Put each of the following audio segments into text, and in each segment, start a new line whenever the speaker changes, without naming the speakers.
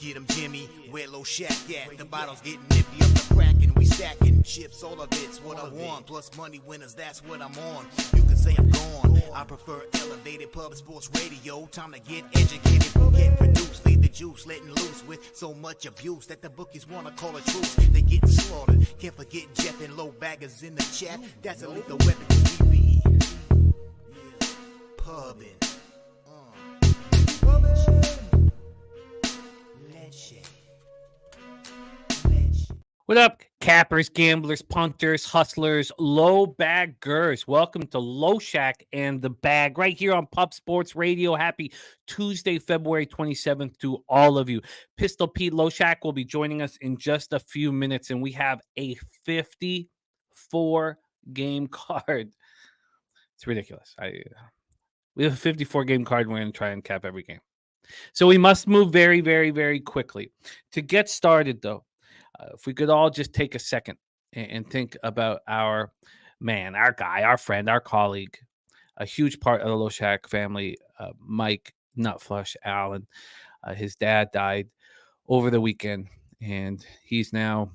Get 'em, Jimmy, where Loshak at? The bottle's getting empty up the crack and we stacking chips, all of it's what I want. Plus money winners, that's what I'm on. You can say I'm gone. I prefer elevated public sports radio. Time to get educated, get produced, leave the juice, letting loose with so much abuse that the bookies wanna call it truth. They getting slaughtered. Can't forget Jeff and low baggers in the chat. That's a lethal weapon 'cause we be pubbing.
What up, cappers, gamblers, punters, hustlers, low baggers? Welcome to Loshak and the Bag right here on Pub Sports Radio. Happy Tuesday, February 27th to all of you. Pistol Pete Loshak will be joining us in just a few minutes, and we have a 54-game card. It's ridiculous. We have a 54-game card, and we're going to try and cap every game. So we must move very, very, very quickly. To get started, though, if we could all just take a second and think about our man, our guy, our friend, our colleague, a huge part of the Loshak family, Mike Nutflush Allen. His dad died over the weekend, and he's now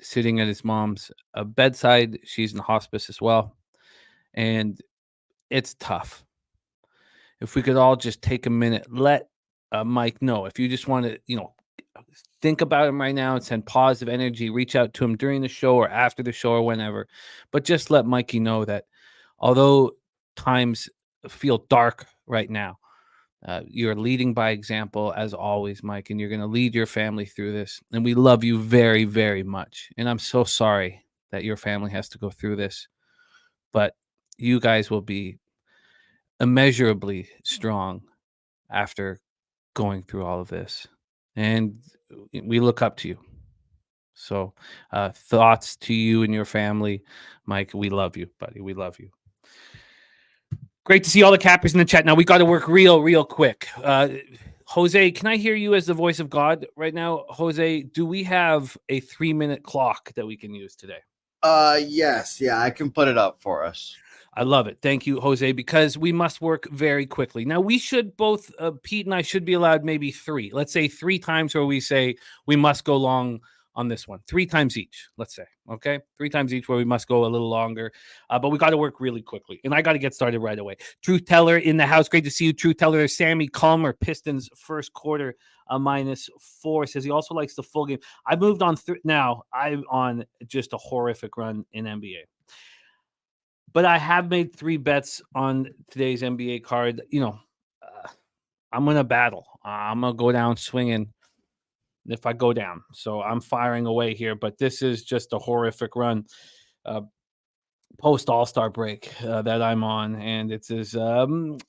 sitting at his mom's bedside. She's in hospice as well, and it's tough. If we could all just take a minute, let Mike know. If you just want to, think about him right now and send positive energy, reach out to him during the show or after the show or whenever. But just let Mikey know that although times feel dark right now, you're leading by example as always, Mike, and you're going to lead your family through this. And we love you very, very much. And I'm so sorry that your family has to go through this. But you guys will be immeasurably strong after going through all of this. And we look up to you. So thoughts to you and your family. Mike, we love you, buddy. We love you. Great to see all the cappers in the chat. Now, we got to work real quick. Jose, can I hear you as the voice of God right now? Jose, do we have a 3-minute clock that we can use today?
Yes. Yeah, I can put it up for us.
I love it. Thank you, Jose, because we must work very quickly. Now, we should both, Pete and I should be allowed maybe 3. Let's say 3 times where we say we must go long on this one. 3 times each, let's say. Okay? 3 times each where we must go a little longer. But we got to work really quickly. And I got to get started right away. Truth Teller in the house. Great to see you, Truth Teller. Sammy Calmer, Pistons first quarter -4. Says he also likes the full game. I moved on now. I'm on just a horrific run in NBA. But I have made 3 bets on today's NBA card. I'm going to battle. I'm going to go down swinging if I go down. So I'm firing away here. But this is just a horrific run post All-Star break that I'm on. And it is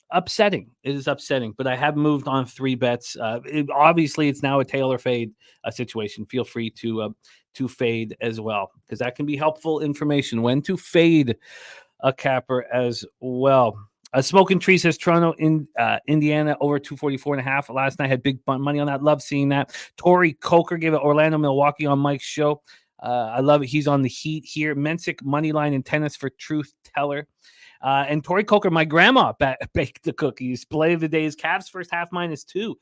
upsetting. It is upsetting. But I have moved on 3 bets. Obviously, it's now a tail or fade situation. Feel free to fade as well, because that can be helpful information. When to fade a capper as well. Smoking Tree says Toronto in Indiana over 244.5. Last night had big money on that. Love seeing that. Tori Coker gave it Orlando Milwaukee on Mike's show. I love it. He's on the Heat here. Mensick money line in tennis for Truth Teller. And Tori Coker, my grandma baked the cookies. Play of the day is Cavs first half -2.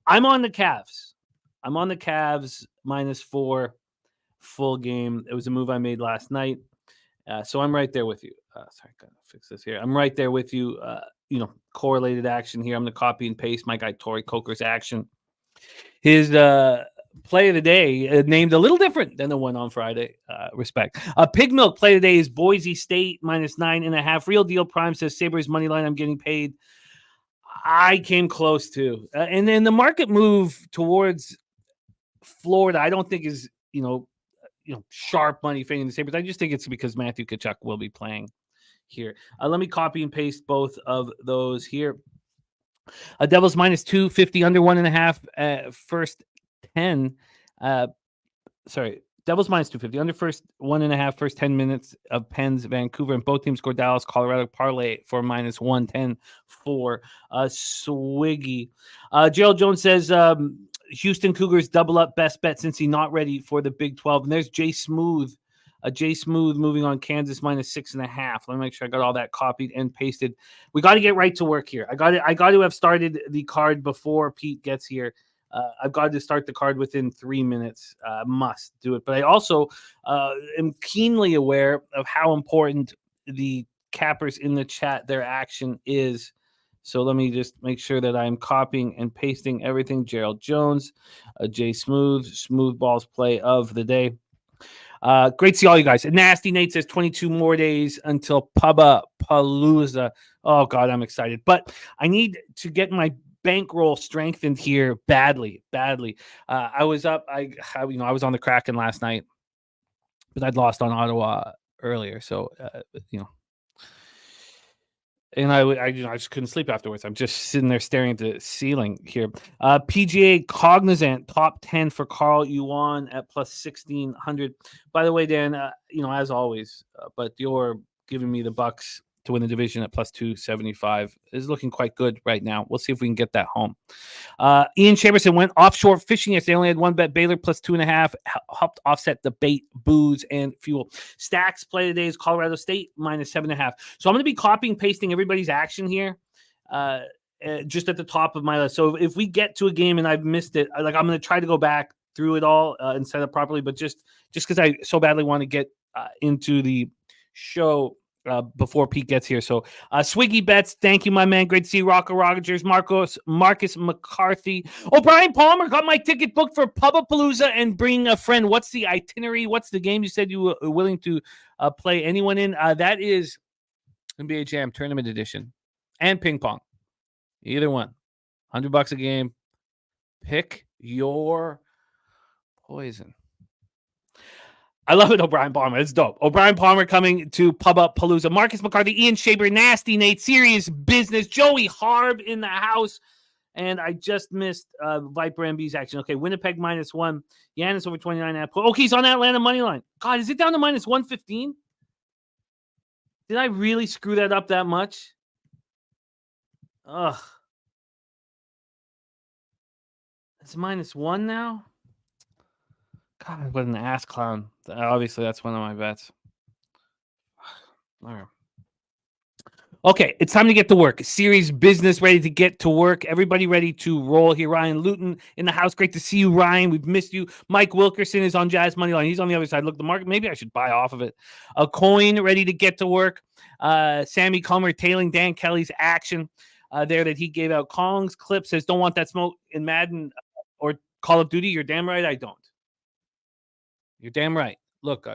I'm on the Cavs. I'm on the Cavs -4 full game. It was a move I made last night. So I'm right there with you. Sorry, gotta fix this here. I'm right there with you. Correlated action here. I'm going to copy and paste my guy Tori Coker's action. His play of the day named a little different than the one on Friday. Respect. Pig Milk play of the day is Boise State -9.5. Real Deal Prime says Sabres money line. I'm getting paid. I came close to. And then the market move towards Florida, I don't think is sharp money fading the Sabres. I just think it's because Matthew Tkachuk will be playing here. Let me copy and paste both of those here. Devils -250 under 1.5 first 10. Devils -250 under first 1.5 first 10 minutes of Pens, Vancouver, and both teams scored. Dallas, Colorado parlay for -110 for Swiggy. Gerald Jones says Houston Cougars double up best bet since he's not ready for the Big 12. And there's Jay Smooth moving on Kansas -6.5. Let me make sure I got all that copied and pasted. We got to get right to work here. I got to have started the card before Pete gets here. I've got to start the card within 3 minutes. Must do it. But I also am keenly aware of how important the cappers in the chat, their action is. So let me just make sure that I'm copying and pasting everything. Gerald Jones, Jay Smooth Balls play of the day. Great to see all you guys. Nasty Nate says 22 more days until Palooza. Oh God, I'm excited. But I need to get my bankroll strengthened here badly. I was up. I was on the Kraken last night, but I'd lost on Ottawa earlier. So and I just couldn't sleep afterwards. I'm just sitting there staring at the ceiling here. PGA Cognizant top 10 for Carl Yuan at plus 1,600. By the way, Dan, as always, but you're giving me the Bucks to win the division at plus 275 is looking quite good right now. We'll see if we can get that home. Ian Chamberson went offshore fishing yesterday. They only had one bet. Baylor plus 2.5 helped offset the bait, booze, and fuel. Stacks play today is Colorado State minus 7.5. So I'm going to be copying, pasting everybody's action here just at the top of my list. So if we get to a game and I've missed it, I'm going to try to go back through it all and set up properly. But just because I so badly want to get into the show before Pete gets here. So Swiggy Bets, thank you, my man. Great to see you. Rocco Rogers, Marcus McCarthy. Oh, Brian Palmer got my ticket booked for Pubapalooza and bring a friend. What's the itinerary? What's the game you said you were willing to play anyone in? That is NBA Jam Tournament Edition and ping pong. Either one. $100 a game. Pick your poison. I love it, O'Brien Palmer. It's dope. O'Brien Palmer coming to Pubapalooza. Marcus McCarthy, Ian Shaber, Nasty Nate, Serious Business, Joey Harb in the house. And I just missed Viper MB's action. Okay, Winnipeg -1. Giannis over 29.5. Okay, he's on Atlanta money line. God, is it down to minus 115? Did I really screw that up that much? Ugh. It's -1 now? God, what an ass clown. Obviously, that's one of my bets. All right. Okay, it's time to get to work. Series business ready to get to work. Everybody ready to roll here. Ryan Luton in the house. Great to see you, Ryan. We've missed you. Mike Wilkerson is on Jazz money line. He's on the other side. Look, the market. Maybe I should buy off of it. A coin ready to get to work. Sammy Comer tailing Dan Kelly's action there that he gave out. Kong's clip says, "Don't want that smoke in Madden or Call of Duty." You're damn right I don't. You're damn right. Look,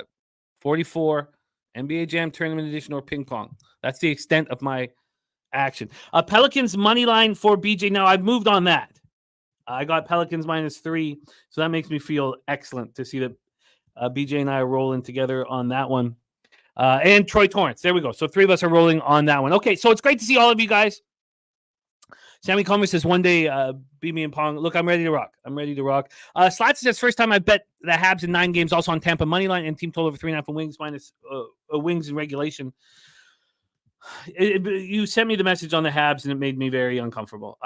44, NBA Jam Tournament Edition or ping pong. That's the extent of my action. Pelicans money line for BJ. Now, I've moved on that. I got Pelicans -3, so that makes me feel excellent to see that BJ and I are rolling together on that one. And Troy Torrance. There we go. So 3 of us are rolling on that one. Okay, so it's great to see all of you guys. Sammy Comer says, one day, beat me in Pong. Look, I'm ready to rock. Slats says, first time I bet the Habs in 9 games, also on Tampa money line and team total over 3.5 Wings minus Wings in regulation. You sent me the message on the Habs, and it made me very uncomfortable.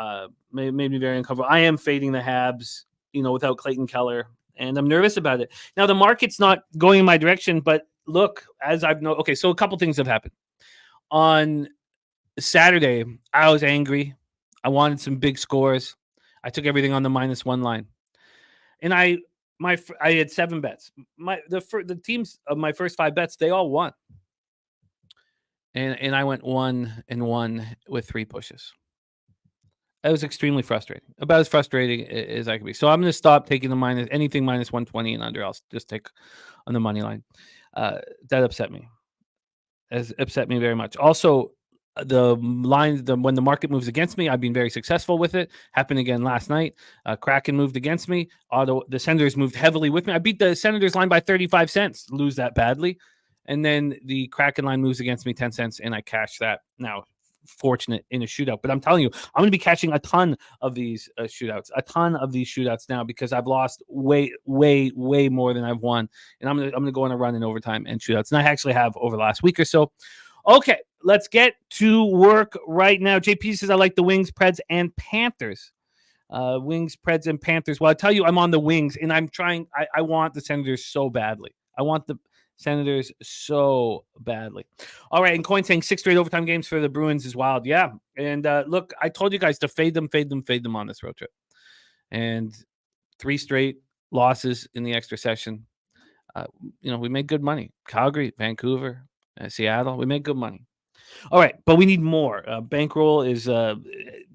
Made me very uncomfortable. I am fading the Habs, without Clayton Keller, and I'm nervous about it. Now, the market's not going in my direction, but look, as I've known. Okay, so a couple things have happened. On Saturday, I was angry. I wanted some big scores. I took everything on the -1 line, and I had 7 bets. The teams of my first 5 bets, they all won, and I went 1-1 with 3 pushes. It was extremely frustrating, about as frustrating as I could be. So I'm going to stop taking anything -120 and under. I'll just take on the money line. That upset me. Has upset me very much. Also, the line, when the market moves against me, I've been very successful with it. Happened again last night. Kraken moved against me. The Senators moved heavily with me. I beat the Senators line by 35 cents. Lose that badly. And then the Kraken line moves against me 10 cents, and I cash that. Now, fortunate in a shootout. But I'm telling you, I'm going to be catching a ton of these shootouts now, because I've lost way more than I've won. And I'm going to go on a run in overtime and shootouts. And I actually have over the last week or so. Okay, let's get to work right now. JP says, I like the Wings, Preds, and Panthers. Wings, Preds, and Panthers. Well, I tell you, I'm on the Wings, and I'm trying. I want the Senators so badly. I want the Senators so badly. All right, and Coin saying 6 straight overtime games for the Bruins is wild. Yeah, and look, I told you guys to fade them on this road trip. and 3 straight losses in the extra session. We made good money. Calgary, Vancouver, Seattle, we made good money. All right, but we need more. Bankroll is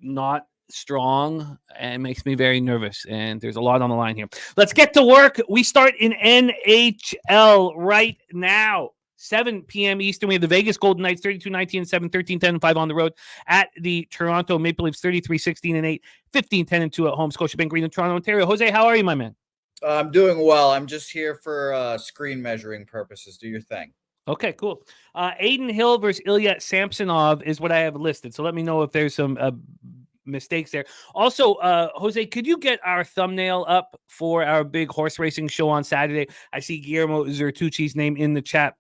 not strong and makes me very nervous, and there's a lot on the line here. Let's get to work. We start in NHL right now. 7 p.m. Eastern. We have the Vegas Golden Knights 32-19 and 7, 13-10 5 on the road at the Toronto Maple Leafs 33-16 and 8, 15-10 2 at home. Scotiabank Arena, Toronto, Ontario. Jose, how are you, my man?
I'm doing well. I'm just here for screen measuring purposes. Do your thing.
Okay, cool. Aiden Hill versus Ilya Samsonov is what I have listed. So let me know if there's some mistakes there. Also, Jose, could you get our thumbnail up for our big horse racing show on Saturday? I see Guillermo Zertucci's name in the chat,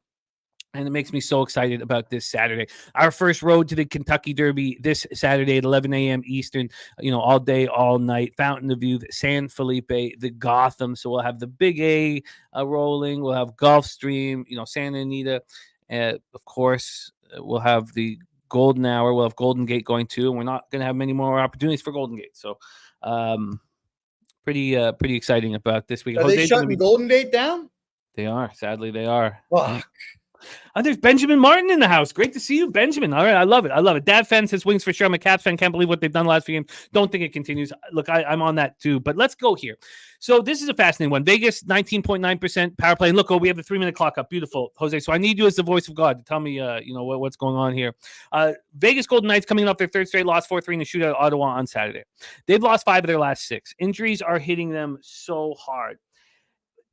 and it makes me so excited about this Saturday. Our first road to the Kentucky Derby this Saturday at 11 a.m. Eastern, all day, all night. Fountain of Youth, San Felipe, the Gotham. So we'll have the Big A rolling. We'll have Gulfstream, Santa Anita. Of course, we'll have the Golden Hour. We'll have Golden Gate going too. And we're not going to have many more opportunities for Golden Gate. So pretty exciting about this week.
Are they shutting Golden Gate down?
They are. Sadly, they are.
Fuck.
There's Benjamin Martin in the house. Great to see you, Benjamin. All right, I love it. Dad fan says wings for sure. I'm a Caps fan. Can't believe what they've done last few games. Don't think it continues. Look, I'm on that too. But let's go here. So this is a fascinating one. Vegas, 19.9% power play. And look, we have the 3-minute clock up. Beautiful, Jose. So I need you as the voice of God to tell me, what's going on here. Vegas Golden Knights coming off their third straight loss, 4-3 in the shootout at Ottawa on Saturday. They've lost 5 of their last 6. Injuries are hitting them so hard.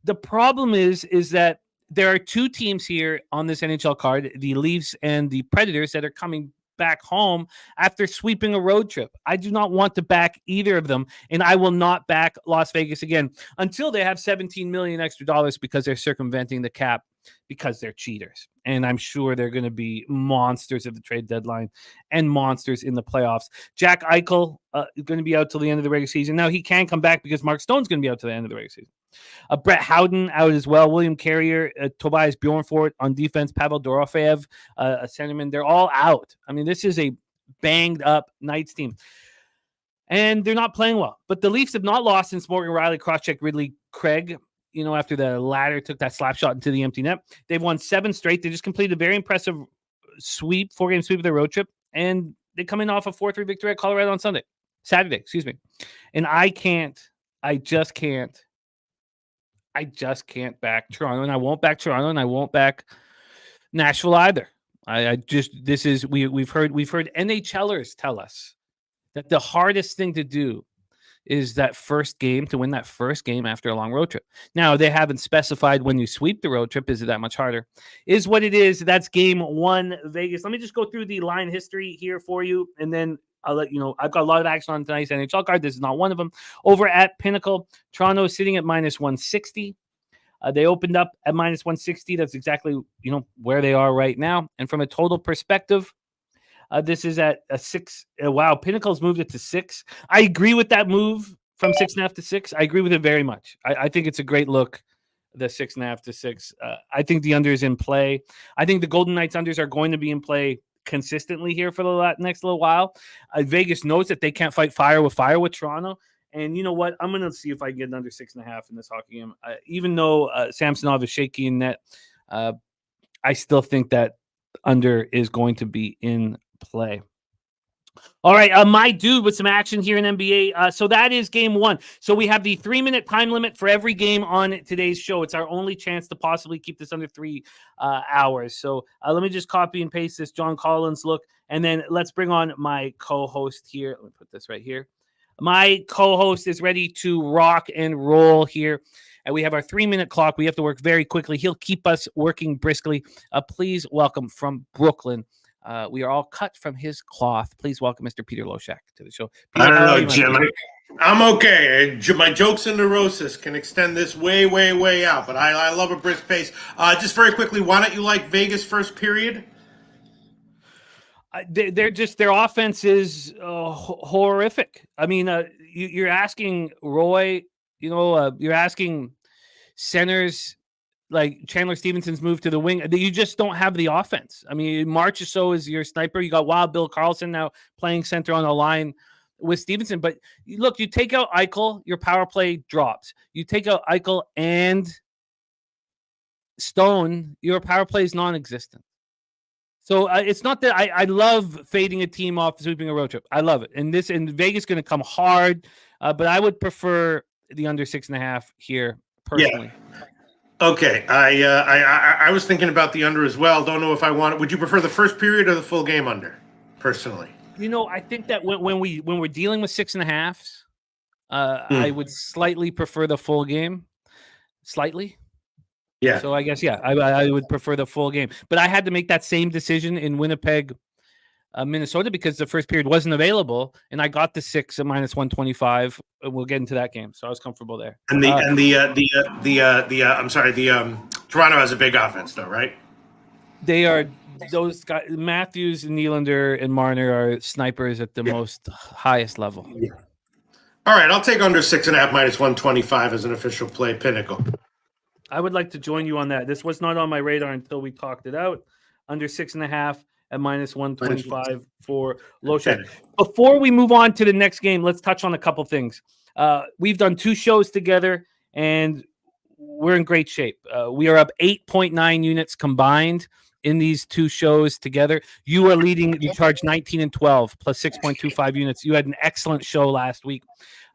The problem is that there are 2 teams here on this NHL card, the Leafs and the Predators, that are coming back home after sweeping a road trip. I do not want to back either of them, and I will not back Las Vegas again until they have $17 million extra dollars because they're circumventing the cap because they're cheaters. And I'm sure they're going to be monsters at the trade deadline and monsters in the playoffs. Jack Eichel is going to be out till the end of the regular season. Now, he can come back because Mark Stone's going to be out till the end of the regular season. Brett Howden out as well. William Carrier, Tobias Bjornfort on defense. Pavel Dorofeyev, a centerman. They're all out. I mean, this is a banged-up Knights team. And they're not playing well. But the Leafs have not lost since Morgan Riley cross-checked Ridley Craig, after the latter took that slap shot into the empty net. They've won 7 straight. They just completed a very impressive 4-game sweep of their road trip. And they come in off a 4-3 victory at Colorado on Saturday. And I just can't back Toronto, and I won't back Toronto, and I won't back Nashville either. We've heard NHLers tell us that the hardest thing to do is to win that first game after a long road trip. Now, they haven't specified when you sweep the road trip, is it that much harder? Is what it is. That's game 1, Vegas. Let me just go through the line history here for you, and then I'll let you know. I've got a lot of action on tonight's NHL card. This is not one of them. Over at Pinnacle, Toronto is sitting at -160. They opened up at -160. That's exactly, where they are right now. And from a total perspective, this is at a 6. Wow, Pinnacle's moved it to 6. I agree with that move from 6.5 to 6. I agree with it very much. I think it's a great look, the 6.5 to 6. I think the under is in play. I think the Golden Knights unders are going to be in play consistently here for the next little while. Vegas knows that they can't fight fire with Toronto. And you know what? I'm going to see if I can get under 6.5 in this hockey game. Even though Samsonov is shaky in net, I still think that under is going to be in play. All right, my dude, with some action here in NBA. So that is game 1. So we have the 3-minute time limit for every game on today's show. It's our only chance to possibly keep this under 3 hours. So let me just copy and paste this John Collins look, and then let's bring on my co-host here. Let me put this right here. My co-host is ready to rock and roll here. And we have our 3-minute clock. We have to work very quickly. He'll keep us working briskly. Please welcome from Brooklyn. We are all cut from his cloth. Please welcome Mr. Peter Loshak to the show. Peter,
I don't know, Jim. I'm okay. My jokes and neurosis can extend this way, way, way out. But I love a brisk pace. Just very quickly, why don't you like Vegas first period?
Their offense is horrific. I mean, you're asking Roy, you're asking centers like Chandler Stevenson's move to the wing. You just don't have the offense. I mean, Marchessault is your sniper. You got Wild Bill Carlson now playing center on a line with Stevenson. But look, you take out Eichel, your power play drops. You take out Eichel and Stone, your power play is non-existent. So it's not that I love fading a team off sweeping a road trip. I love it. And Vegas is going to come hard, but I would prefer the under 6.5 here personally.
Yeah. Okay. I was thinking about the under as well. Don't know if I want it. Would you prefer the first period or the full game under, personally?
I think that when we're dealing with 6.5s, I would slightly prefer the full game. Slightly.
Yeah.
So I guess, I would prefer the full game. But I had to make that same decision in Winnipeg, Minnesota, because the first period wasn't available, and I got the 6 at minus 125. We'll get into that game, so I was comfortable there.
And Toronto has a big offense, though, right?
They are those guys. Matthews, Nylander, and Marner are snipers at the most highest level.
Yeah. All right, I'll take under 6.5 minus 125 as an official play. Pinnacle.
I would like to join you on that. This was not on my radar until we talked it out. Under 6.5 at minus 125 for Loshak. Before we move on to the next game, let's touch on a couple things. We've done 2 shows together, and we're in great shape. We are up 8.9 units combined in these 2 shows together. You are leading. You charge 19 and 12 plus 6.25 units. You had an excellent show last week.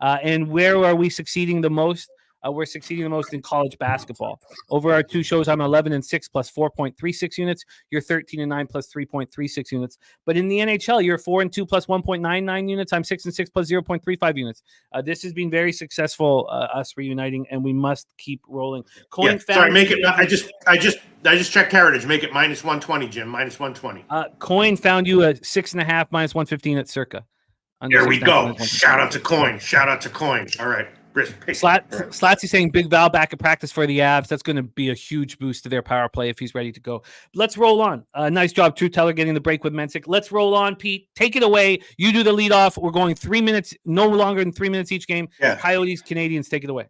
And where are we succeeding the most? We're succeeding the most in college basketball. Over our 2 shows, I'm 11 and 6 plus 4.36 units. You're 13 and 9 plus 3.36 units. But in the NHL, you're 4 and 2 plus 1.99 units. I'm 6 and 6 plus 0.35 units. This has been very successful, us reuniting, and we must keep rolling.
Sorry, make it. I just checked Heritage. Make it minus 120, Jim. Minus 120.
Coin found you a 6.5 minus 115 at circa.
There we go. Shout out to Coin. All right.
Slatsy saying Big Val back at practice for the Avs. That's going to be a huge boost to their power play if he's ready to go. Let's roll on. Nice job, True Teller, getting the break with Mensick. Let's roll on, Pete. Take it away. You do the lead off. We're going 3 minutes, no longer than 3 minutes each game. Yeah. Coyotes, Canadiens, take it away.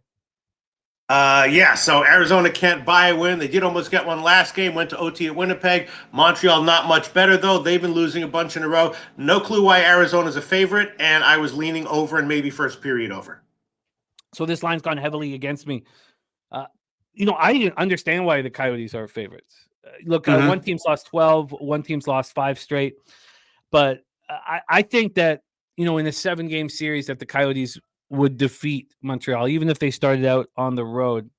So Arizona can't buy a win. They did almost get one last game, went to OT at Winnipeg. Montreal not much better, though. They've been losing a bunch in a row. No clue why Arizona's a favorite, and I was leaning over and maybe first period over.
So this line's gone heavily against me. I didn't understand why the Coyotes are favorites. One team's lost 12, one team's lost 5 straight. But I think that, in a 7-game series that the Coyotes would defeat Montreal, even if they started out on the road.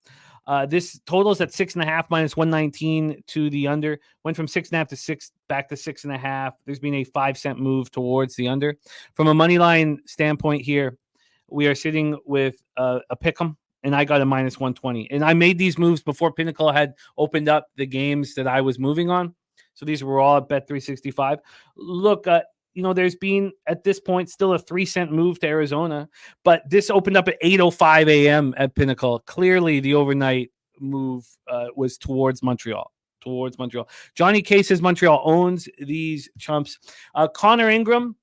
This totals at 6.5 minus 119 to the under. Went from 6.5 to 6 back to 6.5. There's been a 5-cent move towards the under. From a money line standpoint here, we are sitting with a pick'em, and I got a minus 120. And I made these moves before Pinnacle had opened up the games that I was moving on. So these were all at Bet365. Look, there's been at this point still a 3-cent move to Arizona, but this opened up at 8:05 a.m. at Pinnacle. Clearly, the overnight move was towards Montreal. Johnny K says Montreal owns these chumps. Connor Ingram.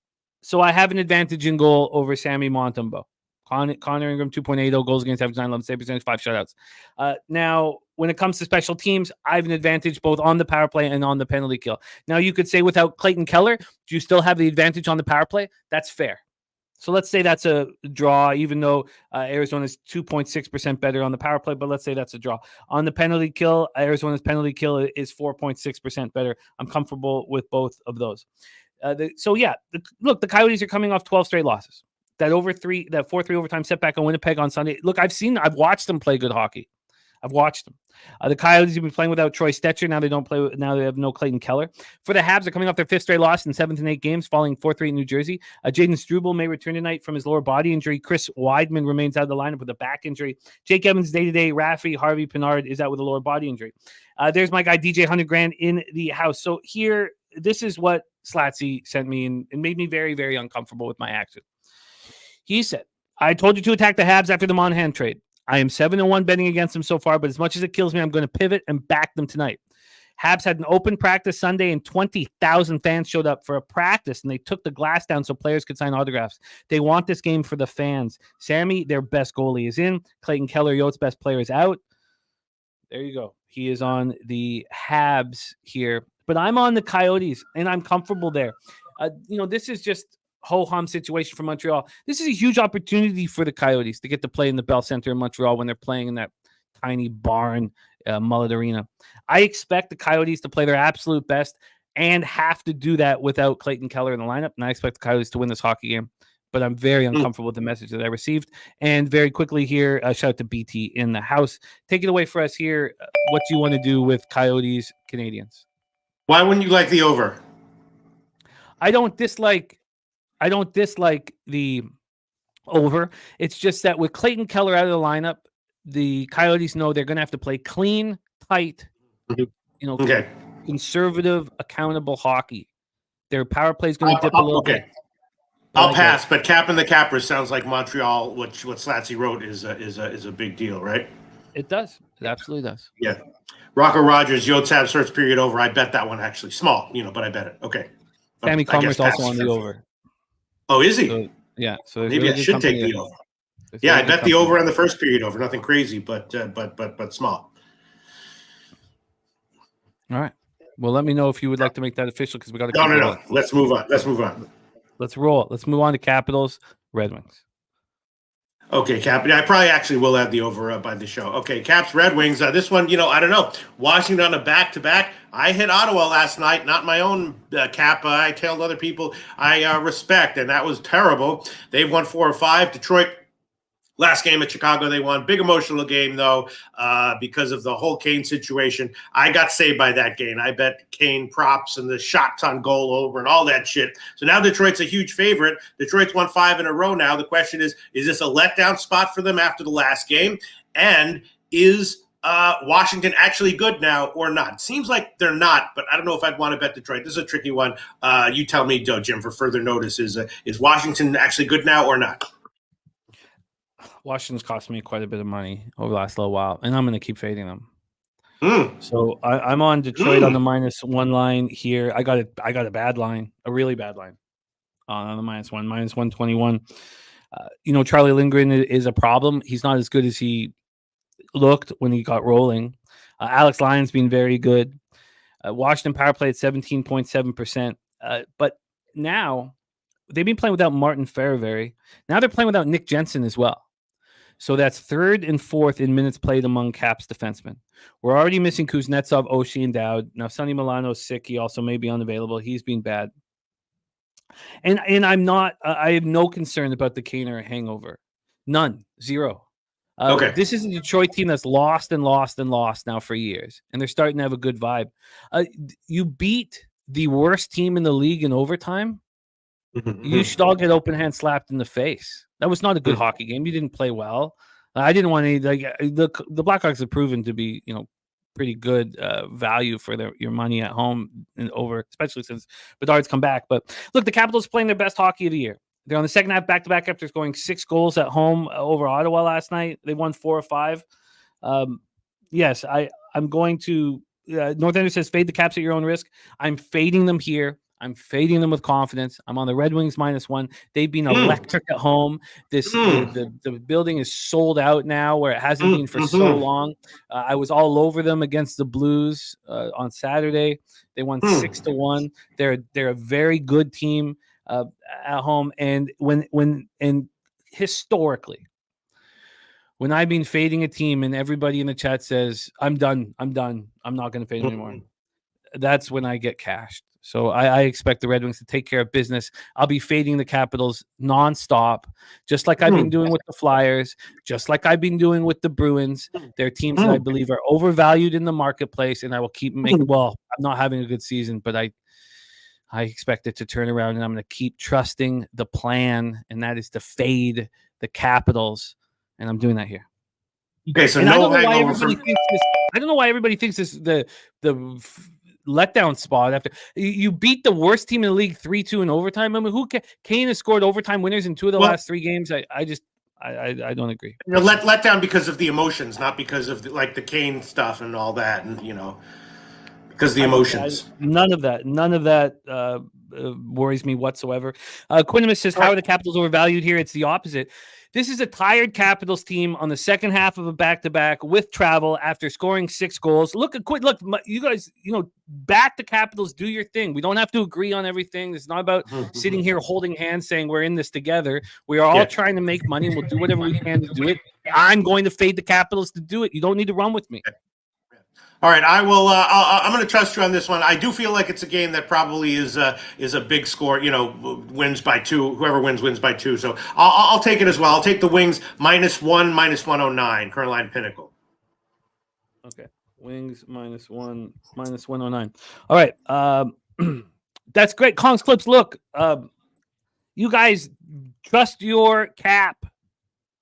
So I have an advantage in goal over Sammy Montembeault. Connor Ingram, 2.80 goals against average, 9-11 save percentage, 5 shutouts. Now, when it comes to special teams, I have an advantage both on the power play and on the penalty kill. Now, you could say without Clayton Keller, do you still have the advantage on the power play? That's fair. So let's say that's a draw, even though Arizona is 2.6% better on the power play, but let's say that's a draw. On the penalty kill, Arizona's penalty kill is 4.6% better. I'm comfortable with both of those. The Coyotes are coming off 12 straight losses. That 4-3 overtime setback on Winnipeg on Sunday. Look, I've watched them play good hockey. I've watched them. The Coyotes have been playing without Troy Stetcher. Now they have no Clayton Keller. For the Habs, they're coming off their 5th straight loss in 7th and 8 games, falling 4-3 in New Jersey. Jaden Struble may return tonight from his lower body injury. Chris Weidman remains out of the lineup with a back injury. Jake Evans day-to-day. Rafi Harvey Pinard is out with a lower body injury. There's my guy DJ 100 grand in the house. So here, this is what Slatsy sent me and made me very, very uncomfortable with my action. He said, I told you to attack the Habs after the Monahan trade. I am 7-1 betting against them so far, but as much as it kills me, I'm going to pivot and back them tonight. Habs had an open practice Sunday, and 20,000 fans showed up for a practice, and they took the glass down so players could sign autographs. They want this game for the fans. Sammy, their best goalie, is in. Clayton Keller, Yote's best player, is out. There you go. He is on the Habs here, but I'm on the Coyotes, and I'm comfortable there. This is just ho-hum situation for Montreal. This is a huge opportunity for the Coyotes to get to play in the Bell Center in Montreal when they're playing in that tiny barn, Mullet Arena. I expect the Coyotes to play their absolute best and have to do that without Clayton Keller in the lineup. And I expect the Coyotes to win this hockey game. But I'm very uncomfortable with the message that I received. And very quickly here, shout out to BT in the house. Take it away for us here. What do you want to do with Coyotes Canadiens?
Why wouldn't you like the over?
I don't dislike the over. It's just that with Clayton Keller out of the lineup, the Coyotes know they're going to have to play clean, tight, conservative, accountable hockey. Their power play is going to dip a little bit.
I'll pass, but capping the cappers sounds like Montreal, what Slatsy wrote is a big deal, right?
It does. It absolutely does.
Yeah. Rocco Rogers, Yotsab search period over. I bet that one actually small, but I bet it. Okay.
Sammy Comer's also on the over.
Oh, is he?
So, yeah. So
maybe I should take the over. Yeah, I bet the over on the first period over. Nothing crazy, but small.
All right. Well, let me know if you would like to make that official because we got to.
No. Let's move on.
Let's roll. Let's move on to Capitals, Red Wings.
Okay, Cap. I probably actually will add the over by the show. Okay, Caps, Red Wings. This one, I don't know. Washington on a back-to-back. I hit Ottawa last night, not my own Cap. I tailed other people I respect, and that was terrible. They've won 4 or 5. Detroit, last game at Chicago, they won. Big emotional game, though, because of the whole Kane situation. I got saved by that game. I bet Kane props and the shots on goal over and all that shit. So now Detroit's a huge favorite. Detroit's won 5 in a row now. The question is this a letdown spot for them after the last game? And is Washington actually good now or not? Seems like they're not, but I don't know if I'd want to bet Detroit. This is a tricky one. You tell me, Jim, for further notice. Is Washington actually good now or not?
Washington's cost me quite a bit of money over the last little while, and I'm going to keep fading them. So I'm on Detroit on the -1 line here. I got a bad line, a really bad line on the -1, -121. Charlie Lindgren is a problem. He's not as good as he looked when he got rolling. Alex Lyon's been very good. Washington power play at 17.7%. But now they've been playing without Martin Fehervary. Now they're playing without Nick Jensen as well. So that's 3rd and 4th in minutes played among Caps defensemen. We're already missing Kuznetsov, Oshie, and Dowd. Now Sonny Milano's sick. He also may be unavailable. He's been bad. And I'm not. I have no concern about the Kaner hangover. None. Zero.
Okay.
This is a Detroit team that's lost and lost and lost now for years, and they're starting to have a good vibe. You beat the worst team in the league in overtime. You should all get open hand slapped in the face. That was not a good hockey game. You didn't play well. I didn't want any. The Blackhawks have proven to be, pretty good value for your money at home and over, especially since Bedard's come back. But look, the Capitals playing their best hockey of the year. They're on the second half back-to-back after scoring 6 goals at home over Ottawa last night. They won 4 or 5. Yes, I'm going to. Northander says fade the Caps at your own risk. I'm fading them here. I'm fading them with confidence. I'm on the Red Wings -1. They've been electric at home. The building is sold out now, where it hasn't been for so long. I was all over them against the Blues on Saturday. They won 6-1. They're a very good team at home. And when historically, when I've been fading a team and everybody in the chat says I'm done, I'm not going to fade anymore, that's when I get cashed. So I expect the Red Wings to take care of business. I'll be fading the Capitals nonstop, just like I've been doing with the Flyers, just like I've been doing with the Bruins. They're teams that I believe are overvalued in the marketplace, and I will keep making. Well, I'm not having a good season, but I expect it to turn around, and I'm going to keep trusting the plan, and that is to fade the Capitals, and I'm doing that here.
Okay, so
and
no
I don't know
hangover
why everybody thinks this. I don't know why everybody thinks this the letdown spot after you beat the worst team in the league 3-2 in overtime. I mean, Kane has scored overtime winners in 2 of the last 3 games. I don't agree.
Let down because of the emotions, not because of the Kane stuff and all that, and because the emotions.
None of that worries me whatsoever. Quinnimus says, how are the Capitals overvalued here? It's the opposite. This is a tired Capitals team on the second half of a back-to-back with travel after scoring 6 goals. Look, you guys, back the Capitals, do your thing. We don't have to agree on everything. It's not about sitting here holding hands saying we're in this together. We are all trying to make money, and we'll do whatever we can to do it. I'm going to fade the Capitals to do it. You don't need to run with me.
All right, I will. I'm going to trust you on this one. I do feel like it's a game that probably is a big score. Wins by 2. Whoever wins by 2. So I'll take it as well. I'll take the Wings -1, -109. Current line Pinnacle.
Okay, Wings -1, -109. All right, that's great. Kongs Clips. Look, you guys trust your cap.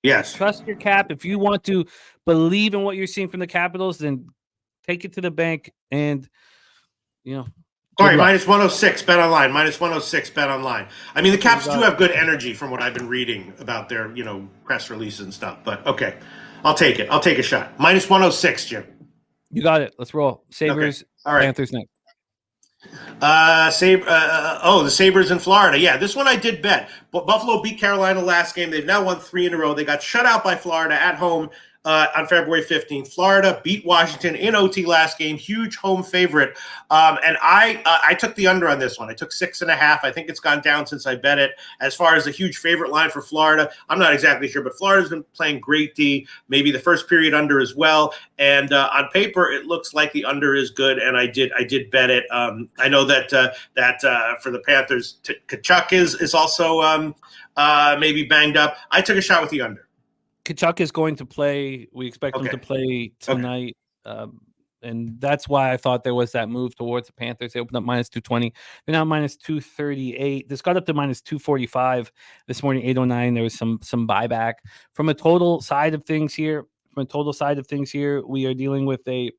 Yes,
trust your cap. If you want to believe in what you're seeing from the Capitals, then take it to the bank, and
Sorry, -106 bet online. -106 bet online. I mean, the Caps do have good energy from what I've been reading about their press releases and stuff. But okay, I'll take it. I'll take a shot. -106, Jim.
You got it. Let's roll. Sabres.
Okay. All right.
Panthers next.
The Sabres in Florida. Yeah, this one I did bet. But Buffalo beat Carolina last game. They've now won 3 in a row. They got shut out by Florida at home on February 15th. Florida beat Washington in OT last game. Huge home favorite. And I took the under on this one. I took 6.5. I think it's gone down since I bet it. As far as a huge favorite line for Florida, I'm not exactly sure, but Florida's been playing great D. Maybe the first period under as well. And on paper, it looks like the under is good. And I did bet it. I know that for the Panthers, Kachuk is also maybe banged up. I took a shot with the under.
Kachuk is going to play. We expect him to play tonight. And that's why I thought there was that move towards the Panthers. They opened up -220. They're now -238. This got up to -245 this morning, 809. There was some buyback. From a total side of things here, we are dealing with a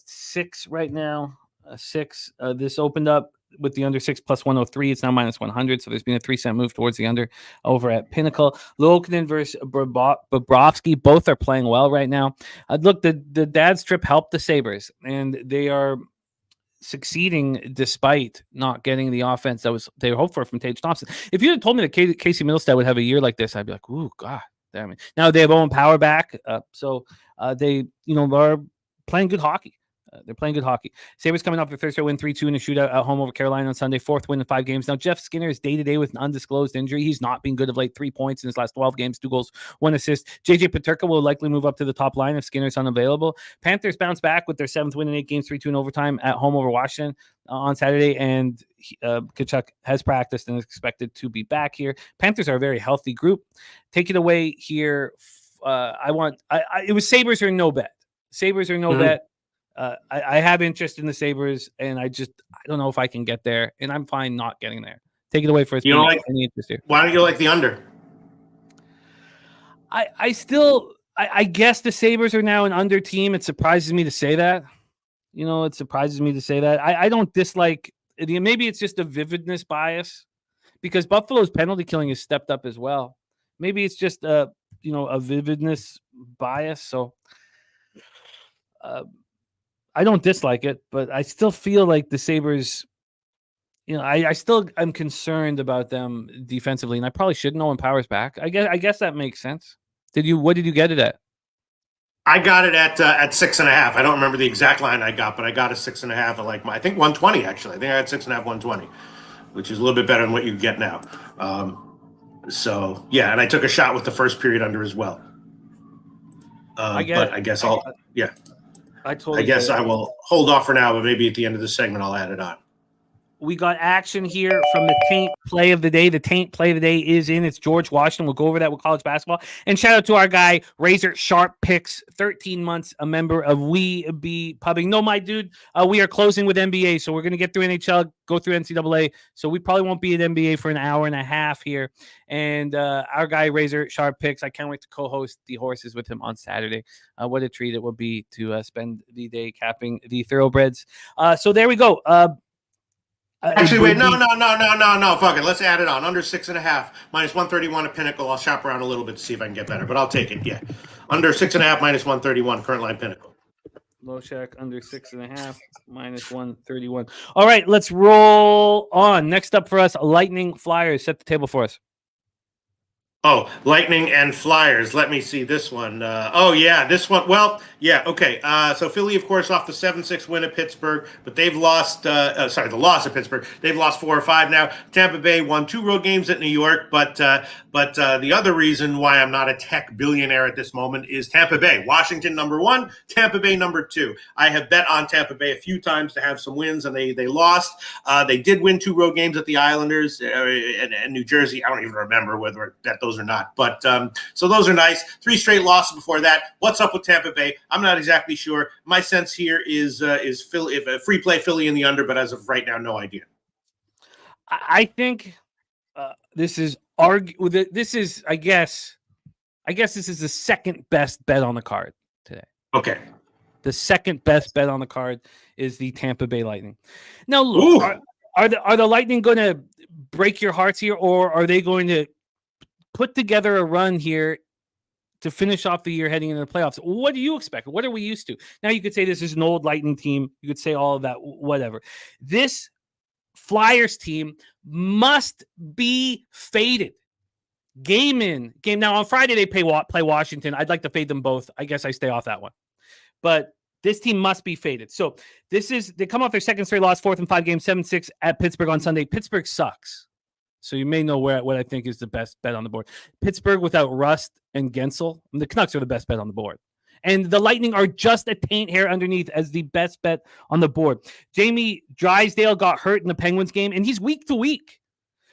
6 right now. A 6. This opened up with the under 6 +103. It's now -100. So there's been a 3-cent move towards the under over at Pinnacle. Lokinen versus Bobrovsky. Both are playing well right now. Look, the dad strip helped the Sabres, and they are succeeding despite not getting the offense that they hoped for from Tage Thompson. If you had told me that Casey Middlestad would have a year like this, I'd be like, ooh, God damn it. Now they have Owen Power back. So they, are playing good hockey. They're playing good hockey. Sabres coming off their Thursday win 3-2 in a shootout at home over Carolina on Sunday. 4th win in 5 games. Now, Jeff Skinner is day-to-day with an undisclosed injury. He's not been good of late. 3 points in his last 12 games, 2 goals, 1 assist. JJ Peterka will likely move up to the top line if Skinner's unavailable. Panthers bounce back with their 7th win in 8 games, 3-2 in overtime at home over Washington on Saturday. And Kachuk has practiced and is expected to be back here. Panthers are a very healthy group. Take it away here. It was Sabres or no bet. Sabres or no bet. I have interest in the Sabres, and I don't know if I can get there, and I'm fine not getting there. Take it away for us.
You don't like
any interest here?
Why don't you like the under?
I guess the Sabres are now an under team. It surprises me to say that. I don't dislike. Maybe it's just a vividness bias, because Buffalo's penalty killing has stepped up as well. Maybe it's just a vividness bias. So. I don't dislike it, but I still feel like the Sabres, I still am concerned about them defensively, and I probably should know when Power's back. I guess that makes sense. What did you get it at?
I got it at 6.5. I don't remember the exact line I got, but I got a 6.5 at I think 120 actually. I think I had 6.5, 120, which is a little bit better than what you get now. So yeah, and I took a shot with the first period under as well. I guess I will hold off for now, but maybe at the end of the segment I'll add it on.
We got action here from the Taint Play of the Day. The Taint Play of the Day is in. It's George Washington. We'll go over that with college basketball. And shout out to our guy, Razor Sharp Picks, 13 months, a member of We Be Pubbing. No, my dude, we are closing with NBA, so we're going to get through NHL, go through NCAA. So we probably won't be at NBA for an hour and a half here. And our guy, Razor Sharp Picks, I can't wait to co-host the horses with him on Saturday. What a treat it will be to spend the day capping the thoroughbreds. So there we go.
Actually, wait, no. Fuck it. Let's add it on. Under 6.5, -131 at Pinnacle. I'll shop around a little bit to see if I can get better, but I'll take it. Yeah. Under 6.5, -131, current line Pinnacle.
Loshak under 6.5, -131. All right, let's roll on. Next up for us, Lightning Flyers. Set the table for us.
Oh, Lightning and Flyers. Let me see this one. Oh, yeah, this one. Well, yeah, okay. So Philly, of course, off the 7-6 win at Pittsburgh, but they've lost, the loss at Pittsburgh. They've lost 4 or 5 now. Tampa Bay won 2 road games at New York, but the other reason why I'm not a tech billionaire at this moment is Tampa Bay. Washington, number 1, Tampa Bay, number 2. I have bet on Tampa Bay a few times to have some wins, and they lost. They did win 2 road games at the Islanders and New Jersey. I don't even remember whether I bet those or not. But so those are nice. 3 straight losses before that. What's up with Tampa Bay? I'm not exactly sure. My sense here is Philly, if a free play Philly in the under, but as of right now, no idea.
I think this is I guess this is the second best bet on the card today.
Okay.
The second best bet on the card is the Tampa Bay Lightning. Now, look, are the Lightning going to break your hearts here, or are they going to put together a run here to finish off the year heading into the playoffs? What do you expect? What are we used to? Now, you could say this is an old Lightning team. You could say all of that, whatever. This Flyers team must be faded. Game in, game now. On Friday, they play Washington. I'd like to fade them both. I guess I stay off that one. But this team must be faded. So they come off their second straight loss, 4th and 5 games, 7-6 at Pittsburgh on Sunday. Pittsburgh sucks. So you may know what I think is the best bet on the board. Pittsburgh without Rust and Gensel. The Canucks are the best bet on the board. And the Lightning are just a taint hair underneath as the best bet on the board. Jamie Drysdale got hurt in the Penguins game, and he's week to week.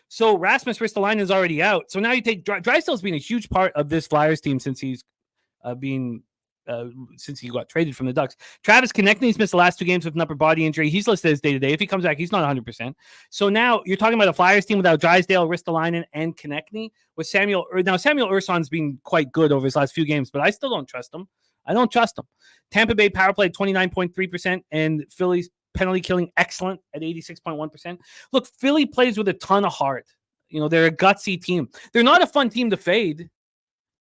So Rasmus Ristolainen is already out. So now you take Drysdale's been a huge part of this Flyers team since he's since he got traded from the Ducks. Travis Konechny's missed the last 2 games with an upper body injury. He's listed as day-to-day. If he comes back, he's not 100%. So now you're talking about a Flyers team without Drysdale, Ristolainen, and Konechny with Samuel. Now, Samuel Erson's been quite good over his last few games, but I still don't trust him. I don't trust him. Tampa Bay power play 29.3%, and Philly's penalty killing excellent at 86.1%. Look, Philly plays with a ton of heart. You know, they're a gutsy team. They're not a fun team to fade.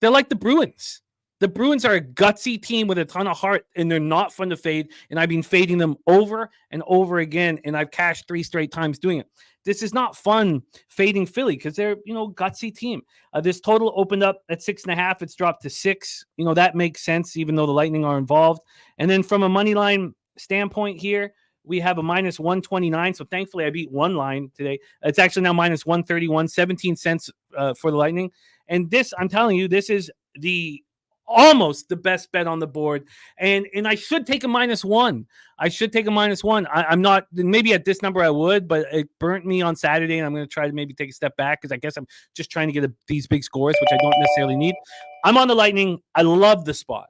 They're like the Bruins. The Bruins are a gutsy team with a ton of heart, and they're not fun to fade. And I've been fading them over and over again, and I've cashed 3 straight times doing it. This is not fun fading Philly because they're, gutsy team. This total opened up at 6.5. It's dropped to 6. That makes sense, even though the Lightning are involved. And then from a money line standpoint here, we have a minus 129. So thankfully, I beat one line today. It's actually now minus 131, 17 cents for the Lightning. And this, I'm telling you, this is almost the best bet on the board. And I should take a -1. I should take a -1. I'm not, maybe at this number I would, but it burnt me on Saturday, and I'm going to try to maybe take a step back because I guess I'm just trying to get these big scores, which I don't necessarily need. I'm on the Lightning. I love the spot.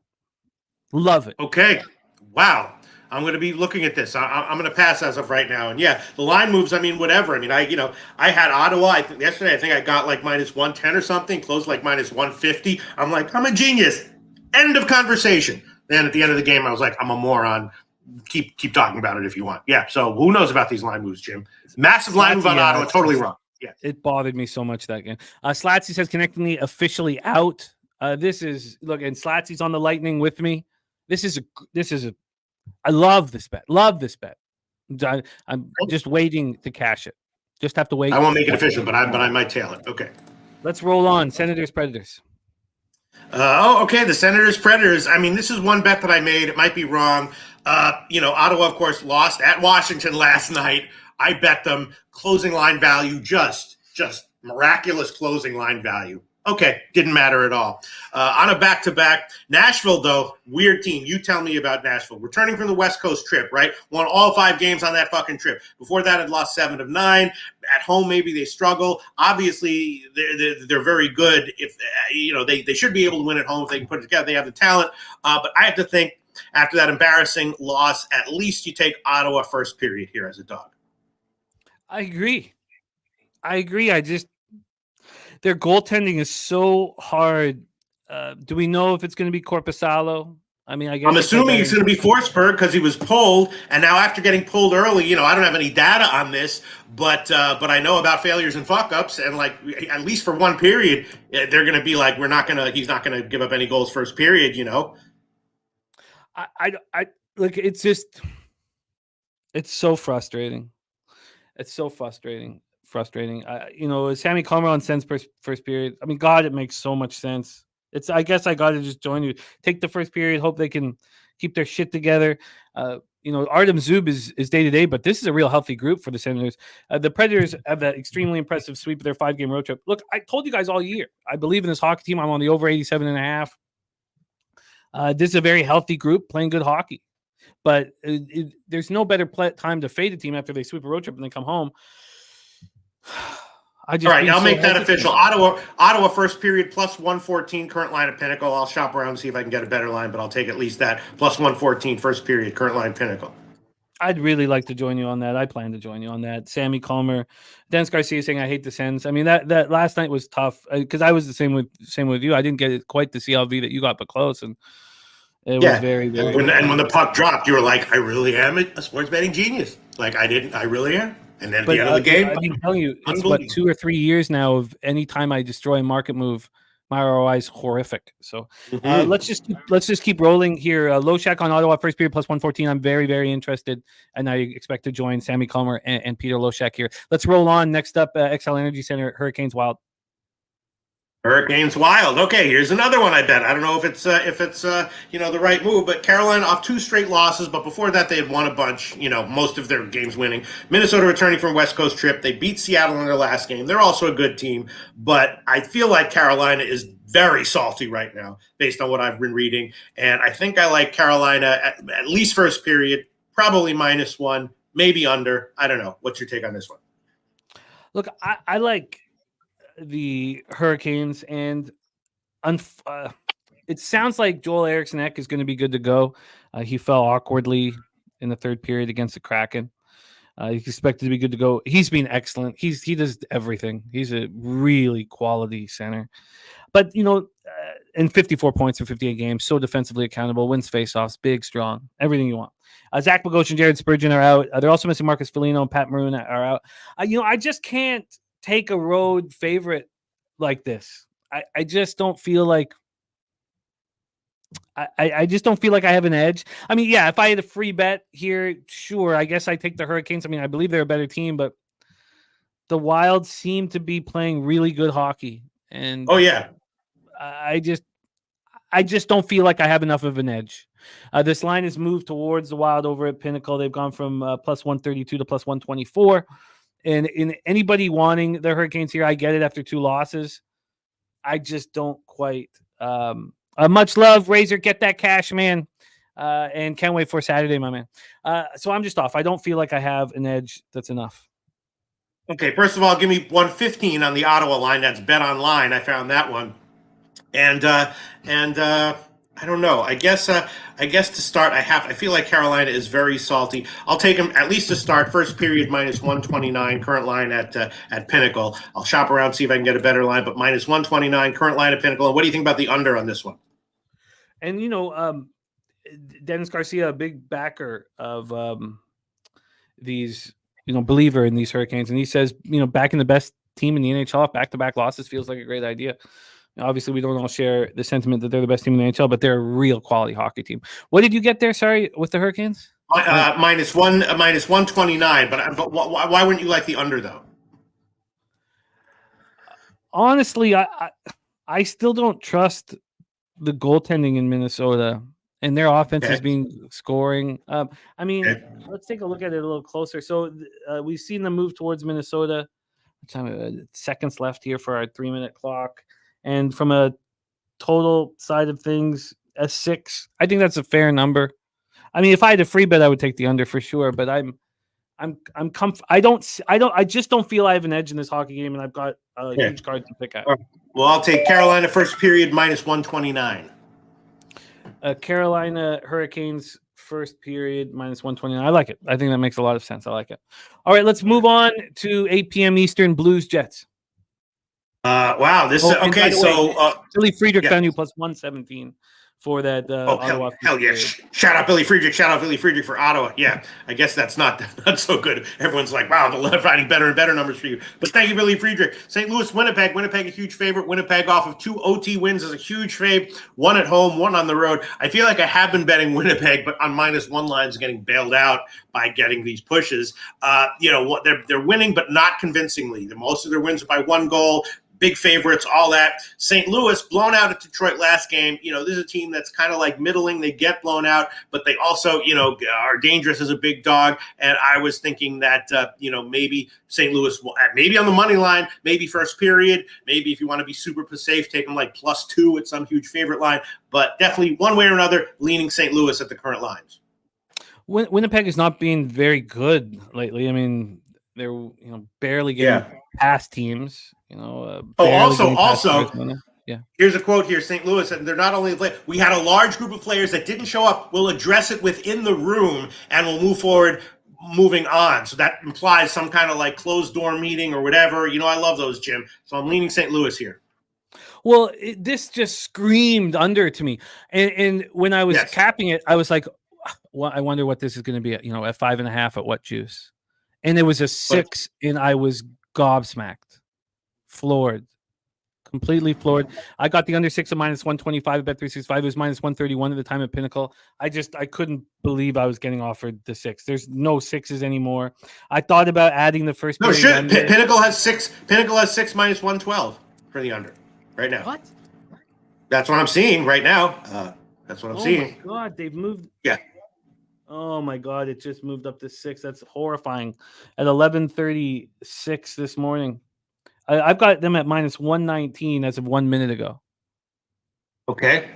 Love it.
Okay. Wow. I'm going to be looking at this. I'm going to pass as of right now. And yeah, the line moves. I mean, whatever. I mean, I had Ottawa. Yesterday, I think I got like -110 or something, closed like -150. I'm like, I'm a genius. End of conversation. Then at the end of the game, I was like, I'm a moron. Keep talking about it if you want. Yeah. So who knows about these line moves, Jim? Massive line move on Ottawa. Totally wrong. Yeah.
It bothered me so much that game. Slatsy says Konechny officially out. This is look, and Slatsy's on the Lightning with me. This is a. I love this bet. Love this bet. I'm just waiting to cash it. Just have to wait.
I won't make it official, but I might tail it. Okay.
Let's roll on. Senators, Predators.
Okay. The Senators, Predators. I mean, this is one bet that I made. It might be wrong. Ottawa, of course, lost at Washington last night. I bet them closing line value, just miraculous closing line value. Okay, didn't matter at all. On a back-to-back, Nashville, though, weird team. You tell me about Nashville. Returning from the West Coast trip, right? Won all 5 games on that fucking trip. Before that, had lost 7 of 9. At home, maybe they struggle. Obviously, they're very good. If they should be able to win at home if they can put it together. They have the talent. But I have to think after that embarrassing loss, at least you take Ottawa first period here as a dog.
I agree. Their goaltending is so hard. Do we know if it's going to be Korpisalo? I mean, I guess
I'm assuming it's going to be Forsberg because he was pulled, and now after getting pulled early, I don't have any data on this, but I know about failures and fuck ups, and like at least for one period, they're going to be like, he's not going to give up any goals first period,
I look. It's so frustrating. It's so frustrating. frustrating. Sammy Calmer on Sens first period. I mean, God, it makes so much sense. I guess I got to just join you. Take the first period. Hope they can keep their shit together. Artem Zub is day to day, but this is a real healthy group for the Senators. The Predators have that extremely impressive sweep of their 5-game road trip. Look, I told you guys all year, I believe in this hockey team. I'm on the over 87.5. This is a very healthy group playing good hockey, but there's no better time to fade a team after they sweep a road trip and then come home.
All right, I'll make that official. Ottawa first period plus 114, current line of Pinnacle. I'll shop around and see if I can get a better line, but I'll take at least that plus 114 first period, current line Pinnacle.
I'd really like to join you on that. I plan to join you on that. Sammy Calmer, Dennis Garcia saying I hate the Sens. I mean that last night was tough because I was the same with you. I didn't get quite the CLV that you got, but close, and it was very, very.
And when the puck dropped, you were like, "I really am a sports betting genius." Like I really am. And then at the end of the game,
I'm telling you, it's 2 or 3 years now of any time I destroy a market move, my ROI is horrific. So let's just keep rolling here. Loshak on Ottawa first period plus 114. I'm very, very interested, and I expect to join Sammy Calmer and Peter Loshak here. Let's roll on. Next up, XL Energy Center, Hurricanes Wild.
Hurricanes Wild. Okay, here's another one. I bet. I don't know if it's the right move, but Carolina off 2 straight losses, but before that they had won a bunch. Most of their games winning. Minnesota returning from West Coast trip. They beat Seattle in their last game. They're also a good team, but I feel like Carolina is very salty right now, based on what I've been reading, and I think I like Carolina at least first period, probably -1, maybe under. I don't know. What's your take on this one?
Look, I like the Hurricanes, and it sounds like Joel Eriksson-Ek is going to be good to go. He fell awkwardly in the third period against the Kraken. He's expected to be good to go. He's been excellent. He does everything. He's a really quality center. But, in 54 points in 58 games, so defensively accountable, wins faceoffs, big, strong, everything you want. Zach Bogosian, Jared Spurgeon are out. They're also missing Marcus Foligno and Pat Maroon are out. I just can't take a road favorite like this. I just don't feel like I just don't feel like I have an edge. I mean, yeah, if I had a free bet here, sure, I guess I take the Hurricanes. I mean, I believe they're a better team, but the Wild seem to be playing really good hockey. And
oh yeah,
I just don't feel like I have enough of an edge. This line has moved towards the Wild over at Pinnacle. They've gone from plus 132 to plus 124. And in anybody wanting the Hurricanes here, I get it after 2 losses. I just don't quite. Much love, Razor. Get that cash, man. And can't wait for Saturday, my man. So I'm just off. I don't feel like I have an edge that's enough.
Okay, first of all, give me 115 on the Ottawa line. That's Bet Online. I found that one. And I don't know. I guess to start, I feel like Carolina is very salty. I'll take them at least to start. First period -129. Current line at Pinnacle. I'll shop around, see if I can get a better line. But -129. Current line at Pinnacle. And what do you think about the under on this one?
And Dennis Garcia, a big backer of these, believer in these Hurricanes, and he says, backing the best team in the NHL, back-to-back losses feels like a great idea. Obviously, we don't all share the sentiment that they're the best team in the NHL, but they're a real quality hockey team. What did you get there? Sorry, with the Hurricanes?
-129. But why wouldn't you like the under though?
Honestly, I still don't trust the goaltending in Minnesota, and their offense has been scoring. Let's take a look at it a little closer. So we've seen them move towards Minnesota. Seconds left here for our 3-minute clock. And from a total side of things, a 6, I think that's a fair number. I mean, if I had a free bet, I would take the under for sure. But I just don't feel I have an edge in this hockey game, and I've got a huge card to pick at.
Well, I'll take Carolina first period -129.
Carolina Hurricanes first period -129. I like it. I think that makes a lot of sense. I like it. All right, let's move on to 8 p.m. Eastern, Blues Jets.
Wow. This
And
okay.
by the way,
So
Billy Friedrich
yeah.
found you plus 117 for that Ottawa.
Hell yeah! Shout out Billy Friedrich. Shout out Billy Friedrich for Ottawa. Yeah, I guess that's not so good. Everyone's like, wow, they're finding better and better numbers for you. But thank you, Billy Friedrich. St. Louis, Winnipeg. Winnipeg, a huge favorite. Winnipeg off of 2 OT wins is a huge fave. 1 at home, 1 on the road. I feel like I have been betting Winnipeg, but on -1 lines, getting bailed out by getting these pushes. They're winning, but not convincingly. Most of their wins are by 1 goal. Big favorites, all that. St. Louis blown out at Detroit last game. This is a team that's kind of like middling. They get blown out, but they also, are dangerous as a big dog. And I was thinking that, maybe St. Louis will, maybe on the money line, maybe first period, maybe if you want to be super safe, take them like +2 at some huge favorite line. But definitely one way or another, leaning St. Louis at the current lines.
Winnipeg is not being very good lately. I mean, they're barely getting past teams. Yeah.
Here's a quote here. St. Louis, and they're not only we had a large group of players that didn't show up. We'll address it within the room, and we'll move forward. Moving on. So that implies some kind of like closed door meeting or whatever. I love those, Jim. So I'm leaning St. Louis here.
Well, this just screamed under to me, and when I was capping it, I was like, well, I wonder what this is going to be at. At 5.5 at what juice? And it was a 6, and I was gobsmacked, completely floored. I got the under 6 at -125 at Bet365. It was -131 at the time at Pinnacle. I couldn't believe I was getting offered the 6. There's no 6s anymore. I thought about adding the first.
No shit. Pinnacle has 6. Pinnacle has 6 -112 for the under right now.
What?
That's what I'm seeing right now. That's what I'm seeing.
Oh my God, they've moved.
Yeah.
Oh my God, it just moved up to 6. That's horrifying. At 11:36 this morning, I've got them at -119 as of 1 minute ago.
Okay.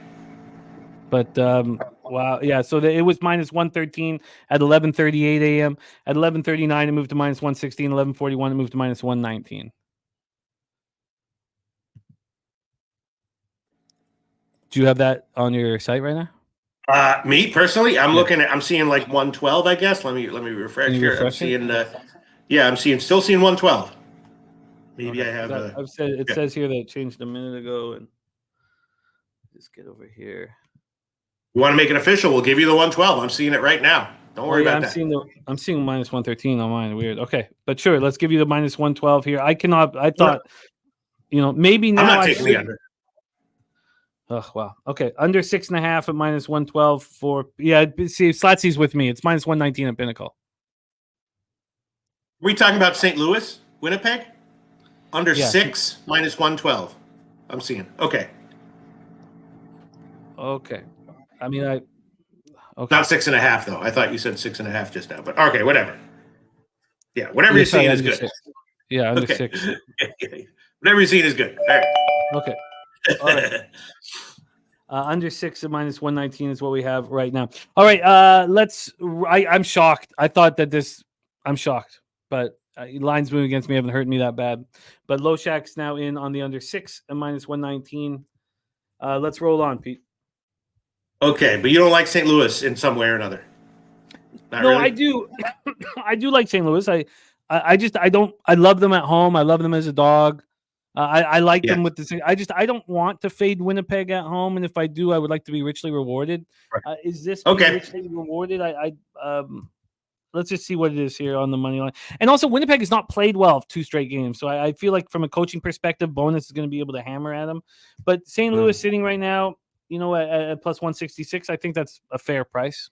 But wow, yeah. So it was -113 at 11:38 a.m. At 11:39, it moved to -116. 11:41, it moved to -119. Do you have that on your site right now?
Me personally, I'm seeing like 112, I guess. Let me refresh here. I'm seeing still seeing 112. Maybe okay. I have
I've said it says here that it changed a minute ago, and just get over here.
You want to make it official? We'll give you the 112. I'm seeing it right now. Don't worry about that.
I'm seeing -113 on mine. Weird. Okay, but sure, let's give you the -112 here. I thought, maybe now
I'm not taking the under.
Oh, wow. Okay. Under 6.5 at -112 for, see, Slatsy's with me. It's -119 at Pinnacle.
Are we talking about St. Louis, Winnipeg? Under 6, -112. I'm seeing. Okay.
Okay. I mean, okay.
Not 6.5, though. I thought you said 6.5 just now, but okay, whatever. Yeah, whatever you're seeing is good.
6. Yeah, under 6.
Whatever you're seeing is good. All right.
Okay. All right. Under 6 at -119 is what we have right now. All right, I'm shocked. I thought that I'm shocked, but lines moving against me haven't hurt me that bad. But Loshak's now in on the under 6 at -119. Let's roll on, Pete.
Okay, but you don't like St. Louis in some way or another.
Really? I do. I do like St. Louis. I love them at home. I love them as a dog. I like them with this. I don't want to fade Winnipeg at home, and if I do, I would like to be richly rewarded.
Right.
Is this
okay?
Richly rewarded? Let's just see what it is here on the money line. And also, Winnipeg has not played well 2 straight games, so I feel like from a coaching perspective, Bonus is going to be able to hammer at them. But St. Louis sitting right now, at +166, I think that's a fair price.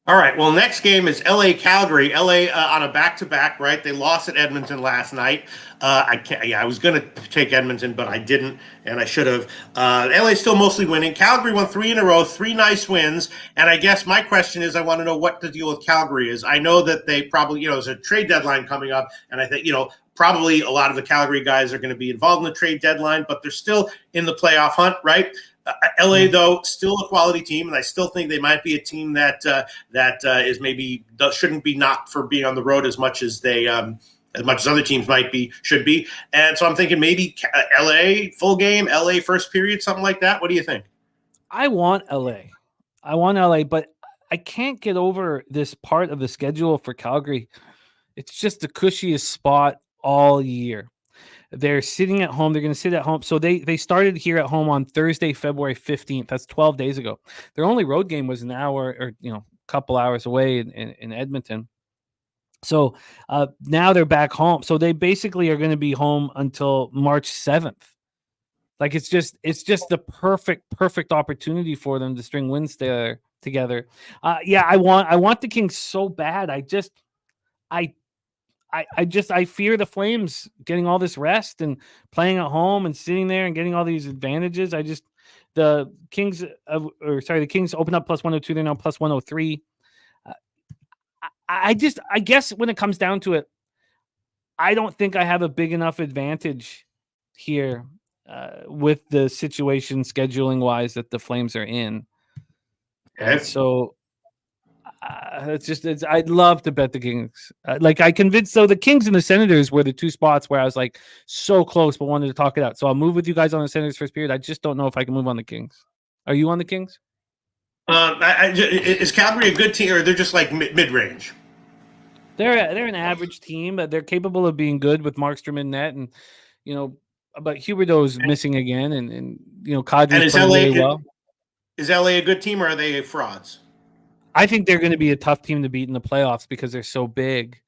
All right. Well, next game is LA Calgary. LA on a back-to-back, right? They lost at Edmonton last night. I was going to take Edmonton, but I didn't, and I should have. LA still mostly winning. Calgary won 3 in a row, 3 nice wins. And I guess my question is, I want to know what the deal with Calgary is. I know that they probably, there's a trade deadline coming up, and I think, probably a lot of the Calgary guys are going to be involved in the trade deadline, but they're still in the playoff hunt, right? LA, though, still a quality team, and I still think they might be a team that is maybe shouldn't be knocked for being on the road as much as other teams should be. And so I'm thinking maybe LA full game, LA first period, something like that. What do you think?
I want LA, but I can't get over this part of the schedule for Calgary. It's just the cushiest spot all year. They're sitting at home. They're going to sit at home. So they started here at home on Thursday, February 15th. That's 12 days ago. Their only road game was an hour or a couple hours away in Edmonton. So now they're back home. So they basically are going to be home until March 7th. Like it's just the perfect opportunity for them to string wins there together. I want the Kings so bad. I fear the Flames getting all this rest and playing at home and sitting there and getting all these advantages. The Kings open up plus 102. They're now plus 103. I guess when it comes down to it, I don't think I have a big enough advantage here with the situation scheduling wise that the Flames are in. So I'd love to bet the Kings. The Kings and the Senators were the two spots where I was like so close, but wanted to talk it out. So I'll move with you guys on the Senators first period. I just don't know if I can move on the Kings. Are you on the Kings?
Is Calgary a good team, or they're just like mid-range?
They're an average team, but they're capable of being good with Markstrom in net, and but Huberdeau's missing again, and Kadri's playing really well.
Is LA a good team, or are they frauds?
I think they're going to be a tough team to beat in the playoffs because they're so big,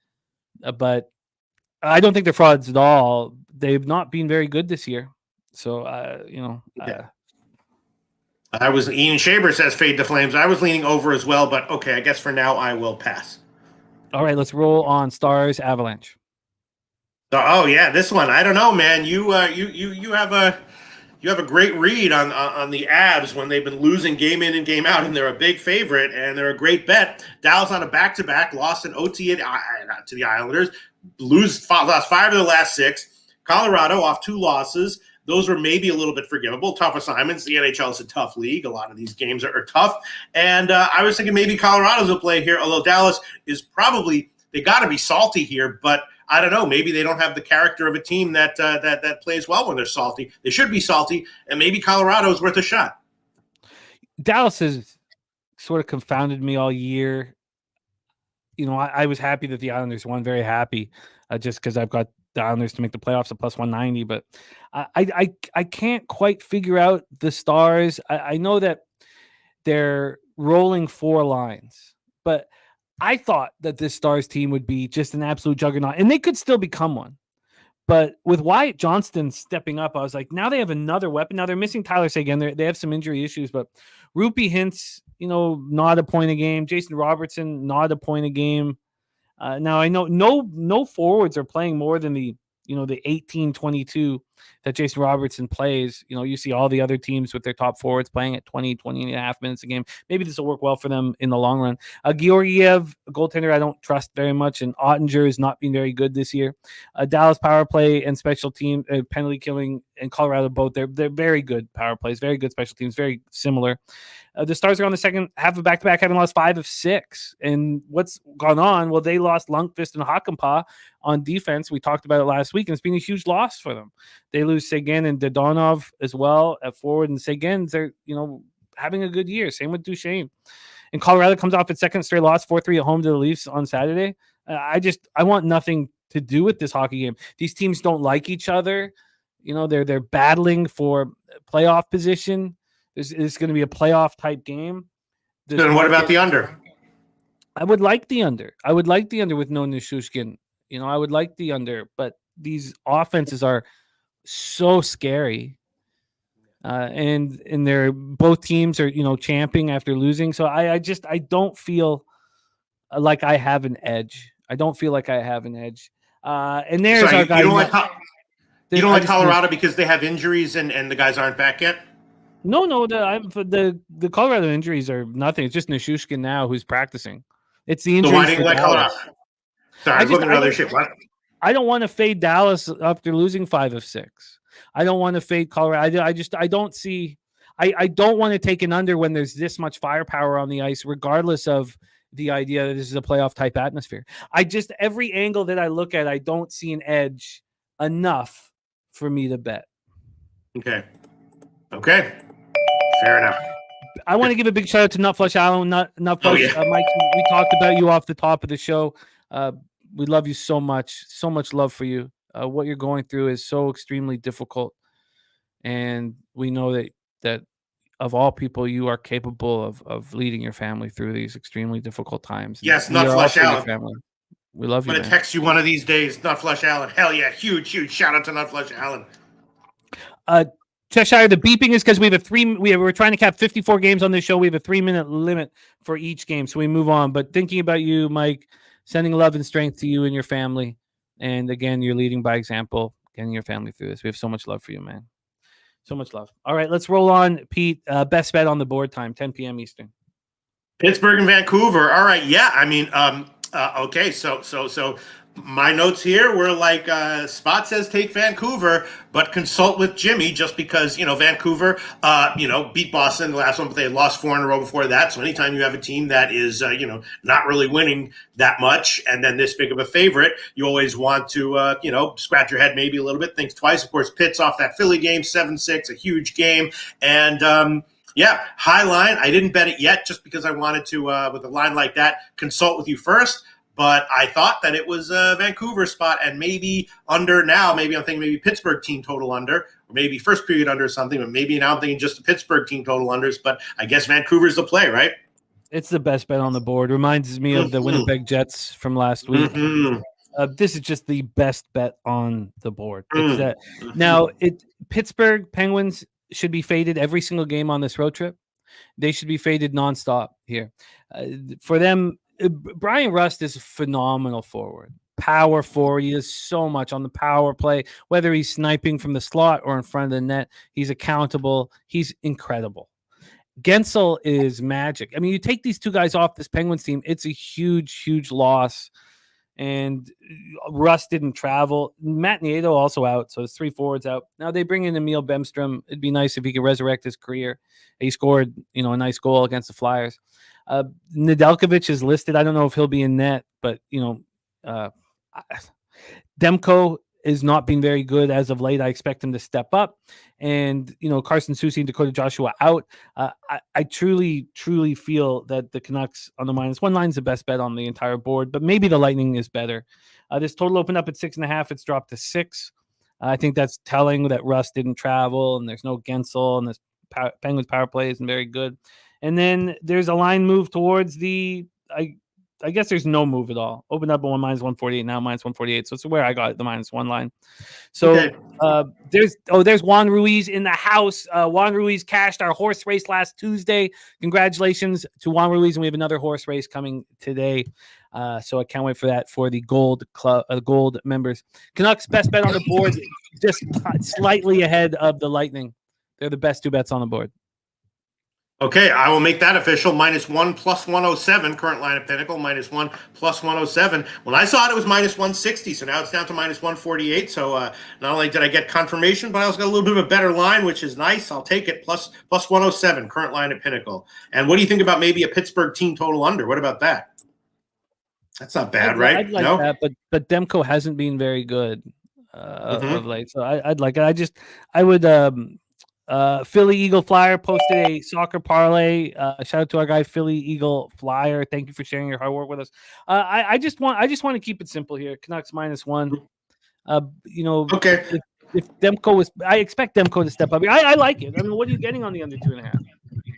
but I don't think they're frauds at all. They've not been very good this year, so
I was Ian Shaber says fade the Flames. I was leaning over as well, but okay, I guess for now I will pass.
All right, let's roll on Stars Avalanche.
Oh yeah, this one. I don't know, man. You have a great read on the Avs when they've been losing game in and game out, and they're a big favorite and they're a great bet. Dallas on a back-to-back, lost an OT to the Islanders, lost 5 of their last 6. Colorado off 2 losses. Those were maybe a little bit forgivable. Tough assignments. The NHL is a tough league. A lot of these games are tough. And I was thinking maybe Colorado's will play here, although Dallas is probably – they got to be salty here. But I don't know. Maybe they don't have the character of a team that plays well when they're salty. They should be salty, and maybe Colorado's worth a shot.
Dallas has sort of confounded me all year. I was happy that the Islanders won, very happy, just because I've got the Islanders to make the playoffs at plus 190, but I can't quite figure out the Stars. I know that they're rolling 4 lines, but I thought that this Stars team would be just an absolute juggernaut, and they could still become one. But with Wyatt Johnston stepping up, I was like, now they have another weapon. Now they're missing Tyler Seguin. They have some injury issues, but Rupi Hintz, not a point a game. Jason Robertson, not a point a game. Now I know no forwards are playing more than the 18-22 that Jason Robertson plays. You see all the other teams with their top forwards playing at 20 and a half minutes a game. Maybe this will work well for them in the long run. Georgiev, a goaltender I don't trust very much, and Ottinger has not been very good this year. Dallas power play and special team penalty killing, and Colorado both. They're very good power plays, very good special teams, very similar. The Stars are on the second half of back-to-back, having lost 5 of 6. And what's gone on? Well, they lost Lundqvist and Hakanpää on defense. We talked about it last week, and it's been a huge loss for them. They lose Seguin and Dodonov as well at forward, and Seguin, they're having a good year. Same with Duchesne. And Colorado comes off its second straight loss, 4-3 at home to the Leafs on Saturday. I want nothing to do with this hockey game. These teams don't like each other. They're battling for playoff position. It's going to be a playoff type game.
Then what about the under?
I would like the under. I would like the under with no Nichushkin. I would like the under, but these offenses are so scary. And they're both teams are, champing after losing. So I don't feel like I have an edge. And there's our guy.
You don't like Colorado because they have injuries and the guys aren't back yet?
No, the Colorado injuries are nothing. It's just Nichushkin now who's practicing. It's the injuries. So
why do you like Colorado? Sorry, I'm looking at other shit. What?
I don't want to fade Dallas after losing 5 of 6. I don't want to fade Colorado. I don't see. I don't want to take an under when there's this much firepower on the ice, regardless of the idea that this is a playoff type atmosphere. Every angle that I look at, I don't see an edge enough for me to bet.
Okay. Fair enough.
I want to give a big shout out to Nutflush Allen. Nutflush, Mike, we talked about you off the top of the show. We love you so much. So much love for you. What you're going through is so extremely difficult, and we know that of all people, you are capable of leading your family through these extremely difficult times. And
Yes,
we
not
are
Flush
also your
Allen.
family. We love
I'm
you,
gonna
man.
text you one of these days. Not Flush Allen. Hell yeah, huge shout out to Not Flush Allen.
Cheshire, the beeping is because we're trying to cap 54 games on this show. We have a 3-minute limit for each game, so we move on. But thinking about you, Mike, sending love and strength to you and your family. And again, you're leading by example, getting your family through this. We have so much love for you, man. So much love. All right, let's roll on, Pete. Best bet on the board time, 10 p.m. Eastern.
Pittsburgh and Vancouver. All right, yeah. I mean, okay. So my notes here were like Spot says take Vancouver, but consult with Jimmy just because Vancouver, beat Boston the last one, but they had lost 4 in a row before that. So anytime you have a team that is not really winning that much, and then this big of a favorite, you always want to scratch your head maybe a little bit, think twice. Of course, Pitt's off that Philly game, 7-6, a huge game, and. Yeah, high line. I didn't bet it yet just because I wanted to, with a line like that, consult with you first. But I thought that it was a Vancouver spot and maybe under now. Maybe I'm thinking maybe Pittsburgh team total under, or maybe first period under or something. But maybe now I'm thinking just the Pittsburgh team total unders. But I guess Vancouver's the play, right?
It's the best bet on the board. Reminds me of the Winnipeg Jets from last week. This is just the best bet on the board. Now, Pittsburgh Penguins should be faded every single game on this road trip. They should be faded nonstop here. For them, Brian Rust is a phenomenal forward. Power forward. He does so much on the power play, whether he's sniping from the slot or in front of the net. He's accountable. He's incredible. Gensel is magic. I mean, you take these two guys off this Penguins team, it's a huge loss. And Russ didn't travel. Matt Nieto also out, so it's 3 forwards out. Now they bring in Emil Bemstrom. It'd be nice if he could resurrect his career. He scored, a nice goal against the Flyers. Nedeljkovic is listed. I don't know if he'll be in net, but Demko is not being very good as of late. I expect him to step up. And, Carson Soucy and Dakota Joshua out. I truly feel that the Canucks on the -1 line is the best bet on the entire board, but maybe the Lightning is better. This total opened up at 6.5. It's dropped to 6. I think that's telling that Russ didn't travel and there's no Gensel and this Penguins power play isn't very good. And then there's a line move towards I guess there's no move at all. Opened up at -148, now -148. So it's where I got the -1 line. So okay. There's Juan Ruiz in the house. Juan Ruiz cashed our horse race last Tuesday. Congratulations to Juan Ruiz, and we have another horse race coming today. So I can't wait for that for the gold club, gold members. Canucks best bet on the board, just slightly ahead of the Lightning. They're the best 2 bets on the board.
Okay, I will make that official. -1 plus 107, current line at Pinnacle. -1 plus 107. When I saw it, it was -160, so now it's down to -148. So not only did I get confirmation, but I also got a little bit of a better line, which is nice. I'll take it. Plus 107, current line at Pinnacle. And what do you think about maybe a Pittsburgh team total under? What about that? That's not bad, right?
I'd like that, but Demko hasn't been very good of late. So I'd like it. I would. Philly Eagle Flyer posted a soccer parlay. Shout out to our guy Philly Eagle Flyer. Thank you for sharing your hard work with us. I just want to keep it simple here. Canucks -1.
Okay.
If Demko is, I expect Demko to step up. I like it. I mean, what are you getting on the under 2.5?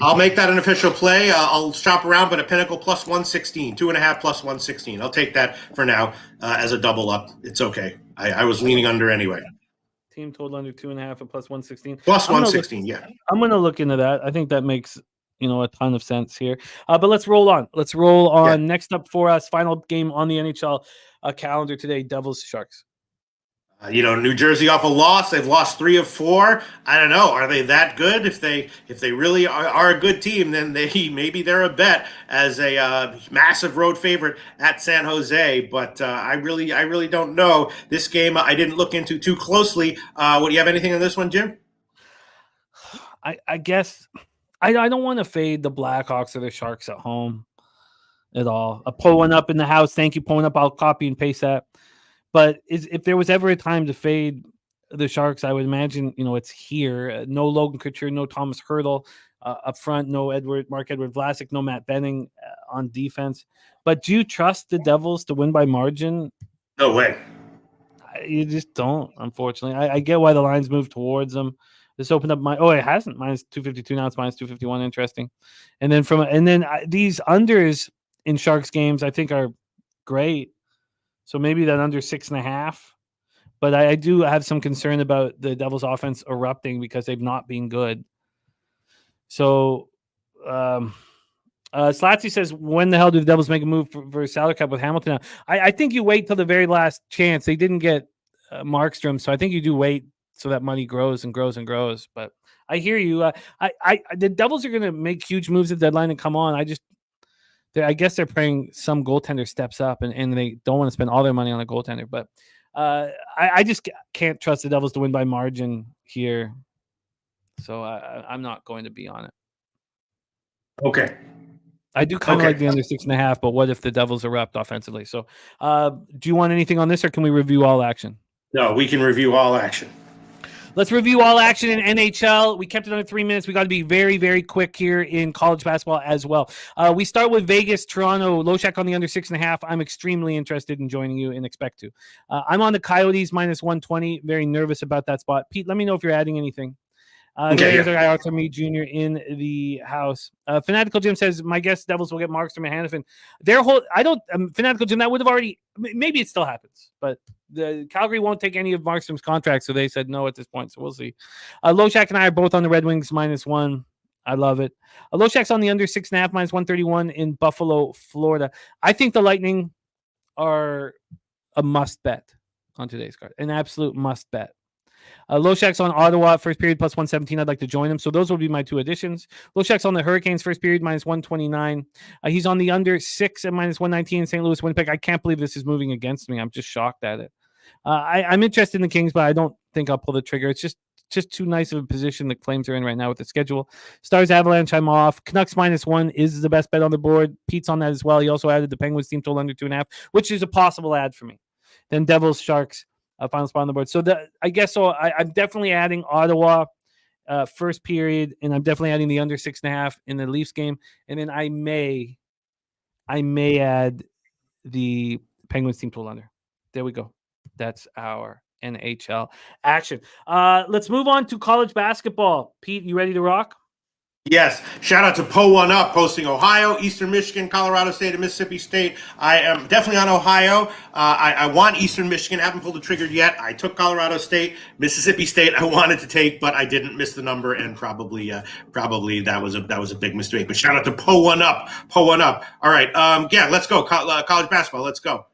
I'll make that an official play. I'll shop around, but a Pinnacle plus 116, 2.5 plus 116. I'll take that for now as a double up. It's okay. I was leaning under anyway.
Team total under 2.5 and plus 116.
Plus 116, yeah.
I'm going to look into that. I think that makes a ton of sense here. But let's roll on. Yeah. Next up for us, final game on the NHL calendar today, Devils Sharks.
New Jersey off a loss. They've lost 3 of 4. I don't know. Are they that good? If they really are a good team, then maybe they're a bet as a massive road favorite at San Jose. But I really don't know. This game I didn't look into too closely. Do you have anything on this one, Jim?
I guess I don't want to fade the Blackhawks or the Sharks at home at all. Pull one up in the house. Thank you, pulling up. I'll copy and paste that. But if there was ever a time to fade the Sharks, I would imagine, it's here. No Logan Couture, no Thomas Hertl up front, no Mark Edward Vlasic, no Matt Benning on defense. But do you trust the Devils to win by margin?
No way.
You just don't, unfortunately. I get why the lines move towards them. This opened up it hasn't minus 252 now. It's minus 251. Interesting. And then these unders in Sharks games I think are great. So maybe that under 6.5. But I do have some concern about the Devils' offense erupting because they've not been good. So, Slatsy says, when the hell do the Devils make a move for salary cap with Hamilton now? I think you wait till the very last chance. They didn't get Markstrom, so I think you do wait so that money grows and grows and grows. But I hear you. The Devils are going to make huge moves at the deadline and come on. I guess they're praying some goaltender steps up and they don't want to spend all their money on a goaltender. But I just can't trust the Devils to win by margin here. So I'm not going to be on it.
Okay.
I do kind of like the under 6.5, but what if the Devils erupt offensively? So do you want anything on this, or can we review all action?
No, we can review all action.
Let's review all action in NHL. We kept it under 3 minutes. We got to be very, very quick here in college basketball as well. We start with Vegas, Toronto, Loshak on the under 6.5. I'm extremely interested in joining you and expect to. I'm on the Coyotes minus 120. Very nervous about that spot. Pete, let me know if you're adding anything. There's our guy Arthur Meade Jr. in the house. Fanatical Jim says, my guess Devils will get Markstrom and Hanifin. Fanatical Jim, that would have already, maybe it still happens, but the Calgary won't take any of Markstrom's contracts, so they said no at this point, so we'll see. Loshak and I are both on the Red Wings -1. I love it. Loshak's on the under 6.5 -131 in Buffalo, Florida. I think the Lightning are a must bet on today's card, an absolute must bet. Loshak's on Ottawa first period plus 117. I'd like to join him. So those will be my two additions. Loshak's on the Hurricanes first period minus 129. He's on the under 6 at minus 119 in St. Louis, Winnipeg. I can't believe this is moving against me. I'm just shocked at it. I'm interested in the Kings, but I don't think I'll pull the trigger. It's just too nice of a position the Flames are in right now with the schedule. Stars Avalanche, I'm off. Canucks -1 is the best bet on the board. Pete's on that as well. He also added the Penguins team total under 2.5, which is a possible add for me. Then Devils, Sharks. Final spot on the board. So I'm definitely adding Ottawa first period, and I'm definitely adding the under 6.5 in the Leafs game. And then I may add the Penguins team total under. There we go. That's our NHL action. Let's move on to college basketball. Pete, you ready to rock?
Yes. Shout out to Po1Up posting Ohio, Eastern Michigan, Colorado State, and Mississippi State. I am definitely on Ohio. I want Eastern Michigan. I haven't pulled the trigger yet. I took Colorado State. Mississippi State I wanted to take, but I didn't. Miss the number, and probably that was a big mistake. But shout out to Po1Up. Po1Up. All right. Let's go. College basketball. Let's go.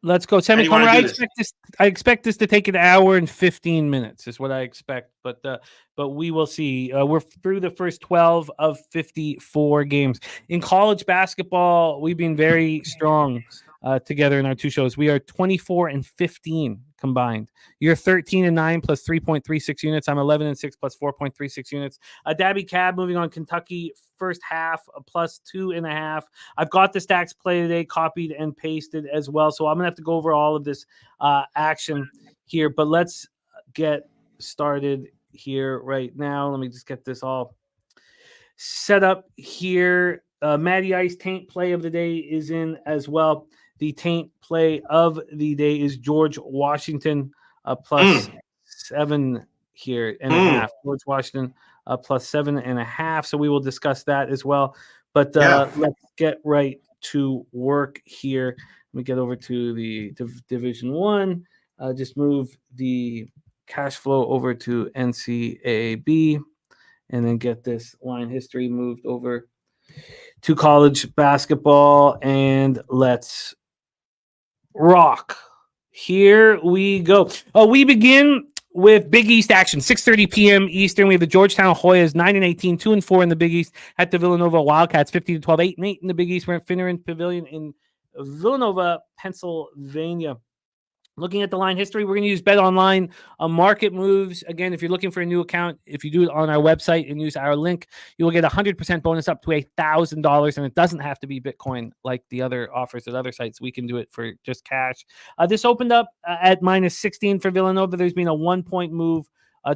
Let's go. Sammy Comer, I expect this to take an hour and 15 minutes is what I expect, but we will see. We're through the first 12 of 54 games. In college basketball, we've been very strong together in our two shows. We are 24-15 combined. You're 13-9 plus 3.36 units. I'm 11-6 plus 4.36 units. Dabby Cab moving on Kentucky first half plus 2.5. I've got the stacks play today copied and pasted as well. So I'm going to have to go over all of this action here, but let's get started here right now. Let me just get this all set up here. Matty Ice Taint play of the day is in as well. The Taint play of the day is George Washington plus 7 here and a half. George Washington plus 7.5. So we will discuss that as well. But let's get right to work here. Let me get over to the Division 1. Just move the cash flow over to NCAAB and then get this line history moved over to college basketball. And let's rock. Here we go. We begin with Big East action, 6:30 p.m. Eastern. We have the Georgetown Hoyas 9-18, 2-4 in the Big East at the Villanova Wildcats, 50-12, 8-8 in the Big East. We're at Finneran Pavilion in Villanova, Pennsylvania. Looking at the line history, we're going to use Bet Online market moves. Again, if you're looking for a new account, if you do it on our website and use our link, you will get 100% bonus up to $1,000. And it doesn't have to be Bitcoin like the other offers at other sites. We can do it for just cash. This opened up at -16 for Villanova. There's been a 1-point move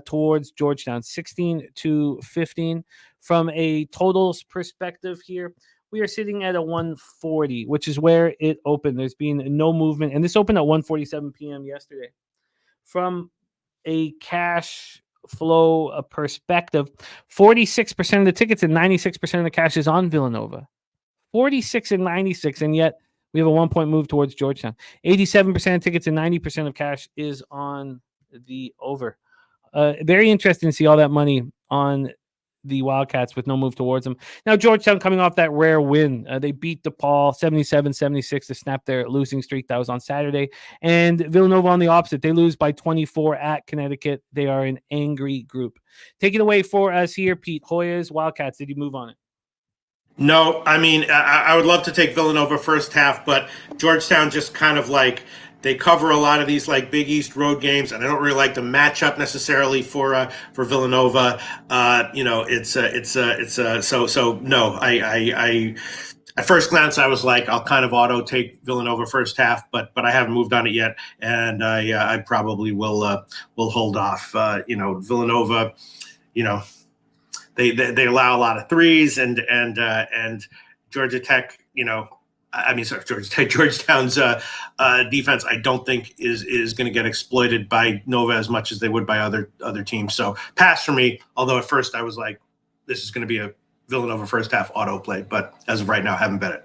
towards Georgetown, 16-15. From a totals perspective here, we are sitting at a 140, which is where it opened. There's been no movement, and this opened at 1:47 p.m. yesterday. from a cash flow perspective, 46% of the tickets and 96% of the cash is on Villanova. 46 and 96, and yet we have a 1-point move towards Georgetown. 87% of tickets and 90% of cash is on the over. Very interesting to see all that money on the Wildcats with no move towards them. Now, Georgetown coming off that rare win. They beat DePaul 77-76 to snap their losing streak. That was on Saturday. And Villanova on the opposite. They lose by 24 at Connecticut. They are an angry group. Take it away for us here, Pete. Hoyas, Wildcats, did you move on it?
No, I mean, I would love to take Villanova first half, but Georgetown just kind of like, they cover a lot of these like Big East road games, and I don't really like the matchup necessarily for Villanova. So no. I at first glance I was like, I'll kind of auto take Villanova first half, but I haven't moved on it yet, and I probably will hold off. Villanova, they allow a lot of threes, and Georgia Tech, Georgetown's defense, I don't think is going to get exploited by Nova as much as they would by other teams. So pass for me. Although at first I was like, this is going to be a Villanova first half auto play, but as of right now, haven't bet it.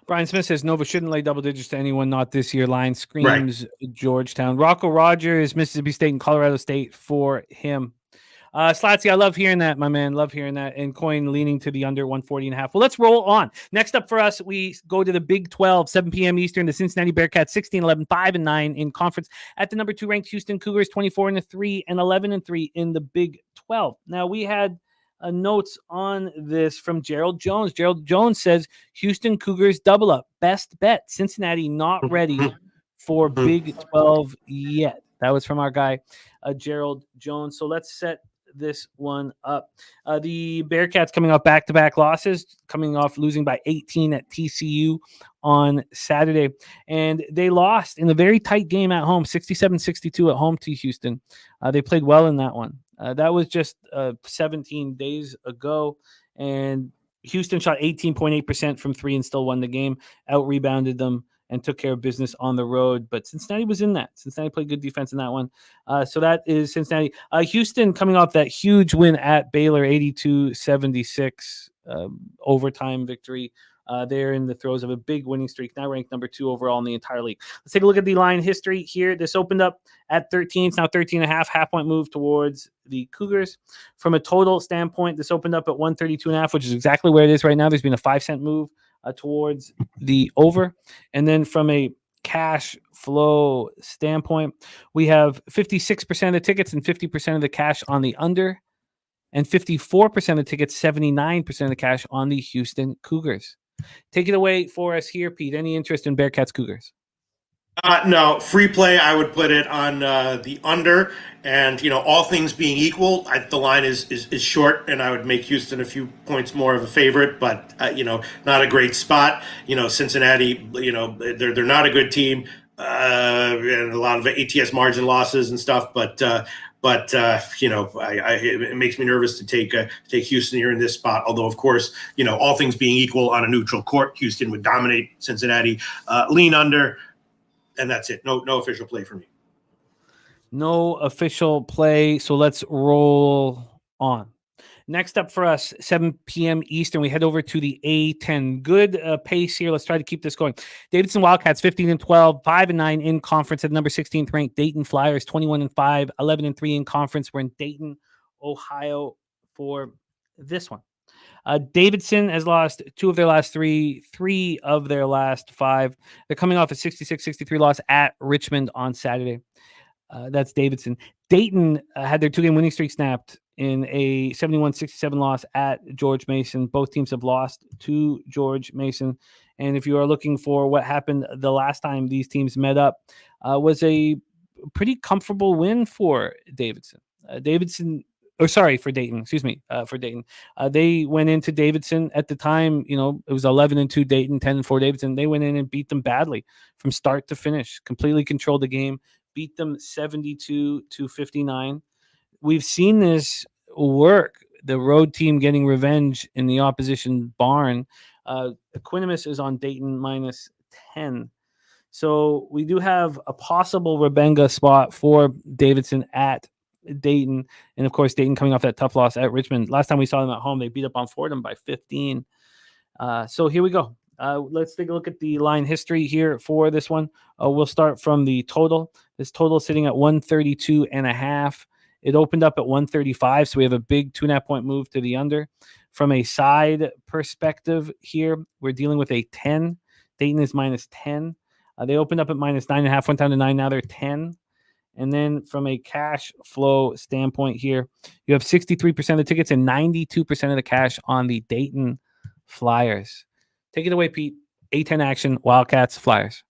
Brian Smith says Nova shouldn't lay double digits to anyone, not this year. Line screams right. Georgetown. Rocco Rogers, Mississippi State and Colorado State for him. Slatsy, I love hearing that, my man. Love hearing that. And Coin leaning to the under 140.5. Well, let's roll on. Next up for us, we go to the Big 12, 7 p.m. Eastern. The Cincinnati Bearcats 16-11, 5-9 in conference. At the number 2 ranked Houston Cougars 24-3 and 11-3 in the Big 12. Now, we had notes on this from Gerald Jones. Gerald Jones says Houston Cougars double up. Best bet. Cincinnati not ready for Big 12 yet. That was from our guy, Gerald Jones. So let's set this one up. The Bearcats coming off back-to-back losses, coming off losing by 18 at TCU on Saturday. And they lost in a very tight game at home, 67-62 at home to Houston. They played well in that one. That was just 17 days ago. And Houston shot 18.8% from three and still won the game, out-rebounded them, and took care of business on the road. But Cincinnati was in that. Cincinnati played good defense in that one. So that is Cincinnati. Houston coming off that huge win at Baylor, 82-76, overtime victory. They're in the throes of a big winning streak, now ranked number 2 overall in the entire league. Let's take a look at the line history here. This opened up at 13. It's now 13.5, half-point move towards the Cougars. From a total standpoint, this opened up at 132.5, which is exactly where it is right now. There's been a 5-cent move towards the over. And then from a cash flow standpoint, we have 56% of the tickets and 50% of the cash on the under, and 54% of the tickets, 79% of the cash on the Houston Cougars. Take it away for us here, Pete. Any interest in Bearcats Cougars?
No, free play. I would put it on the under, and all things being equal, the line is short, and I would make Houston a few points more of a favorite, but not a great spot. Cincinnati, they're not a good team, and a lot of ATS margin losses and stuff, but it makes me nervous to take Houston here in this spot. Although, of course, all things being equal on a neutral court, Houston would dominate Cincinnati. Lean under. And that's it. No official play for me.
No official play. So let's roll on. Next up for us, 7 p.m. Eastern, we head over to the A10. Good pace here. Let's try to keep this going. Davidson Wildcats 15-12, 5-9 in conference at number 16th ranked. Dayton Flyers 21-5, 11-3 in conference. We're in Dayton, Ohio for this one. Davidson has lost 2 of their last 3 of their last 5. They're coming off a 66-63 loss at Richmond on Saturday. That's Davidson. Dayton had their 2-game winning streak snapped in a 71-67 loss at George Mason. Both teams have lost to George Mason. And if you are looking for what happened the last time these teams met up, was a pretty comfortable win for Davidson. For Dayton. For Dayton. They went into Davidson at the time, it was 11-2 Dayton, 10-4 Davidson. They went in and beat them badly from start to finish, completely controlled the game, beat them 72-59. We've seen this work, the road team getting revenge in the opposition barn. Equanimus is on Dayton -10. So we do have a possible Rebenga spot for Davidson at Dayton. And of course, Dayton coming off that tough loss at Richmond. Last time we saw them at home, they beat up on Fordham by 15. So here we go. Let's take a look at the line history here for this one. We'll start from the total. This total is sitting at 132.5. It opened up at 135, so we have a big 2.5 point move to the under. From a side perspective here, we're dealing with a 10. Dayton is minus 10. They opened up at minus 9.5, went down to 9. Now they're 10. And then from a cash flow standpoint here, you have 63% of the tickets and 92% of the cash on the Dayton Flyers. Take it away, Pete. A10 action, Wildcats, Flyers.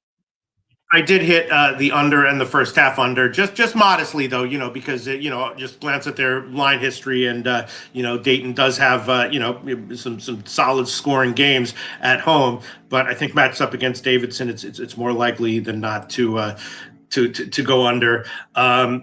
I did hit the under and the first half under, just modestly though, because just glance at their line history, and Dayton does have some solid scoring games at home, but I think matched up against Davidson, it's more likely than not to go under. I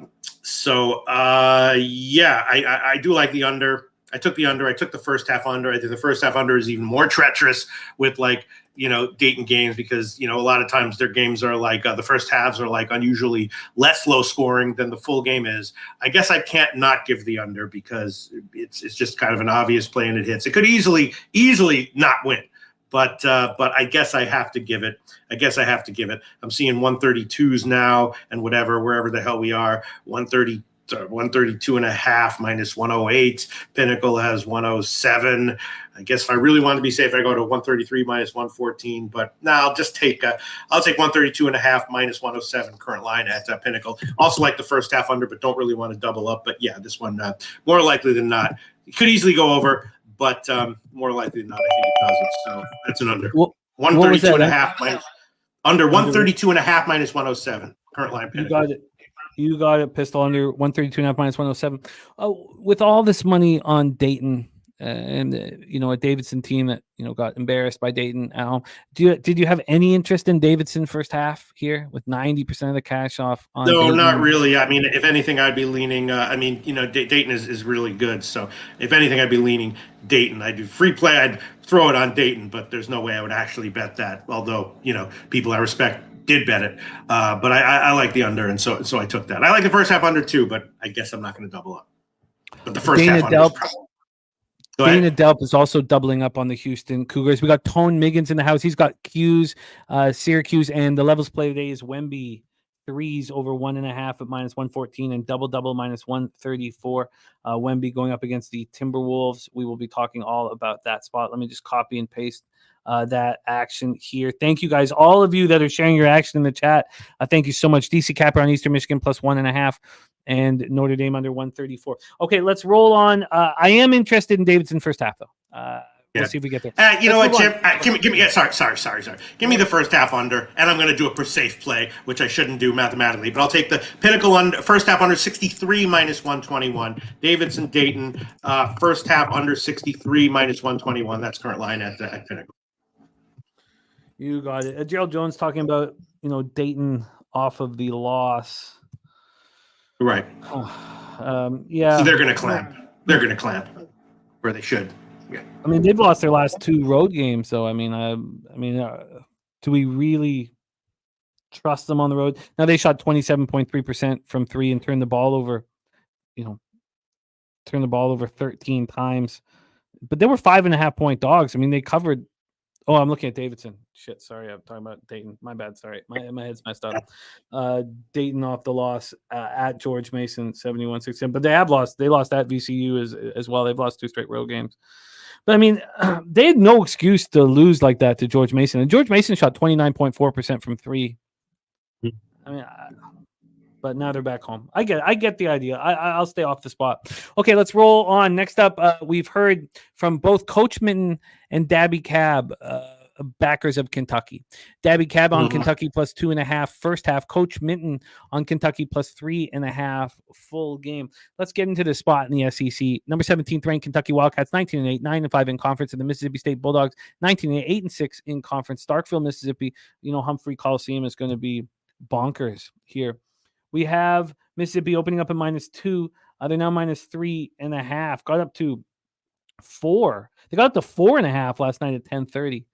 do like the under. I took the under. I took the first half under. I think the first half under is even more treacherous with Dayton games, because a lot of times their games are the first halves are unusually less low scoring than the full game is. I guess I can't not give the under because it's just kind of an obvious play and it hits. It could easily not win, but I guess I have to give it. I'm seeing 132s now and wherever the hell we are, 132.5 minus 108. Pinnacle has 107. I guess if I really want to be safe, I go to 133 minus 114. But now I'll take 132.5 minus 107 current line at Pinnacle. Also like the first half under, but don't really want to double up. But yeah, this one more likely than not, it could easily go over, but more likely than not, I think it doesn't. So that's an under. 132.5 minus under 132.5 minus 107 current line. Pinnacle.
You got it. Pistol under 132.5 minus 107. With all this money on Dayton, and a Davidson team that got embarrassed by Dayton at home, did you have any interest in Davidson first half here with 90% of the cash off? On
no,
Dayton?
Not really. I mean, if anything, I'd be leaning. Dayton is really good. So if anything, I'd be leaning Dayton. I do free play. I'd throw it on Dayton, but there's no way I would actually bet that. Although people I respect did bet it, but I like the under, and so I took that. I like the first half under too, but I guess I'm not going to double up. But the first half under.
Dana Delp is also doubling up on the Houston Cougars. We got Tone Miggins in the house. He's got Q's, Syracuse, and the levels play today is Wemby threes over 1.5 at minus 114 and double minus 134. Wemby going up against the Timberwolves. We will be talking all about that spot. Let me just copy and paste that action here. Thank you guys, all of you that are sharing your action in the chat. Thank you so much. DC Capper on Eastern Michigan plus 1.5 and Notre Dame under 134. Okay, let's roll on. I am interested in Davidson first half though. We'll see if we get there.
You know what, Jim? Give me. Sorry. Give me the first half under, and I'm going to do a safe play, which I shouldn't do mathematically. But I'll take the Pinnacle under first half under 63 minus 121. Davidson Dayton first half under 63 minus 121. That's current line at Pinnacle.
You got it. Gerald Jones talking about Dayton off of the loss.
Right.
Yeah.
So they're going to clamp. They're going to clamp where they should. Yeah.
I mean, they've lost their last 2 road games, so I mean, do we really trust them on the road? Now they shot 27.3% from 3 and turned the ball over 13 times, but they were 5.5 point dogs. I mean, they covered. Oh, I'm looking at Davidson. Shit, sorry, I'm talking about Dayton. My bad. Sorry, my head's messed up. Dayton off the loss at George Mason, 71-67. But they have lost. They lost at VCU as well. They've lost 2 straight road games. But I mean, they had no excuse to lose like that to George Mason. And George Mason shot 29.4% from 3. I mean, but now they're back home. I get the idea. I'll stay off the spot. Okay, let's roll on. Next up, we've heard from both Coach Minton and Dabby Cab, backers of Kentucky. Dabby Cab on Kentucky plus 2.5 first half. Coach Minton on Kentucky plus 3.5 full game. Let's get into the spot in the SEC. Number 17th ranked Kentucky Wildcats, 19-8, 9-5 in conference, and the Mississippi State Bulldogs, 19-8, 8-6 in conference. Starkville, Mississippi. Humphrey Coliseum is going to be bonkers here. We have Mississippi opening up at -2. They're now -3.5. Got up to 4. They got up to 4.5 last night at 10:30.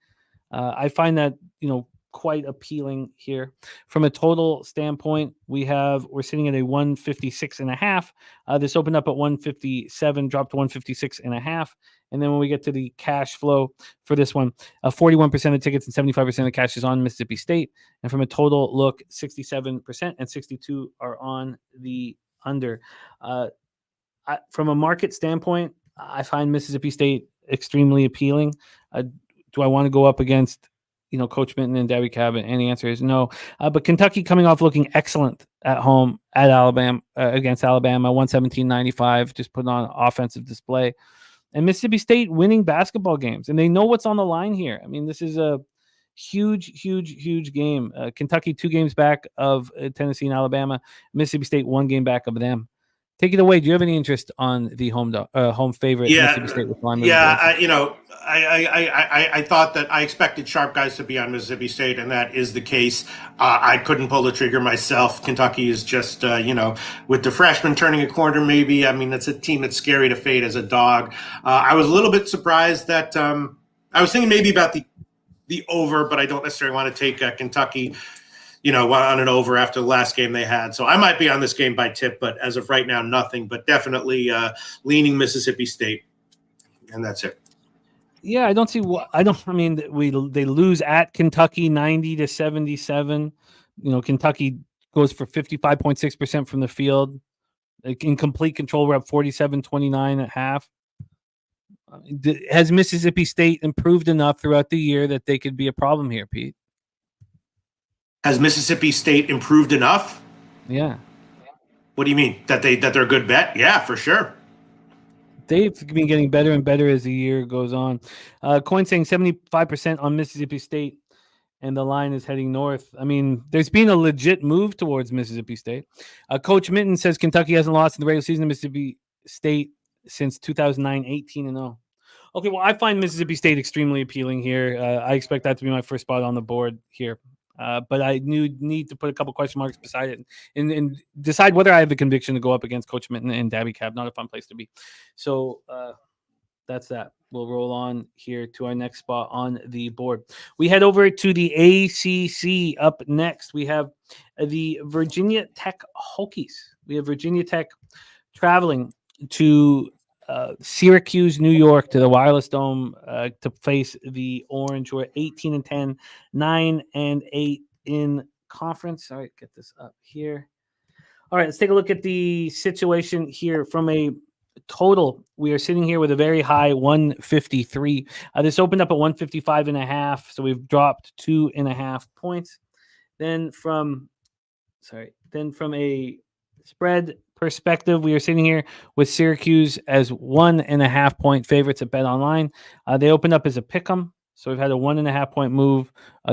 I find that quite appealing here. From a total standpoint, we're sitting at a 156.5. This opened up at 157, dropped to 156.5. And then when we get to the cash flow for this one, 41% of tickets and 75% of cash is on Mississippi State. And from a total look, 67% and 62 are on the under. From a market standpoint, I find Mississippi State extremely appealing. Do I want to go up against Coach Minton and Debbie Cabot? And the answer is no. But Kentucky coming off looking excellent at home at Alabama against Alabama, 117-95, just putting on offensive display. And Mississippi State winning basketball games, and they know what's on the line here. I mean, this is a huge game. Kentucky 2 games back of Tennessee and Alabama. Mississippi State 1 game back of them. Take it away. Do you have any interest on the home favorite?
Yeah,
Mississippi State with
I thought that I expected sharp guys to be on Mississippi State, and that is the case. I couldn't pull the trigger myself. Kentucky is just, with the freshmen turning a corner, maybe. I mean, it's a team that's scary to fade as a dog. I was a little bit surprised that I was thinking maybe about the over, but I don't necessarily want to take Kentucky on an over after the last game they had. So I might be on this game by tip, but as of right now, nothing. But definitely leaning Mississippi State, and that's it.
Yeah, I don't see what they lose at Kentucky 90-77. Kentucky goes for 55.6% from the field. In complete control, we're up 47-29 at half. Has Mississippi State improved enough throughout the year that they could be a problem here, Pete?
Has Mississippi State improved enough?
Yeah.
What do you mean? That they're a good bet? Yeah, for sure.
They've been getting better and better as the year goes on. Coin saying 75% on Mississippi State, and the line is heading north. I mean, there's been a legit move towards Mississippi State. Coach Minton says Kentucky hasn't lost in the regular season to Mississippi State since 2009, 18-0. Okay, well, I find Mississippi State extremely appealing here. I expect that to be my first spot on the board here. But I need to put a couple question marks beside it and decide whether I have the conviction to go up against Coach Minton and Dabby Cab. Not a fun place to be. So that's that. We'll roll on here to our next spot on the board. We head over to the ACC. Up next, we have the Virginia Tech Hokies. We have Virginia Tech traveling to Syracuse, New York, to the Wireless Dome to face the Orange, who are 18-10, 9-8 in conference. All right, get this up here. All right, let's take a look at the situation here from a total. We are sitting here with a very high 153. This opened up at 155.5, so we've dropped 2.5 points. Then from a spread perspective, we are sitting here with Syracuse as 1.5 point favorites at Bet Online. They opened up as a pick'em, so we've had a 1.5 point move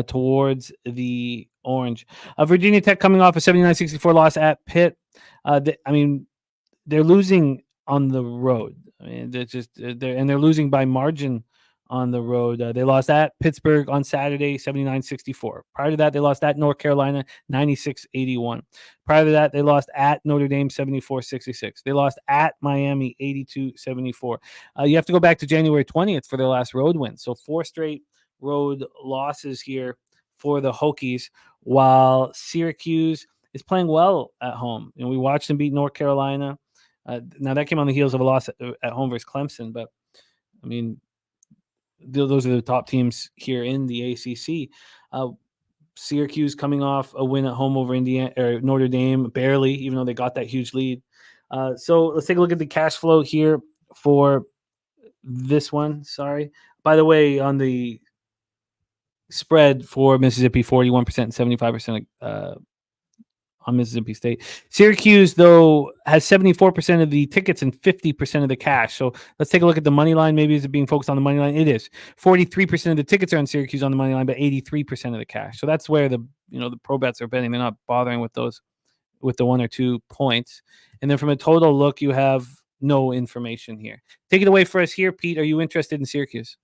towards the Orange. Virginia Tech coming off a 79-64 loss at Pitt. They're losing on the road. I mean, they're losing by margin on the road. They lost at Pittsburgh on Saturday, 79-64. Prior to that, they lost at North Carolina, 96-81. Prior to that, they lost at Notre Dame, 74-66. They lost at Miami, 82-74. You have to go back to January 20th for their last road win. So 4 straight road losses here for the Hokies, while Syracuse is playing well at home. We watched them beat North Carolina. Now, that came on the heels of a loss at home versus Clemson, but, I mean, those are the top teams here in the ACC. Syracuse coming off a win at home over Notre Dame, barely, even though they got that huge lead. So let's take a look at the cash flow here for this one. Sorry. By the way, on the spread for Mississippi, 41% and 75% on Mississippi State. Syracuse, though, has 74% of the tickets and 50% of the cash. So let's take a look at the money line. Maybe is it being focused on the money line? It is. 43% of the tickets are on Syracuse on the money line, but 83% of the cash. So that's where the pro bets are betting. They're not bothering with the 1 or 2 points. And then from a total look, you have no information here. Take it away for us here, Pete. Are you interested in Syracuse?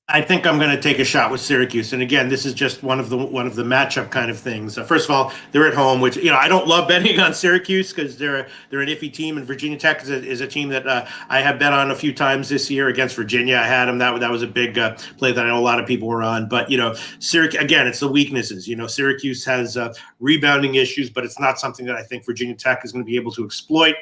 I think I'm going to take a shot with Syracuse, and again, this is just one of the matchup kind of things. First of all, they're at home, which I don't love betting on Syracuse because they're an iffy team, and Virginia Tech is a team that I have bet on a few times this year against Virginia. I had them; that was a big play that I know a lot of people were on. But Syracuse again, it's the weaknesses. Syracuse has rebounding issues, but it's not something that I think Virginia Tech is going to be able to exploit.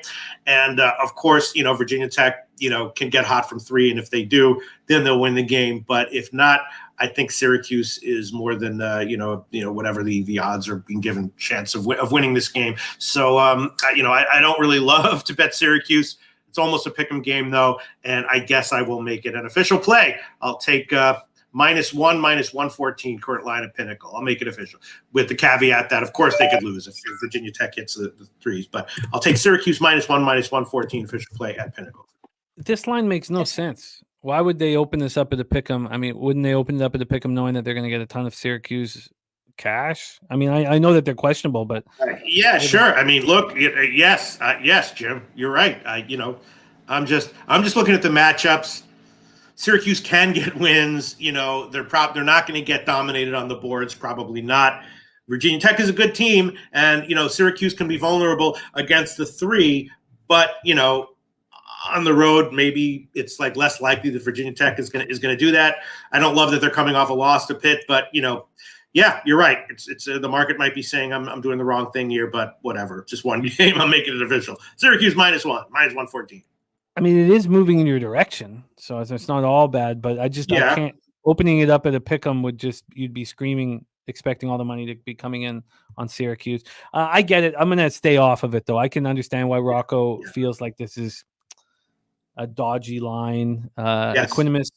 And of course, Virginia Tech can get hot from three, and if they do, then they'll win the game. But if not, I think Syracuse is more than whatever the odds are being given chance of winning this game. So I don't really love to bet Syracuse. It's almost a pick'em game though, and I guess I will make it an official play. I'll take -1, -114 current line at Pinnacle. I'll make it official with the caveat that of course they could lose if Virginia Tech hits the threes. But I'll take Syracuse -1, -114 official play at Pinnacle.
This line makes no sense. Why would they open this up at a pick'em? I mean, wouldn't they open it up at a pick'em knowing that they're going to get a ton of Syracuse cash? I mean, I know that they're questionable, but
yeah, sure. I mean, look, yes, Jim, you're right. I'm just looking at the matchups. Syracuse can get wins. They're not going to get dominated on the boards. Probably not. Virginia Tech is a good team, and Syracuse can be vulnerable against the three, but on the road, maybe it's like less likely that Virginia Tech is going to do that. I don't love that they're coming off a loss to Pitt, but yeah, you're right. It's the market might be saying I'm doing the wrong thing here, but whatever. Just one game, I'm making it official. Syracuse -1, -114.
I mean, it is moving in your direction, so it's not all bad. But I can't. Opening it up at a pick'em would you'd be screaming, expecting all the money to be coming in on Syracuse. I get it. I'm going to stay off of it though. I can understand why Rocco feels like this is a dodgy line.
Yes.
Equanimous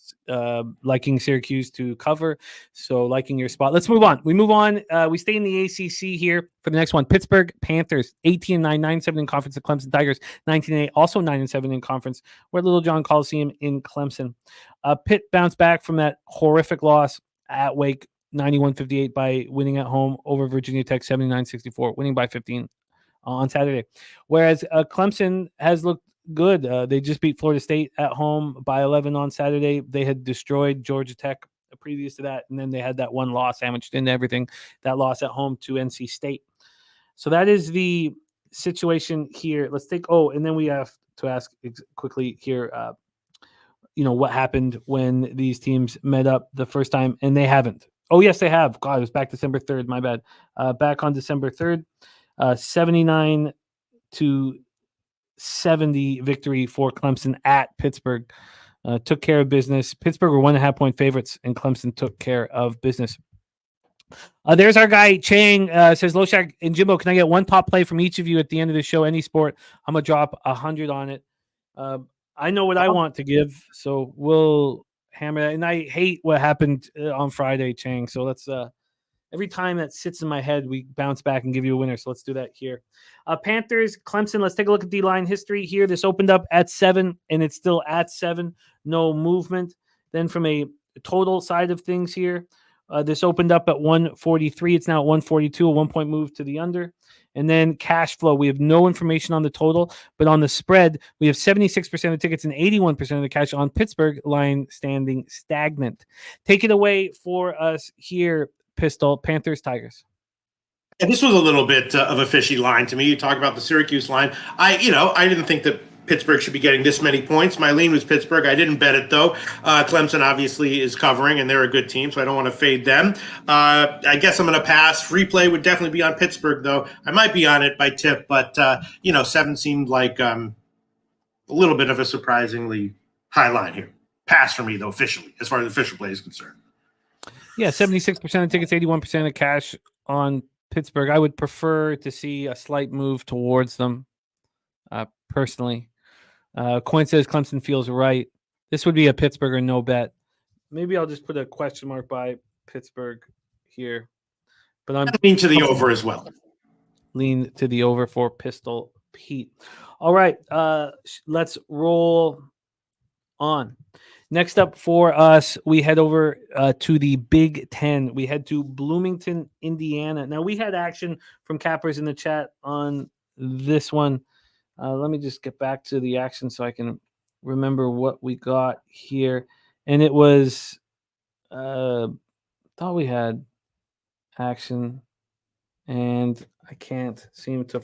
liking Syracuse to cover, so liking your spot. Let's move on. We move on. We stay in the ACC here for the next one. Pittsburgh Panthers 18-9, 9-7 in conference. The Clemson Tigers 19-8, also 9-7 in conference. We're at Little John Coliseum in Clemson. Pitt bounced back from that horrific loss at Wake 91-58 by winning at home over Virginia Tech 79-64, winning by 15 on Saturday. Whereas Clemson has looked good. They just beat Florida State at home by 11 on Saturday. They had destroyed Georgia Tech previous to that, and then they had that one loss sandwiched into everything, that loss at home to NC State. So that is the situation here. Let's take and then we have to ask quickly here what happened when these teams met up the first time, and they haven't. Oh yes, they have. God, it was back December 3rd, my bad. Back on December 3rd, 79-70 victory for Clemson at Pittsburgh. Took care of business. Pittsburgh were 1.5 point favorites, and Clemson took care of business. There's our guy, Chang, says, Loshak and Jimbo, can I get one top play from each of you at the end of the show? Any sport. I'm going to drop 100 on it. I know what I want to give, so we'll hammer that. And I hate what happened on Friday, Chang. So let's every time that sits in my head, we bounce back and give you a winner. So let's do that here. Panthers, Clemson. Let's take a look at D-line history here. This opened up at 7, and it's still at 7. No movement. Then from a total side of things here, this opened up at 143. It's now at 142, a 1-point move to the under. And then cash flow, we have no information on the total, but on the spread, we have 76% of tickets and 81% of the cash on Pittsburgh, line standing stagnant. Take it away for us here, Pistol. Panthers, Tigers.
And this was a little bit of a fishy line to me. You talk about the Syracuse line. I didn't think that Pittsburgh should be getting this many points. My lean was Pittsburgh. I didn't bet it, though. Clemson obviously is covering, and they're a good team, so I don't want to fade them. I guess I'm going to pass. Free play would definitely be on Pittsburgh, though. I might be on it by tip, but, 7 seemed like a little bit of a surprisingly high line here. Pass for me, though, officially, as far as official play is concerned.
Yeah, 76% of tickets, 81% of cash on Pittsburgh. I would prefer to see a slight move towards them, personally. Coin says Clemson feels right. This would be a Pittsburgh or no bet. Maybe I'll just put a question mark by Pittsburgh here. But I'm
lean to the over as well.
Lean to the over for Pistol Pete. All right, let's roll on. Next up for us, we head over to the Big Ten. We head to Bloomington, Indiana. Now, we had action from Cappers in the chat on this one. Let me just get back to the action so I can remember what we got here. And it was thought we had action, and I can't seem to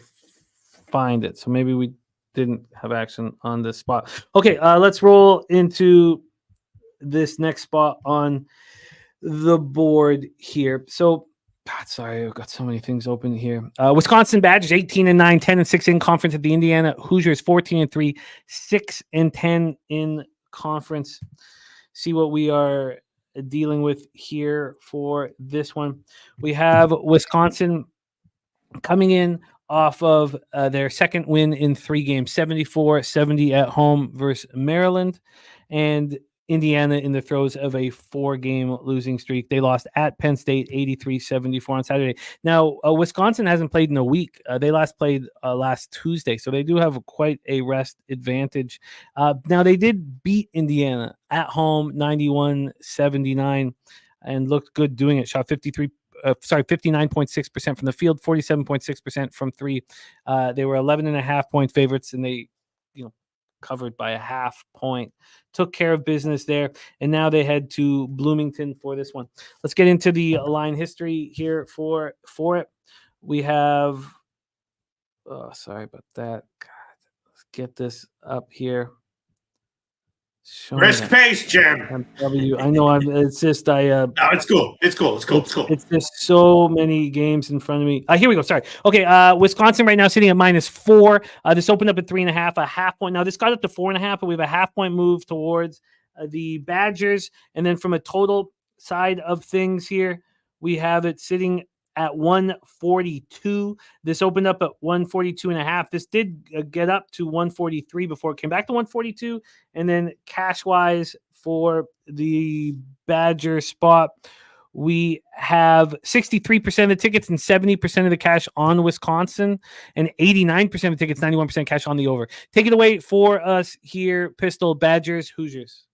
find it. So maybe we didn't have action on this spot. Okay, let's roll into this next spot on the board here. So, God, sorry, I've got so many things open here. Wisconsin Badgers 18-9, 10-6 in conference at the Indiana Hoosiers 14-3, 6-10 in conference. See what we are dealing with here for this one. We have Wisconsin coming in off of their second win in 3 games, 74-70 at home versus Maryland, and Indiana in the throes of a 4-game losing streak. They lost at Penn State 83-74 on Saturday. Now, Wisconsin hasn't played in a week. They last played last Tuesday, so they do have quite a rest advantage. Now, they did beat Indiana at home 91-79 and looked good doing it. Shot 59.6% from the field, 47.6% from 3. They were 11.5-point favorites, and they, covered by a half point. Took care of business there, and now they head to Bloomington for this one. Let's get into the line history here for it. We have, sorry about that. God, let's get this up here.
Brisk pace, Jim.
I know. It's just
No, it's cool. It's cool.
It's just so many games in front of me. Here we go. Sorry. Okay. Wisconsin right now sitting at -4. This opened up at 3.5, a half point. Now this got up to 4.5, but we have a half point move towards the Badgers. And then from a total side of things here, we have it sitting at 142. This opened up at 142.5. This did get up to 143 before it came back to 142. And then cash wise for the Badger spot, we have 63% of the tickets and 70% of the cash on Wisconsin, and 89% of the tickets, 91% cash on the over. Take it away for us here, Pistol. Badgers, Hoosiers.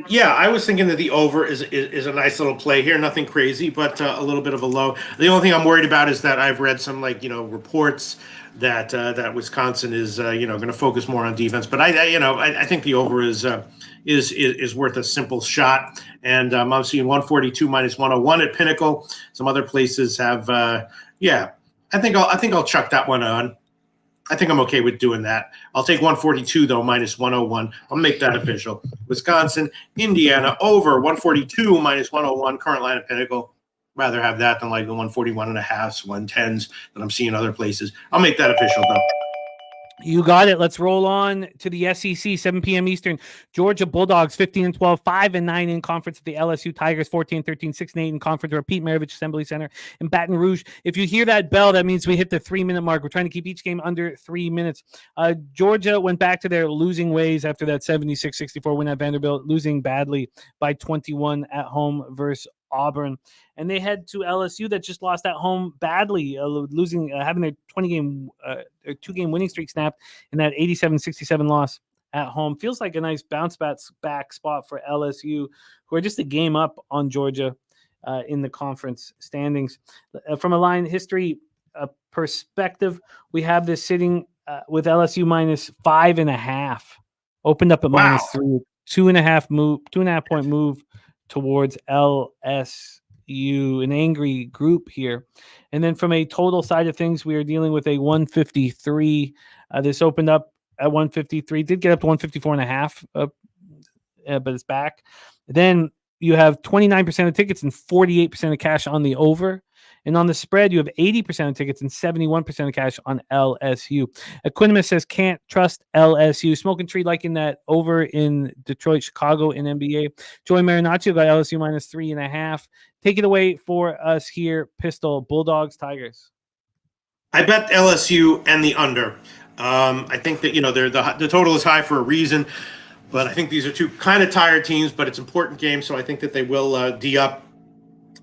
Yeah, I was thinking that the over is a nice little play here. Nothing crazy, but a little bit of a low. The only thing I'm worried about is that I've read some reports that that Wisconsin is going to focus more on defense. But I think the over is worth a simple shot. And I'm seeing 142 -101 at Pinnacle. Some other places have I think I'll chuck that one on. I think I'm okay with doing that. I'll take 142, though, -101. I'll make that official. Wisconsin, Indiana, over 142 -101, current line at Pinnacle. Rather have that than like the 141.5s, 110s that I'm seeing other places. I'll make that official, though.
You got it. Let's roll on to the SEC, 7 p.m. Eastern. Georgia Bulldogs, 15-12, 5-9 in conference. The LSU Tigers, 14-13, 6-8 in conference. Or Pete Maravich Assembly Center in Baton Rouge. If you hear that bell, that means we hit the 3-minute mark. We're trying to keep each game under 3 minutes. Georgia went back to their losing ways after that 76-64 win at Vanderbilt, losing badly by 21 at home versus Auburn. And they head to LSU that just lost at home badly, losing, having their 2-game winning streak snapped in that 87-67 loss at home. Feels like a nice bounce back spot for LSU, who are just a game up on Georgia in the conference standings. From a line history perspective, we have this sitting with LSU -5.5. Opened up at -3, 2.5 point move towards LSU. An angry group here. And then from a total side of things, we are dealing with a 153. This opened up at 153, did get up to 154.5, but it's back. Then you have 29% of tickets and 48% of cash on the over. And on the spread, you have 80% of tickets and 71% of cash on LSU. Equinimus says can't trust LSU. Smoking Tree liking that over in Detroit, Chicago in NBA. Joey Marinaccio got LSU -3.5. Take it away for us here, Pistol. Bulldogs, Tigers.
I bet LSU and the under. I think that the total is high for a reason, but I think these are two kind of tired teams. But it's an important game, so I think that they will D up.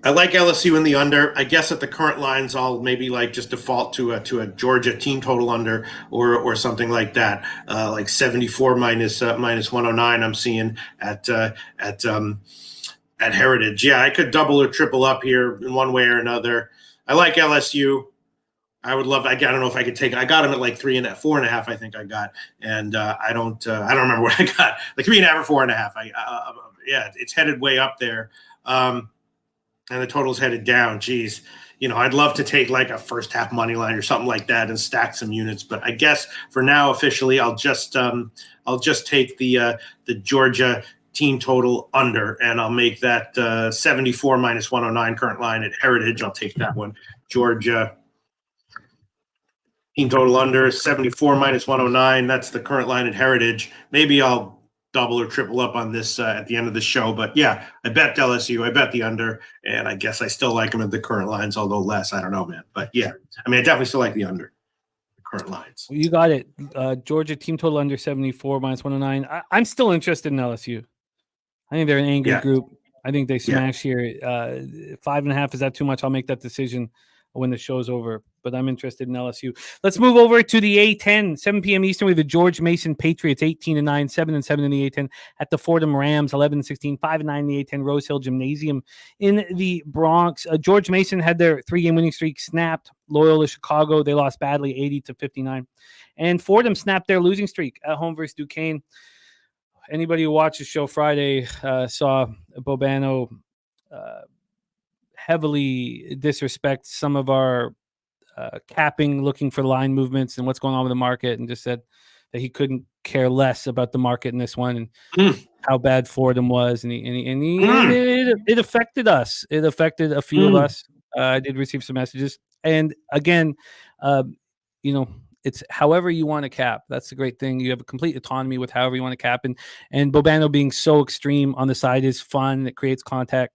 I like LSU in the under. I guess at the current lines, I'll maybe just default to a Georgia team total under or something like that, like 74 -109. I'm seeing at Heritage. Yeah, I could double or triple up here in one way or another. I like LSU. I would love. I don't know if I could take it. I got him at like 3.5, 4.5. I think I got, and I don't remember what I got. Like 3.5 or 4.5. Yeah, it's headed way up there, and the total's headed down. Geez, I'd love to take like a first half money line or something like that and stack some units. But I guess for now, officially, I'll just take the Georgia team total under, and I'll make that 74 minus 109 current line at Heritage. I'll take that one. Georgia team total under 74 minus 109. That's the current line at Heritage. Maybe I'll double or triple up on this at the end of the show. But yeah, I bet LSU. I bet the under, and I guess I still like them at the current lines, although less. I don't know, man. But yeah, I definitely still like the under. Current lines.
You got it. Georgia team total under 74 minus 109. I'm still interested in LSU. I think they're an angry group. I think they smash here. 5.5, is that too much? I'll make that decision when the show's over. But I'm interested in LSU. Let's move over to the A10, 7 p.m. Eastern with the George Mason Patriots, 18-9, 7-7 in the A10. At the Fordham Rams, 11-16, 5-9 in the A10. Rose Hill Gymnasium in the Bronx. George Mason had their 3-game winning streak snapped. Loyola Chicago, they lost badly, 80-59. And Fordham snapped their losing streak at home versus Duquesne. Anybody who watched the show Friday saw Bobano heavily disrespect some of our capping, looking for line movements and what's going on with the market, and just said that he couldn't care less about the market in this one and how bad Fordham was. And it affected us. It affected a few of us. I did receive some messages. And again, it's however you want to cap. That's the great thing. You have a complete autonomy with however you want to cap. And Bobano being so extreme on the side is fun. It creates content.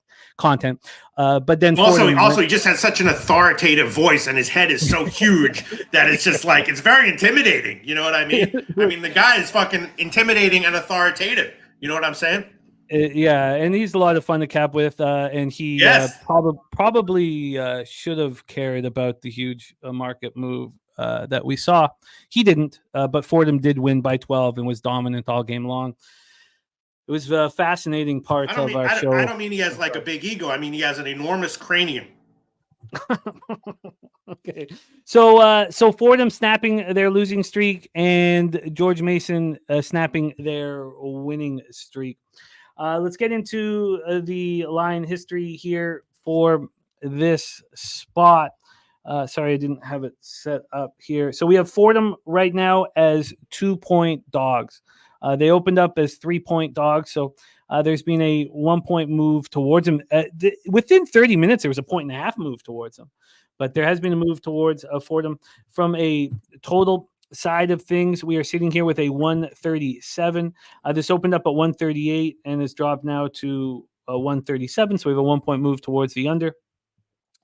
But then
also he just has such an authoritative voice, and his head is so huge that it's just like, it's very intimidating. You know what I mean? The guy is fucking intimidating and authoritative. You know what I'm saying?
Yeah, and he's a lot of fun to cap with. And he probably should have cared about the huge market move that we saw. He didn't, but Fordham did win by 12 and was dominant all game long. It was a fascinating part of our show.
I don't mean he has like a big ego. I mean, he has an enormous cranium.
Okay. So Fordham snapping their losing streak and George Mason snapping their winning streak. Let's get into the line history here for this spot. Sorry, I didn't have it set up here. So we have Fordham right now as 2-point dogs. They opened up as 3-point dogs. So there's been a 1-point move towards them. Within 30 minutes, there was a 1.5 move towards them. But there has been a move towards Fordham. From a total side of things, we are sitting here with a 137. This opened up at 138 and has dropped now to 137. So we have a 1-point move towards the under.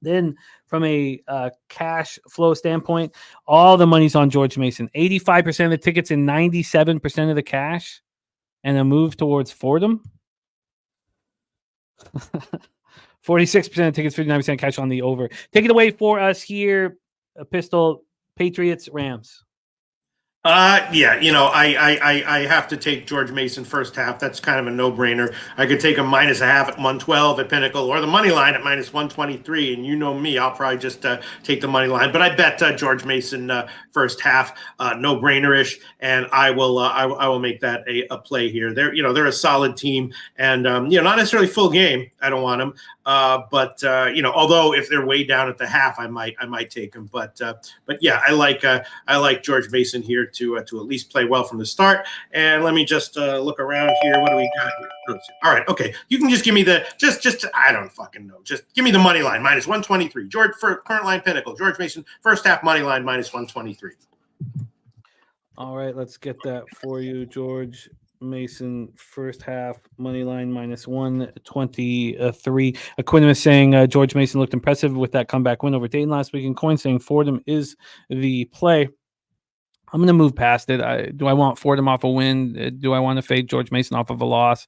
Then from a cash flow standpoint, all the money's on George Mason. 85% of the tickets and 97% of the cash, and a move towards Fordham. 46% of tickets, 59% cash on the over. Take it away for us here, Pistol, Patriots, Rams.
I have to take George Mason first half. That's kind of a no-brainer. I could take a -0.5 at 112 at Pinnacle, or the money line at -123. And you know me, I'll probably just take the money line. But I bet George Mason first half, no-brainer-ish, and I will make that a play here. They're a solid team, and not necessarily full game. I don't want them, but although if they're way down at the half, I might take them. But yeah, I like George Mason here to at least play well from the start. And let me just look around here. What do we got here? All right, okay. You can just give me the just I don't fucking know. Just give me the money line -123. George for current line Pinnacle. George Mason first half money line -123.
All right, let's get that for you, George Mason first half money line -123. Aquinnum saying George Mason looked impressive with that comeback win over Dayton last week, and Coin saying Fordham is the play. I'm going to move past it. Do I want Fordham off a win? Do I want to fade George Mason off of a loss?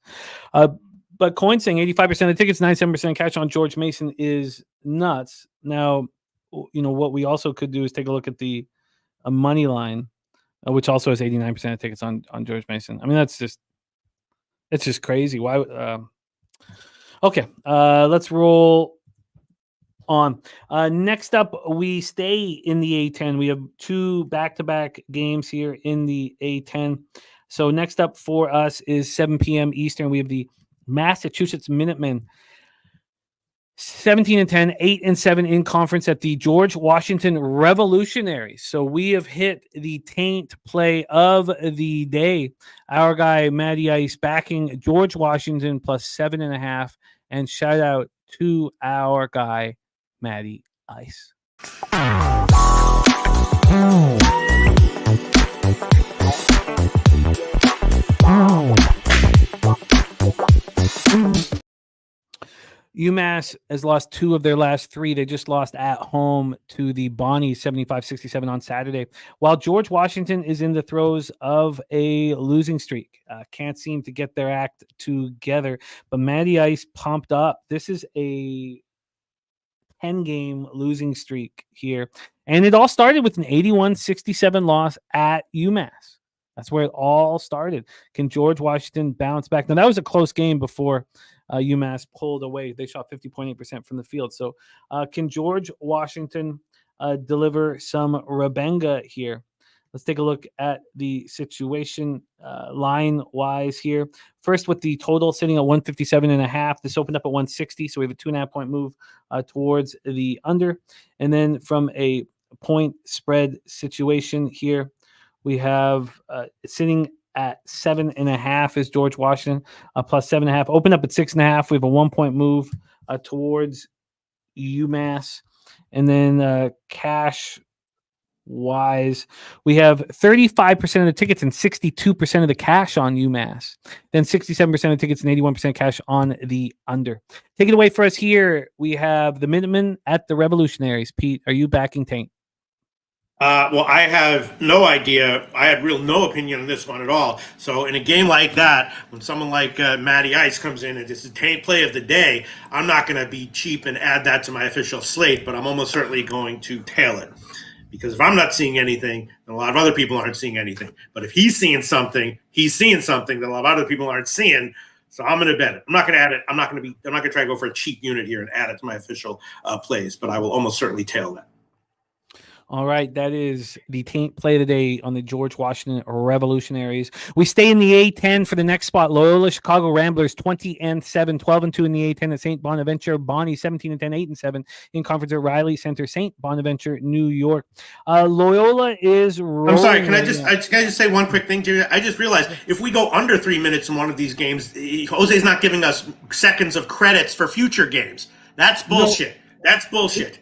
But Coin saying 85% of the tickets, 97% cash on George Mason is nuts. Now, what we also could do is take a look at the money line, which also has 89% of tickets on George Mason. I mean, it's just crazy. Why? Okay, let's roll on. Next up, we stay in the A10. We have 2 back-to-back games here in the A10. So next up for us is 7 p.m. Eastern. We have the Massachusetts Minutemen, 17-10, 8-7 in conference at the George Washington Revolutionaries. So we have hit the taint play of the day. Our guy Matty Ice backing George Washington plus 7.5. And shout out to our guy Matty Ice. UMass has lost 2 of their last 3. They just lost at home to the Bonnies 75-67 on Saturday. While George Washington is in the throes of a losing streak. Can't seem to get their act together. But Matty Ice pumped up. This is a 10-game losing streak here. And it all started with an 81-67 loss at UMass. That's where it all started. Can George Washington bounce back? Now, that was a close game before UMass pulled away. They shot 50.8% from the field. So can George Washington deliver some Rebenga here? Let's take a look at the situation line-wise here. First, with the total sitting at 157.5. This opened up at 160, so we have a 2.5-point move towards the under. And then from a point spread situation here, we have sitting at 7.5 is George Washington, plus 7.5. Open up at 6.5. We have a 1-point move towards UMass. And then cash wise, we have 35% of the tickets and 62% of the cash on UMass. Then 67% of tickets and 81% cash on the under. Take it away for us here. We have the Minutemen at the Revolutionaries. Pete, are you backing Taint?
Well, I have no idea. I had no opinion on this one at all. So in a game like that, when someone like Matty Ice comes in and this is Taint play of the day, I'm not going to be cheap and add that to my official slate, but I'm almost certainly going to tail it. Because if I'm not seeing anything, then a lot of other people aren't seeing anything. But if he's seeing something that a lot of other people aren't seeing. So I'm going to bet it. I'm not going to add it. I'm not going to try to go for a cheap unit here and add it to my official plays, but I will almost certainly tail that.
All right, that is the Taint play of the day on the George Washington Revolutionaries. We stay in the A10 for the next spot. Loyola Chicago Ramblers 20-7, 12-2 in the A10 at St. Bonaventure. Bonnie 17-10, 8-7 in conference at Riley Center, St. Bonaventure, New York. Loyola is rolling.
I'm sorry. Can I just say one quick thing, Jimmy? I just realized if we go under 3 minutes in one of these games, Jose's not giving us seconds of credits for future games. That's bullshit. That's bullshit.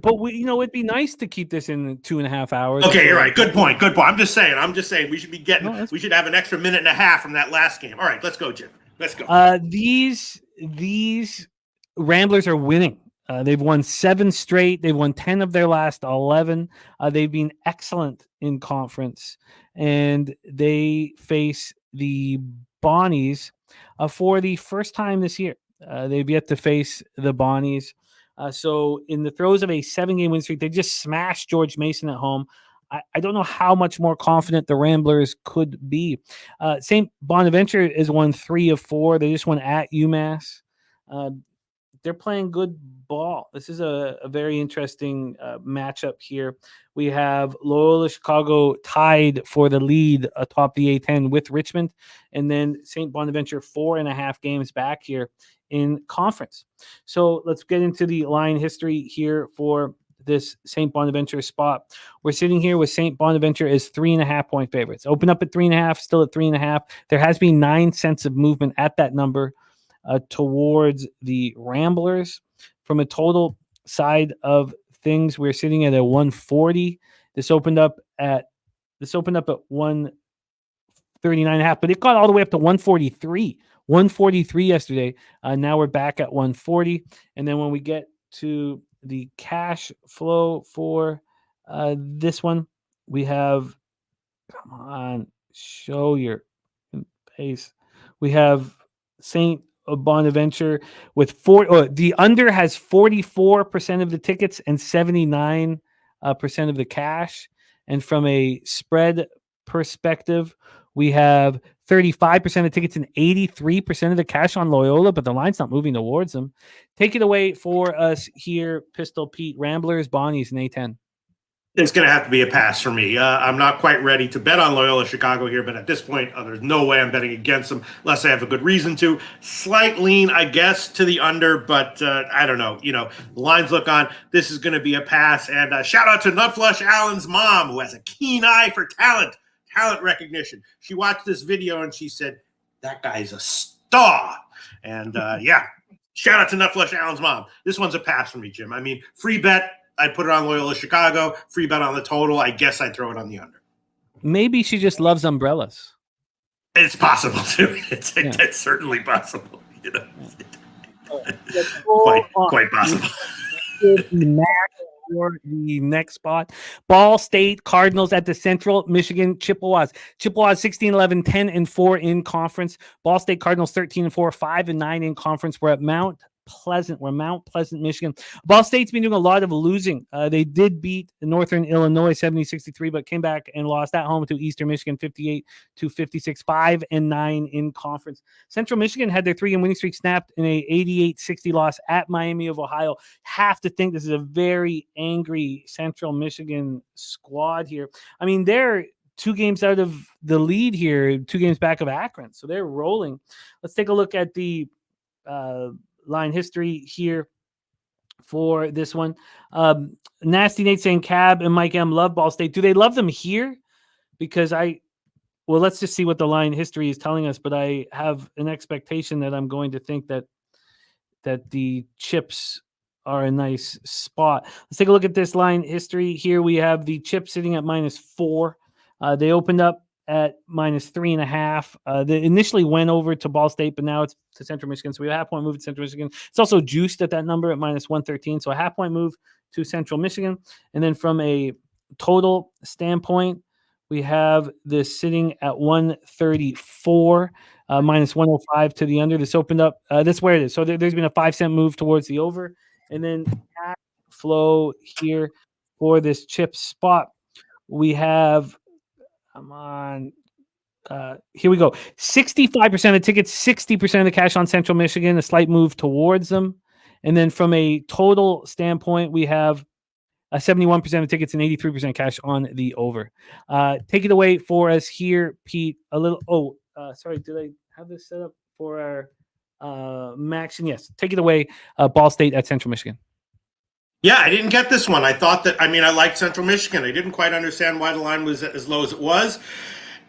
But it'd be nice to keep this in 2.5 hours.
Okay, you're right. Good point. I'm just saying we should be getting. We should have an extra minute and a half from that last game. All right, let's go, Jim. Let's go.
These Ramblers are winning. They've won 7 straight. They've won 10 of their last 11. They've been excellent in conference, and they face the Bonnies for the first time this year. They've yet to face the Bonnies. So in the throes of a 7-game win streak, they just smashed George Mason at home. I don't know how much more confident the Ramblers could be. St. Bonaventure has won 3 of 4. They just won at UMass. They're playing good ball. This is a very interesting matchup here. We have Loyola Chicago tied for the lead atop the A10 with Richmond, and then St. Bonaventure 4.5 games back here in conference. So let's get into the line history here for this St. Bonaventure spot. We're sitting here with St. Bonaventure as 3.5-point favorites. Open up at 3.5, still at 3.5. There has been 9 cents of movement at that number towards the Ramblers. From a total side of things, we're sitting at a 140. This opened up at 139.5, but it got all the way up to 143. 143 yesterday. Now we're back at 140. And then when we get to the cash flow for this one, we have, come on, show your pace. We have St. Bonaventure with the under has 44% of the tickets and 79% of the cash. And from a spread perspective, we have 35% of tickets and 83% of the cash on Loyola, but the line's not moving towards them. Take it away for us here, Pistol Pete. Ramblers, Bonnies, and A10.
It's going to have to be a pass for me. I'm not quite ready to bet on Loyola Chicago here, but at this point, there's no way I'm betting against them unless I have a good reason to. Slight lean, I guess, to the under, but I don't know. The lines look on. This is going to be a pass. And shout out to Nutflush Allen's mom, who has a keen eye for talent recognition. She watched this video and she said, that guy's a star. And shout out to Nutflush Allen's mom. This one's a pass for me, Jim. I mean, free bet. I'd put it on Loyola Chicago. Free bet on the total. I guess I'd throw it on the under.
Maybe she just loves umbrellas.
It's possible, too. It's certainly possible. Quite possible.
For the next spot, Ball State Cardinals at the Central Michigan Chippewas. Chippewas 16-11, 10-4 in conference. Ball State Cardinals 13-4, 5-9 in conference. We're at Mount Pleasant, Michigan. Ball State's been doing a lot of losing. They did beat Northern Illinois 70-63, but came back and lost at home to Eastern Michigan 58-56, 5-9 in conference. Central Michigan had their 3-game winning streak snapped in a 88-60 loss at Miami of Ohio. Have to think this is a very angry Central Michigan squad here. I mean, they're 2 games out of the lead here, 2 games back of Akron, so they're rolling. Let's take a look at the line history here for this one. Nasty Nate saying Cab and Mike M love Ball State. Do they love them here? Because let's just see what the line history is telling us, but I have an expectation that I'm going to think that the Chips are a nice spot. Let's take a look at this line history here. We have the Chips sitting at -4. They opened up at -3.5. They initially went over to Ball State, but now it's to Central Michigan. So we have a half point move to Central Michigan. It's also juiced at that number at -113. So a half point move to Central Michigan. And then from a total standpoint, we have this sitting at 134, -105 to the under. This opened up. That's where it is. So there's been a 5-cent move towards the over. And then cash flow here for this chip spot. We have here we go. 65% of tickets, 60% of the cash on Central Michigan, a slight move towards them. And then from a total standpoint, we have 71% of tickets and 83% cash on the over. Take it away for us here, Pete. Sorry, did I have this set up for our Max? And yes, take it away. Ball State at Central Michigan.
Yeah, I didn't get this one. I thought I liked Central Michigan. I didn't quite understand why the line was as low as it was.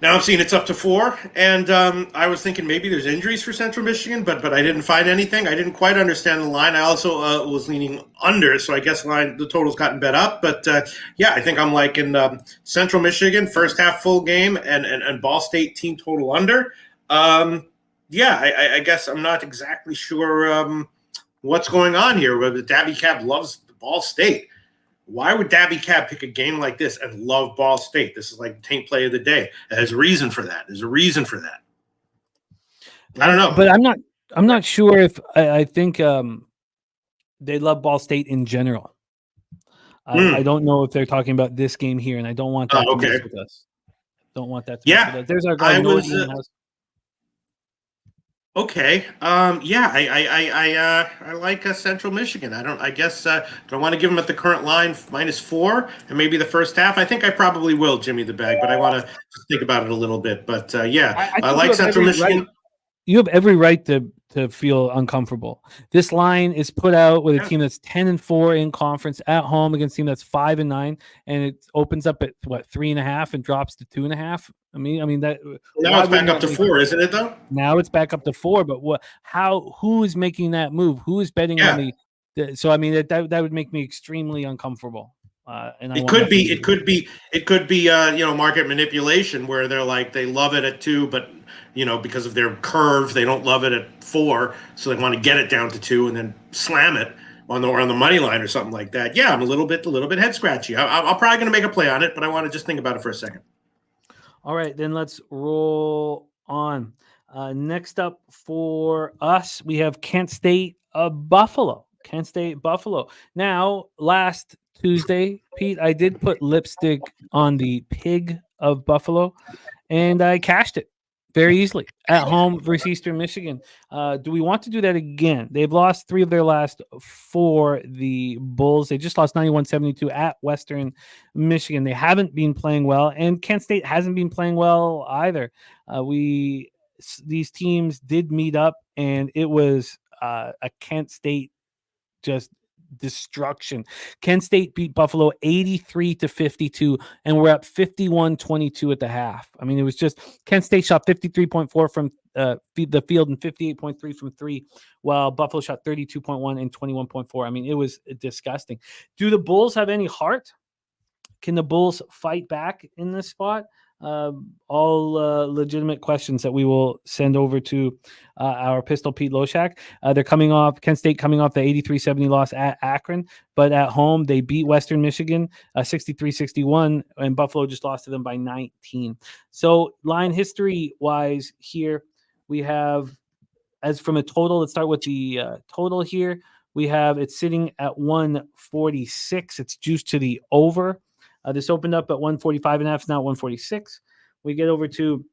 Now I'm seeing it's up to 4, and I was thinking maybe there's injuries for Central Michigan, but I didn't find anything. I didn't quite understand the line. I also was leaning under, so I guess the total's gotten bet up. But I think I'm liking Central Michigan first half full game and Ball State team total under. I guess I'm not exactly sure what's going on here. But Dabby Cab loves Ball State. Why would Dabby Cab pick a game like this and love Ball State? This is like the taint play of the day. There's a reason for that. I don't know.
But I'm not sure if I think they love Ball State in general. I don't know if they're talking about this game here, and I don't want that to mess with us. Don't want that to mess with us. There's our guy.
Okay. I like Central Michigan. I guess do I want to give them at the current line -4 and maybe the first half? I think I probably will, Jimmy the Bag, but I want to think about it a little bit. But I like Central Michigan.
Right. You have every right to feel uncomfortable. This line is put out with a team that's 10-4 in conference at home against a team that's 5-9, and it opens up at 3.5 and drops to 2.5. I mean that
now it's back up to 4, isn't it though?
Now it's back up to 4, but who is making that move? Who is betting on the so I mean that would make me extremely uncomfortable. And
it could be market manipulation where they're like they love it at 2, but because of their curve they don't love it at 4, so they want to get it down to 2 and then slam it on the money line or something like that. Yeah, I'm a little bit head scratchy. I'm probably going to make a play on it, but I want to just think about it for a second.
All right, then let's roll on. Next up for us, we have Kent State Buffalo. Kent State Buffalo. Now, last Tuesday, Pete, I did put lipstick on the pig of Buffalo, and I cashed it. very easily at home versus Eastern Michigan. Do we want to do that again? They've lost 3 of their last 4. The Bulls, they just lost 91-72 at Western Michigan. They haven't been playing well, and Kent State hasn't been playing well either. These teams did meet up, and it was a Kent State just destruction. Kent State beat Buffalo 83-52, and we're up 51-22 at the half. I mean, it was just Kent State shot 53.4 from the field and 58.3 from 3, while Buffalo shot 32.1 and 21.4. I mean, it was disgusting. Do the Bulls have any heart? Can the Bulls fight back in this spot? All legitimate questions that we will send over to our Pistol Pete Loshak. They're coming off, Kent State coming off the 83-70 loss at Akron, but at home they beat Western Michigan 63-61, and Buffalo just lost to them by 19. So line history wise here, we have, as from a total, let's start with the total here. We have it sitting at 146. It's juiced to the over. This opened up at 145 and a half, it's now 146. We get over to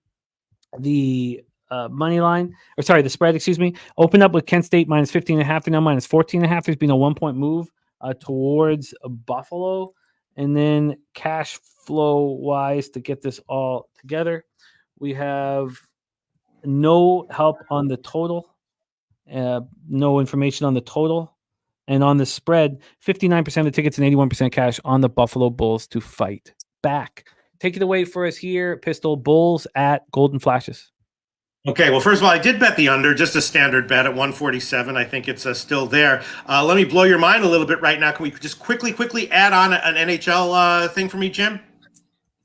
the money line, or sorry, the spread, excuse me. Opened up with Kent State minus 15 and a half, they're now minus 14 and a half. There's been a 1-point move towards Buffalo. And then cash flow wise, to get this all together, we have no help on the total, no information on the total. And on the spread, 59% of the tickets and 81% cash on the Buffalo Bulls to fight back. Take it away for us here, Pistol. Bulls at Golden Flashes.
Okay, well, first of all, I did bet the under, just a standard bet at 147. I think it's still there. Let me blow your mind a little bit right now. Can we just quickly add on an NHL thing for me, Jim?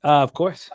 Of course.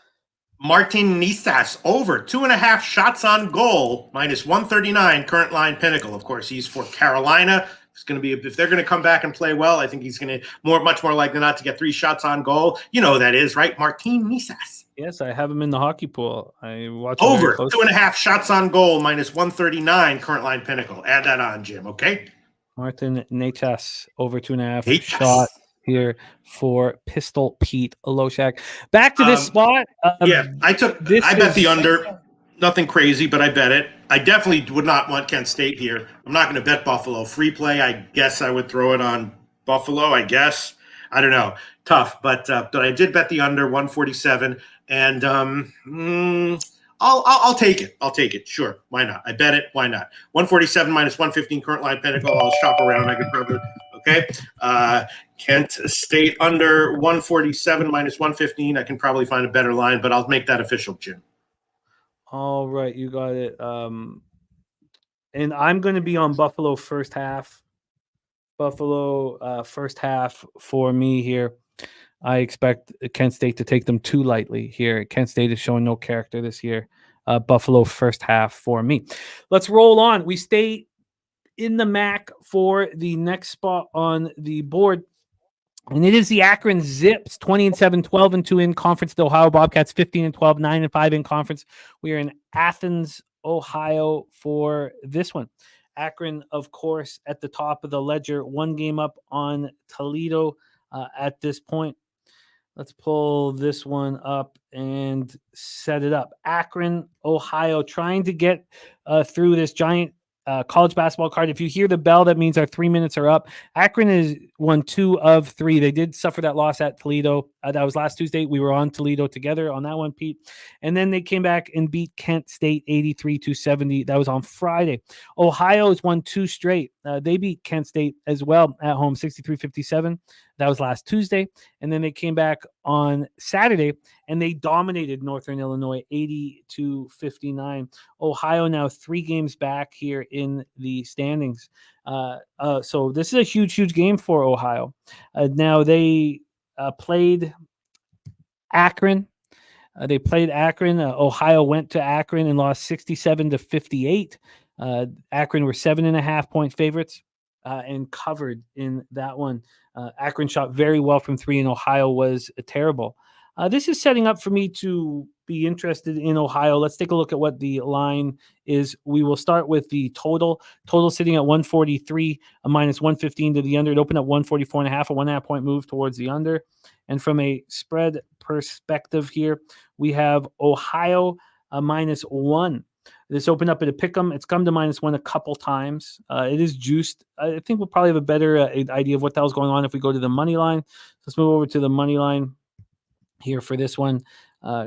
Martin Nisas over 2.5 shots on goal, minus 139, current line Pinnacle. Of course, he's for Carolina. It's going to be, if they're going to come back and play well, I think he's going to much more likely not to get 3 shots on goal. You know who that is, right? Martin Nisas.
Yes, I have him in the hockey pool. I watch
over 2.5 shots on goal, minus 139, current line Pinnacle. Add that on, Jim. Okay.
Martin Nisas over 2.5 shot here for Pistol Pete Loshak. Back to this spot.
I bet the under. Nothing crazy, but I bet it. I definitely would not want Kent State here. I'm not going to bet Buffalo. Free play, I guess I would throw it on Buffalo, I guess. I don't know. Tough, but I did bet the under 147, and I'll take it. I'll take it. Sure. Why not? I bet it. Why not? 147 minus 115 current line Pinnacle. I'll shop around. I could probably okay. Kent State under 147 minus 115. I can probably find a better line, but I'll make that official, Jim.
All right, you got it. And I'm going to be on Buffalo first half. Buffalo first half for me here. I expect Kent State to take them too lightly here. Kent State is showing no character this year. Buffalo first half for me. Let's roll on. We stay in the MAC for the next spot on the board. And it is the Akron Zips, 20-7, 12-2 in conference. The Ohio Bobcats, 15-12, 9-5 in conference. We are in Athens, Ohio for this one. Akron, of course, at the top of the ledger, 1 game up on Toledo at this point. Let's pull this one up and set it up. Akron, Ohio, trying to get through this giant college basketball card. If you hear the bell, that means our 3 minutes are up. Akron is won 2 of 3. They did suffer that loss at Toledo. That was last Tuesday. We were on Toledo together on that one, Pete. And then they came back and beat Kent State 83-70. That was on Friday. Ohio has won 2 straight. They beat Kent State as well at home, 63-57. That was last Tuesday. And then they came back on Saturday and they dominated Northern Illinois 80-59. Ohio now 3 games back here in the standings. So this is a huge game for Ohio. Now they played Akron. Ohio went to Akron and lost 67-58. Akron were 7.5 point favorites and covered in that one. Akron shot very well from 3 and Ohio was terrible. This is setting up for me to be interested in Ohio. Let's take a look at what the line is. We will start with the total. Total sitting at 143, a minus 115 to the under. It opened up 144.5, a 1.5 point move towards the under. And from a spread perspective here, we have Ohio -1. This opened up at a pick'em. It's come to -1 a couple times. It is juiced. I think we'll probably have a better idea of what the hell's going on if we go to the money line. Let's move over to the money line here for this one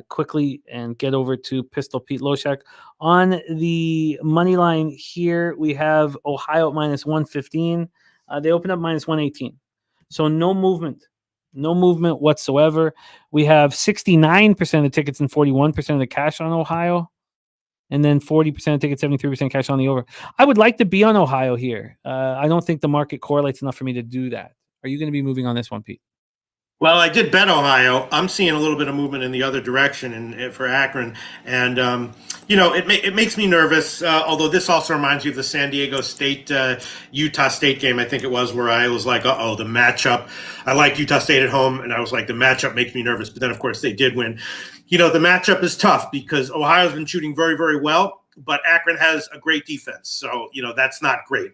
quickly and get over to Pistol Pete Loshak. On the money line here, we have Ohio at -115. They open up -118. So no movement whatsoever. We have 69% of the tickets and 41% of the cash on Ohio. And then 40% of tickets, 73% cash on the over. I would like to be on Ohio here. I don't think the market correlates enough for me to do that. Are you going to be moving on this one, Pete?
Well, I did bet Ohio. I'm seeing a little bit of movement in the other direction for Akron. And, it makes me nervous, although this also reminds me of the San Diego State, Utah State game, I think it was, where I was like, the matchup. I like Utah State at home, and I was like, the matchup makes me nervous. But then, of course, they did win. The matchup is tough because Ohio's been shooting very, very well, but Akron has a great defense. So, that's not great.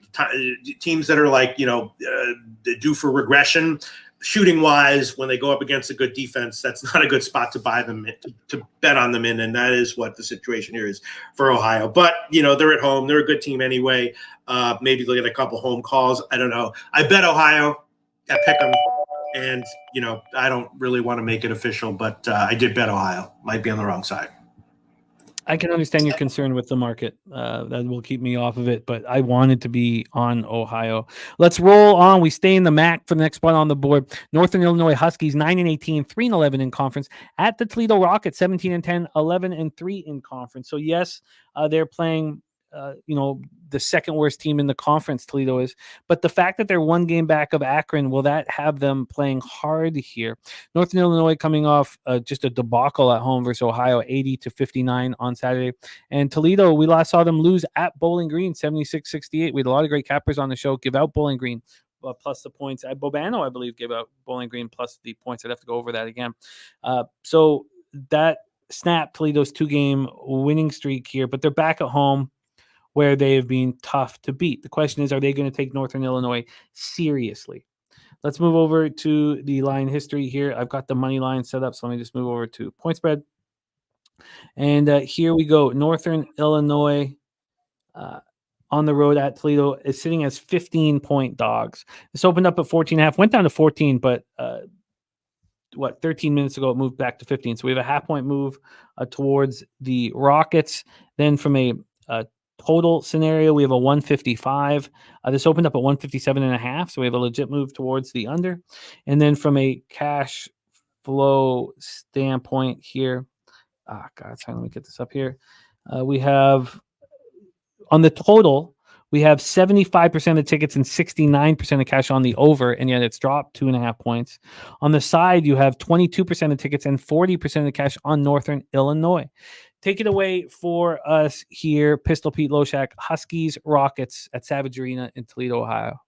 Teams that are like, due for regression, shooting wise, when they go up against a good defense, that's not a good spot to buy them to bet on them in, and that is what the situation here is for Ohio. But they're at home; they're a good team anyway. Maybe they'll get a couple home calls. I don't know. I bet Ohio at Pick'em, and I don't really want to make it official, but I did bet Ohio. Might be on the wrong side.
I can understand your concern with the market. That will keep me off of it, but I wanted to be on Ohio. Let's roll on. We stay in the MAC for the next spot on the board. Northern Illinois Huskies 9-18, 3-11 in conference. At the Toledo Rockets 17-10, 11-3 in conference. So yes, they're playing. The second worst team in the conference, Toledo is. But the fact that they're one game back of Akron, will that have them playing hard here? Northern Illinois coming off just a debacle at home versus Ohio, 80-59 on Saturday. And Toledo, we last saw them lose at Bowling Green, 76-68. We had a lot of great cappers on the show give out Bowling Green plus the points. At Bobano, I believe, gave out Bowling Green plus the points. I'd have to go over that again. So that snapped Toledo's 2-game winning streak here, but they're back at home, where they have been tough to beat. The question is, are they going to take Northern Illinois seriously? Let's move over to the line history here. I've got the money line set up, so let me just move over to point spread. And here we go. Northern Illinois on the road at Toledo is sitting as 15-point dogs. This opened up at 14.5, went down to 14, but 13 minutes ago it moved back to 15. So we have a half-point move towards the Rockets. Then from a total scenario, we have a 155. This opened up at 157.5, so we have a legit move towards the under. And then from a cash flow standpoint here, sorry, let me get this up here. We have on the total, we have 75% of the tickets and 69% of cash on the over, and yet it's dropped 2.5 points. On the side, you have 22% of tickets and 40% of the cash on Northern Illinois. Take it away for us here, Pistol Pete Loshak, Huskies, Rockets at Savage Arena in Toledo, Ohio.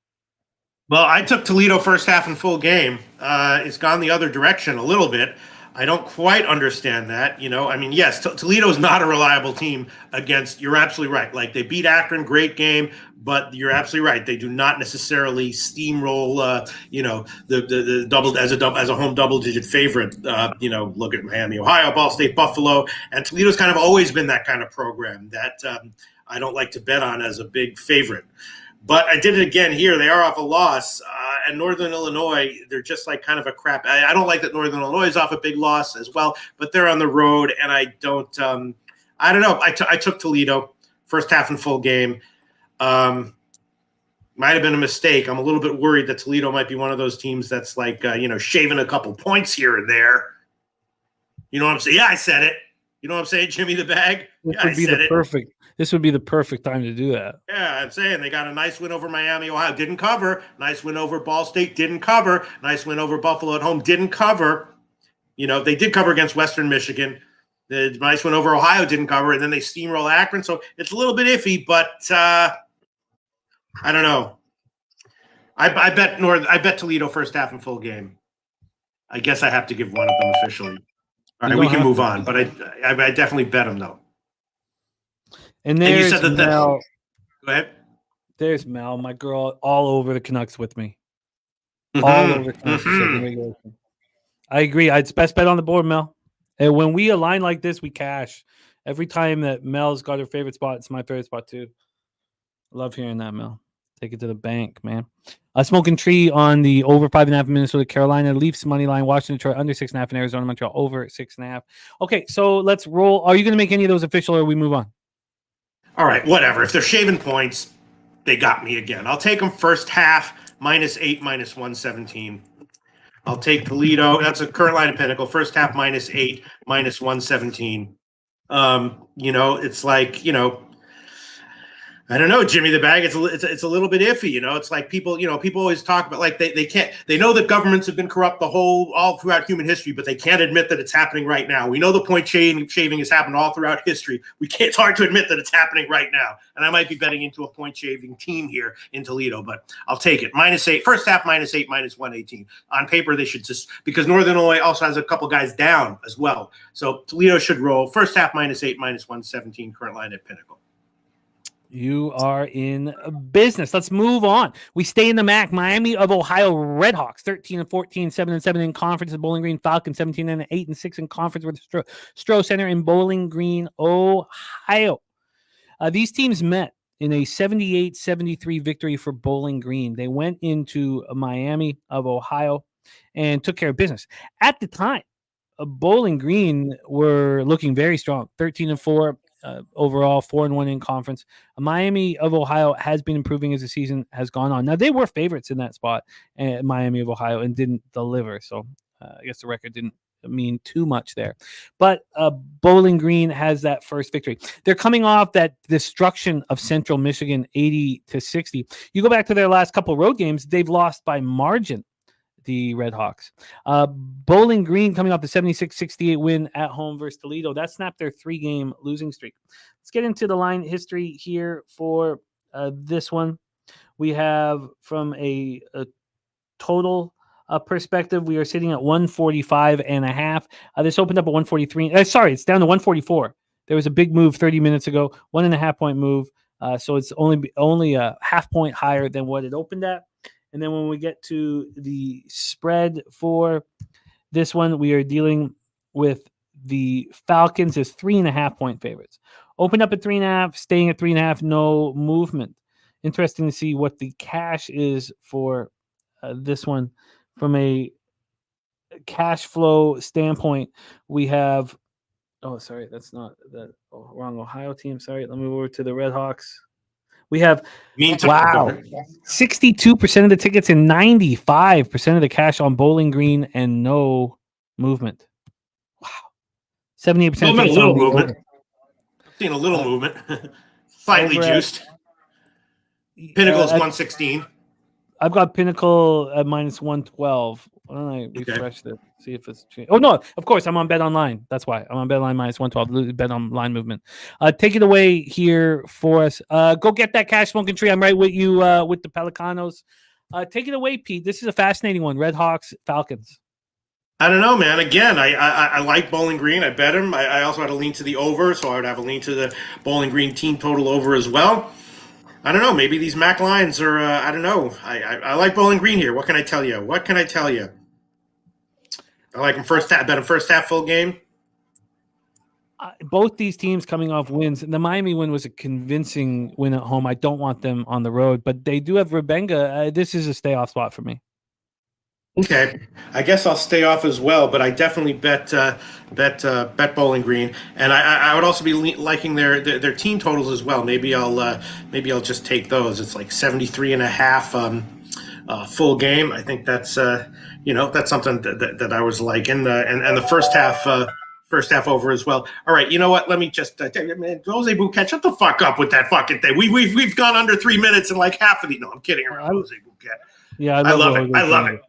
Well, I took Toledo first half and full game. It's gone the other direction a little bit. I don't quite understand that. Yes, Toledo's not a reliable team against, you're absolutely right. Like, they beat Akron, great game, but you're absolutely right. They do not necessarily steamroll, the double as a home double-digit favorite. Look at Miami, Ohio, Ball State, Buffalo, and Toledo's kind of always been that kind of program that I don't like to bet on as a big favorite. But I did it again here. They are off a loss. And Northern Illinois, they're just like kind of a crap. I don't like that Northern Illinois is off a big loss as well, but they're on the road. And I don't know. I took Toledo first half and full game. Might have been a mistake. I'm a little bit worried that Toledo might be one of those teams that's like, shaving a couple points here and there. You know what I'm saying? Yeah, I said it. You know what I'm saying, Jimmy the Bag?
This would be the perfect time to do that.
Yeah, I'm saying they got a nice win over Miami, Ohio. Didn't cover. Nice win over Ball State. Didn't cover. Nice win over Buffalo at home. Didn't cover. They did cover against Western Michigan. The nice win over Ohio didn't cover, and then they steamroll Akron. So it's a little bit iffy, but I don't know. I bet Toledo first half and full game. I guess I have to give one of them officially. All right, we can move on, but I definitely bet them though.
And there's
you said that
Mel.
Go ahead.
There's Mel, my girl, all over the Canucks with me.
Mm-hmm.
All over the Canucks. I agree. It's best bet on the board, Mel. And when we align like this, we cash. Every time that Mel's got her favorite spot, it's my favorite spot too. Love hearing that, Mel. Take it to the bank, man. Smoking Tree on the over 5.5 Minnesota, Carolina, Leafs money line, Washington, Detroit under 6.5 in Arizona, Montreal over 6.5. Okay, so let's roll. Are you going to make any of those official, or we move on?
All right, whatever. If they're shaving points, they got me again. I'll take them first half -8, -117. I'll take Toledo. That's a current line of Pinnacle. First half -8, -117. It's like, I don't know, Jimmy the Bag. It's a little bit iffy, It's like people always talk about like they can't. They know that governments have been corrupt all throughout human history, but they can't admit that it's happening right now. We know the point shaving has happened all throughout history. It's hard to admit that it's happening right now. And I might be betting into a point shaving team here in Toledo, but I'll take it. -8, first half -8, -118. On paper, they should just, because Northern Illinois also has a couple guys down as well. So Toledo should roll. First half -8, -117. Current line at Pinnacle.
You are in business. Let's move on. We stay in the MAC. Miami of Ohio Redhawks, 13-14, 7-7 in conference. The Bowling Green Falcons, 17-8-6 in conference with the Stroh Center in Bowling Green, Ohio. These teams met in a 78-73 victory for Bowling Green. They went into Miami of Ohio and took care of business. At the time, Bowling Green were looking very strong, 13-4. Overall, 4-1 in conference. Miami of Ohio has been improving as the season has gone on. Now, they were favorites in that spot, Miami of Ohio, and didn't deliver. So I guess the record didn't mean too much there. But Bowling Green has that first victory. They're coming off that destruction of Central Michigan, 80-60. You go back to their last couple road games, they've lost by margin, the Redhawks. Bowling Green coming off the 76-68 win at home versus Toledo. That snapped their 3-game losing streak. Let's get into the line history here for this one. We have from a total perspective, we are sitting at 145.5. This opened up at 143. It's down to 144. There was a big move 30 minutes ago, 1.5 point move. So it's only a half point higher than what it opened at. And then when we get to the spread for this one, we are dealing with the Falcons as 3.5 point favorites. Opened up at 3.5, staying at 3.5, no movement. Interesting to see what the cash is for this one. From a cash flow standpoint, we have, that's not the wrong Ohio team. Sorry, let me move over to the Redhawks. We have, 62% of the tickets and 95% of the cash on Bowling Green and no movement. Wow. 78%
A little movement. Seen a little movement. Slightly juiced. Pinnacle's 116.
I've got Pinnacle at -112. Why don't I refresh it? See if it's changed. Oh, no, of course, I'm on Bet Online. That's why. I'm on Bet Online -112. Bet Online movement. Take it away here for us. Go get that cash, Smoking Tree. I'm right with you with the Pelicanos. Take it away, Pete. This is a fascinating one. Redhawks, Falcons.
I don't know, man. Again, I like Bowling Green. I bet him. I also had a lean to the over, so I would have a lean to the Bowling Green team total over as well. I don't know. Maybe these MAC lines are, I don't know. I like Bowling Green here. What can I tell you? I like them first half. Bet them first half full game.
Both these teams coming off wins. The Miami win was a convincing win at home. I don't want them on the road, but they do have Rebenga. This is a stay off spot for me.
Okay, I guess I'll stay off as well, but I definitely bet Bowling Green, and I would also be liking their team totals as well. Maybe I'll just take those. It's like 73.5 full game. I think that's that's something that I was liking, and the first half over as well. All right, you know what? Let me just man, Jose Bouquet, shut the fuck up with that fucking thing. We've gone under 3 minutes in like half of the. No, I'm kidding around, Jose Bouquet.
Yeah,
I love it.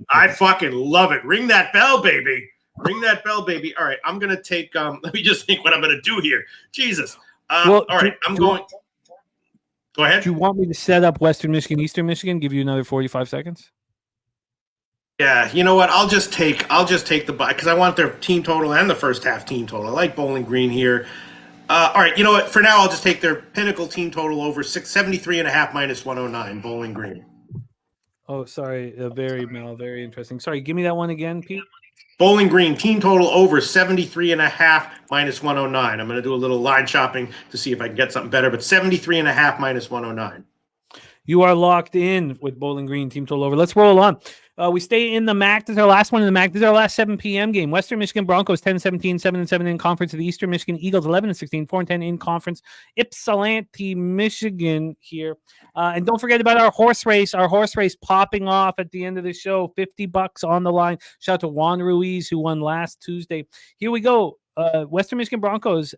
I fucking love it. Ring that bell, baby. Ring that bell, baby. All right, I'm going to take let me just think what I'm going to do here. Jesus. All right, go ahead.
Do you want me to set up Western Michigan, Eastern Michigan, give you another 45 seconds?
Yeah, you know what? I'll just take the buy because I want their team total and the first half team total. I like Bowling Green here. All right, you know what? For now, I'll just take their Pinnacle team total over 73.5 -109. Bowling Green.
Oh, sorry. Very interesting. Sorry, give me that one again, Pete.
Bowling Green team total over 73.5 minus 109. I'm going to do a little line shopping to see if I can get something better, but 73.5 minus 109.
You are locked in with Bowling Green team total over. Let's roll on. We stay in the MAC. This is our last one in the MAC. This is our last 7 p.m. game. Western Michigan Broncos 10-17, 7-7 in conference. The Eastern Michigan Eagles 11-16, 4-10 in conference. Ypsilanti, Michigan here. And don't forget about our horse race. Our horse race popping off at the end of the show. $50 on the line. Shout out to Juan Ruiz, who won last Tuesday. Here we go. Western Michigan Broncos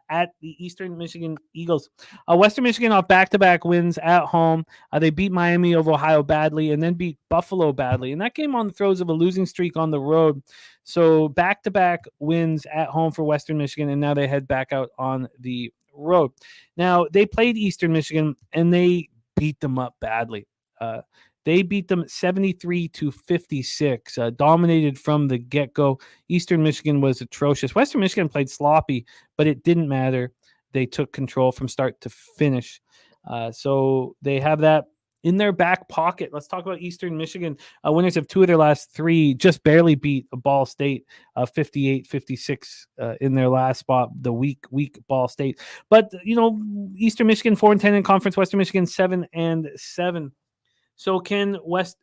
at the Eastern Michigan Eagles. Western Michigan off back-to-back wins at home. They beat Miami of Ohio badly and then beat Buffalo badly. And that came on the throes of a losing streak on the road. So back-to-back wins at home for Western Michigan, and now they head back out on the road. Now, they played Eastern Michigan, and they beat them up badly. They beat them 73-56, dominated from the get-go. Eastern Michigan was atrocious. Western Michigan played sloppy, but it didn't matter. They took control from start to finish. So they have that in their back pocket. Let's talk about Eastern Michigan. Winners of 2 of their last 3, just barely beat Ball State 58-56 in their last spot, the weak Ball State. But, Eastern Michigan 4-10 in conference, Western Michigan 7-7. So can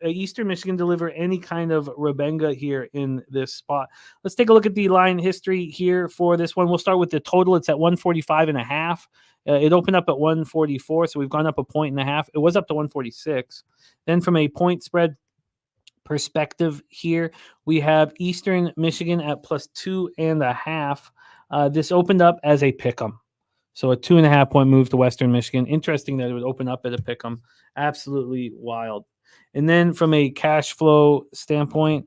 Eastern Michigan deliver any kind of Rebenga here in this spot? Let's take a look at the line history here for this one. We'll start with the total. It's at 145.5. It opened up at 144, so we've gone up 1.5 points. It was up to 146. Then from a point spread perspective here, we have Eastern Michigan at +2.5. This opened up as a pick'em. So a 2.5 point move to Western Michigan. Interesting that it would open up at a pick'em. Absolutely wild. And then from a cash flow standpoint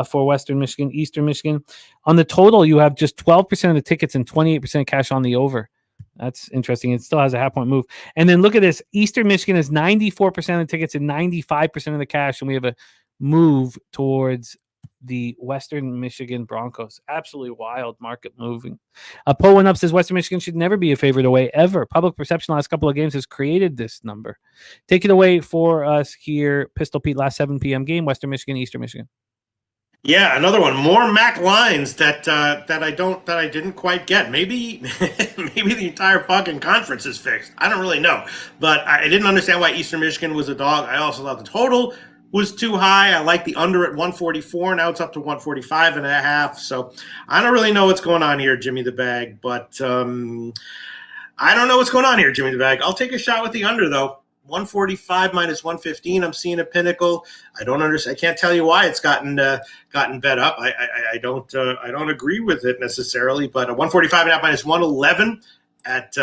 for Western Michigan, Eastern Michigan, on the total, you have just 12% of the tickets and 28% cash on the over. That's interesting. It still has a 0.5 point move. And then look at this. Eastern Michigan has 94% of the tickets and 95% of the cash. And we have a move towards the Western Michigan Broncos. Absolutely wild market moving. Poe went up, says Western Michigan should never be a favorite away ever. Public perception last couple of games has created this number. Take it away for us here. Pistol Pete, last 7 p.m. game, Western Michigan, Eastern Michigan.
Yeah, another one. More MAC lines that I didn't quite get. Maybe the entire fucking conference is fixed. I don't really know, but I didn't understand why Eastern Michigan was a dog. I also thought the total was too high. I like the under at 144. Now it's up to 145.5. So I don't really know what's going on here, Jimmy the Bag. But I don't know what's going on here, Jimmy the Bag. I'll take a shot with the under though. 145 minus 115. I'm seeing a pinnacle. I don't understand. I can't tell you why it's gotten bet up. I don't agree with it necessarily. But a 145.5 minus 111 at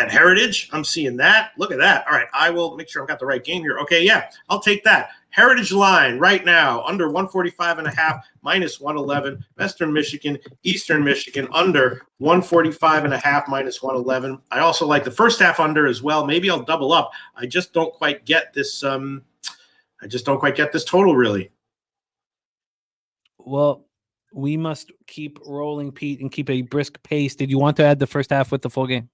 Heritage. I'm seeing that. Look at that. All right. I will make sure I've got the right game here. Okay. Yeah. I'll take that. Heritage line right now under 145.5 minus 111. Western Michigan, Eastern Michigan under 145.5 minus 111. I also like the first half under as well. Maybe I'll double up. I just don't quite get this. Total really.
Well, we must keep rolling, Pete, and keep a brisk pace. Did you want to add the first half with the full game?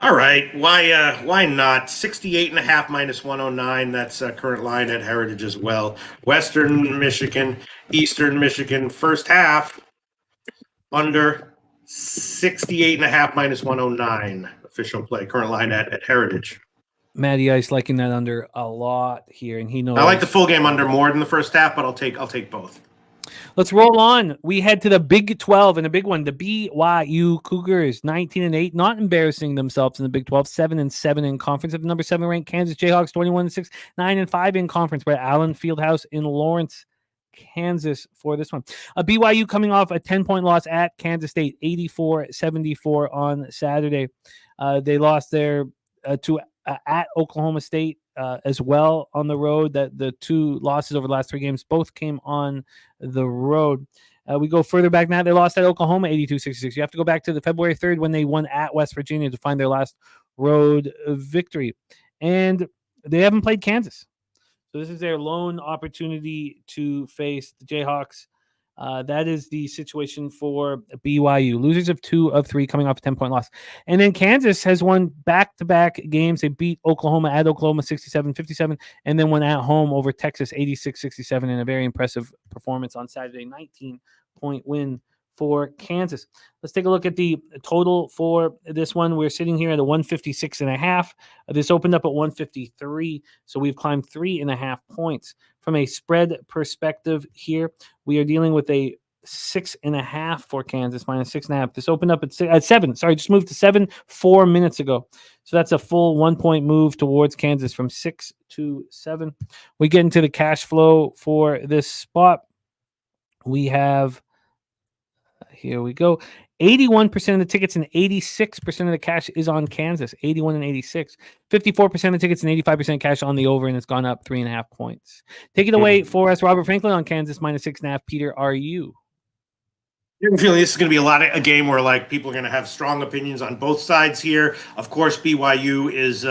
All right, why not? 68.5 minus 109. That's current line at Heritage as well. Western Michigan, Eastern Michigan, first half under 68.5 minus 109. Official play, current line at Heritage.
Matty Ice liking that under a lot here, and he knows.
I like the full game under more than the first half, but I'll take both.
Let's roll on. We head to the Big 12 and a big one. The BYU Cougars, 19-8, not embarrassing themselves in the Big 12, 7-7 in conference. At the number 7 ranked Kansas Jayhawks, 21-6, 9-5 in conference. We're at Allen Fieldhouse in Lawrence, Kansas for this one. BYU coming off a 10-point loss at Kansas State, 84-74 on Saturday. They lost their to at Oklahoma State as well on the road. That the 2 losses over the last 3 games both came on the road. We go further back now. They lost at Oklahoma 82-66. You have to go back to the February 3rd when they won at West Virginia to find their last road victory. And they haven't played Kansas. So this is their lone opportunity to face the Jayhawks. That is the situation for BYU. Losers of 2 of 3 coming off a 10-point loss. And then Kansas has won back-to-back games. They beat Oklahoma at Oklahoma 67-57, and then went at home over Texas 86-67 in a very impressive performance on Saturday. 19-point win for Kansas. Let's take a look at the total for this one. We're sitting here at a 156.5. This opened up at 153, so we've climbed 3.5 points. From a spread perspective here, we are dealing with a 6.5 for Kansas, minus 6.5. This opened up at 7. Sorry, just moved to 7 4 minutes ago. So that's a full 1-point move towards Kansas from 6 to 7. We get into the cash flow for this spot. We have, here we go, 81% of the tickets and 86% of the cash is on Kansas. 81 and 86. 54% of the tickets and 85% cash on the over, and it's gone up 3.5 points. Take it away for us, Robert Franklin, on Kansas minus 6.5. Peter, are you?
I'm feeling this is going to be a game where like people are going to have strong opinions on both sides here. Of course, BYU is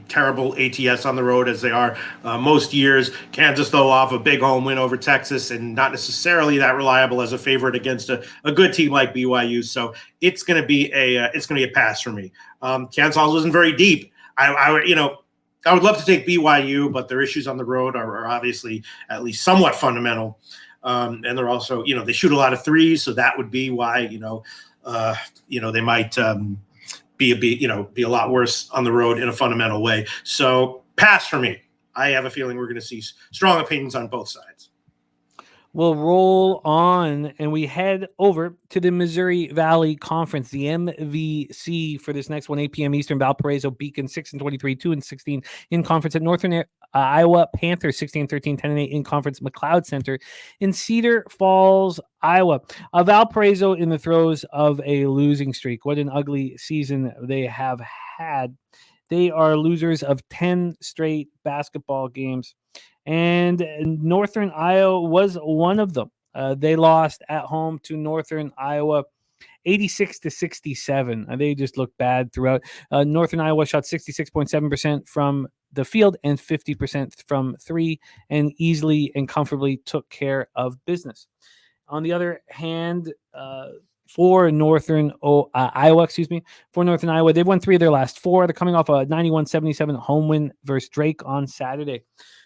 terrible ATS on the road as they are most years. Kansas, though, off a big home win over Texas and not necessarily that reliable as a favorite against a good team like BYU. So it's going to be a pass for me. Kansas also isn't very deep. I would love to take BYU, but their issues on the road are obviously at least somewhat fundamental. And they're also, they shoot a lot of threes, so that would be why, they might be a lot worse on the road in a fundamental way. So pass for me. I have a feeling we're going to see strong opinions on both sides.
We'll roll on and we head over to the Missouri Valley Conference, the MVC, for this next one. 8 p.m. Eastern. Valparaiso Beacon 6-23, 2-16 in conference at Northern Iowa. Panthers 16-13, 10-8 in conference. McLeod Center in Cedar Falls, Iowa. Valparaiso in the throes of a losing streak. What an ugly season they have had. They are losers of 10 straight basketball games. And Northern Iowa was one of them. They lost at home to Northern Iowa 86-67. They just looked bad throughout. Northern Iowa shot 66.7% from the field and 50% from 3, and easily and comfortably took care of business. On the other hand, for Northern Iowa, they've won 3 of their last 4. They're coming off a 91-77 home win versus Drake on Saturday.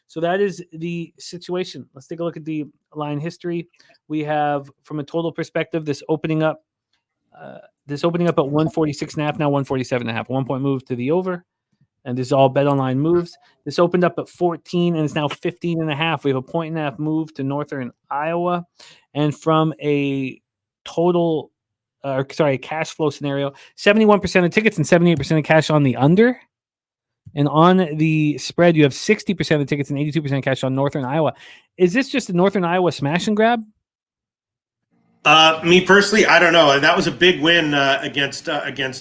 So that is the situation. Let's take a look at the line history. We have, from a total perspective, this opening up at 146.5, now 147.5. 1-point move to the over, and this is all bet online moves. This opened up at 14 and it's now 15.5. We have a 1.5 move to Northern Iowa, and from a cash flow scenario, 71% of tickets and 78% of cash on the under. And on the spread, you have 60% of the tickets and 82% cash on Northern Iowa. Is this just a Northern Iowa smash and grab?
Me personally, I don't know. That was a big win against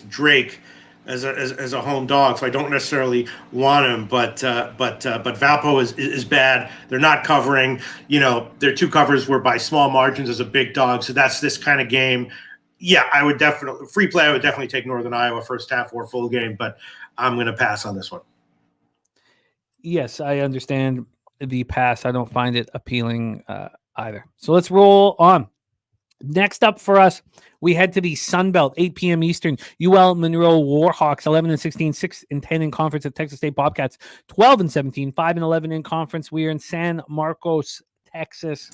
Drake as a home dog, so I don't necessarily want him. But Valpo is bad. They're not covering. Their 2 covers were by small margins as a big dog. So that's this kind of game. Yeah, I would definitely take Northern Iowa first half or full game, but I'm going to pass on this one.
Yes, I understand the pass. I don't find it appealing either. So let's roll on. Next up for us, we head to the Sun Belt, 8 p.m. Eastern. UL Monroe Warhawks, 11-16, 6-10 in conference at Texas State Bobcats, 12-17, 5-11 in conference. We are in San Marcos, Texas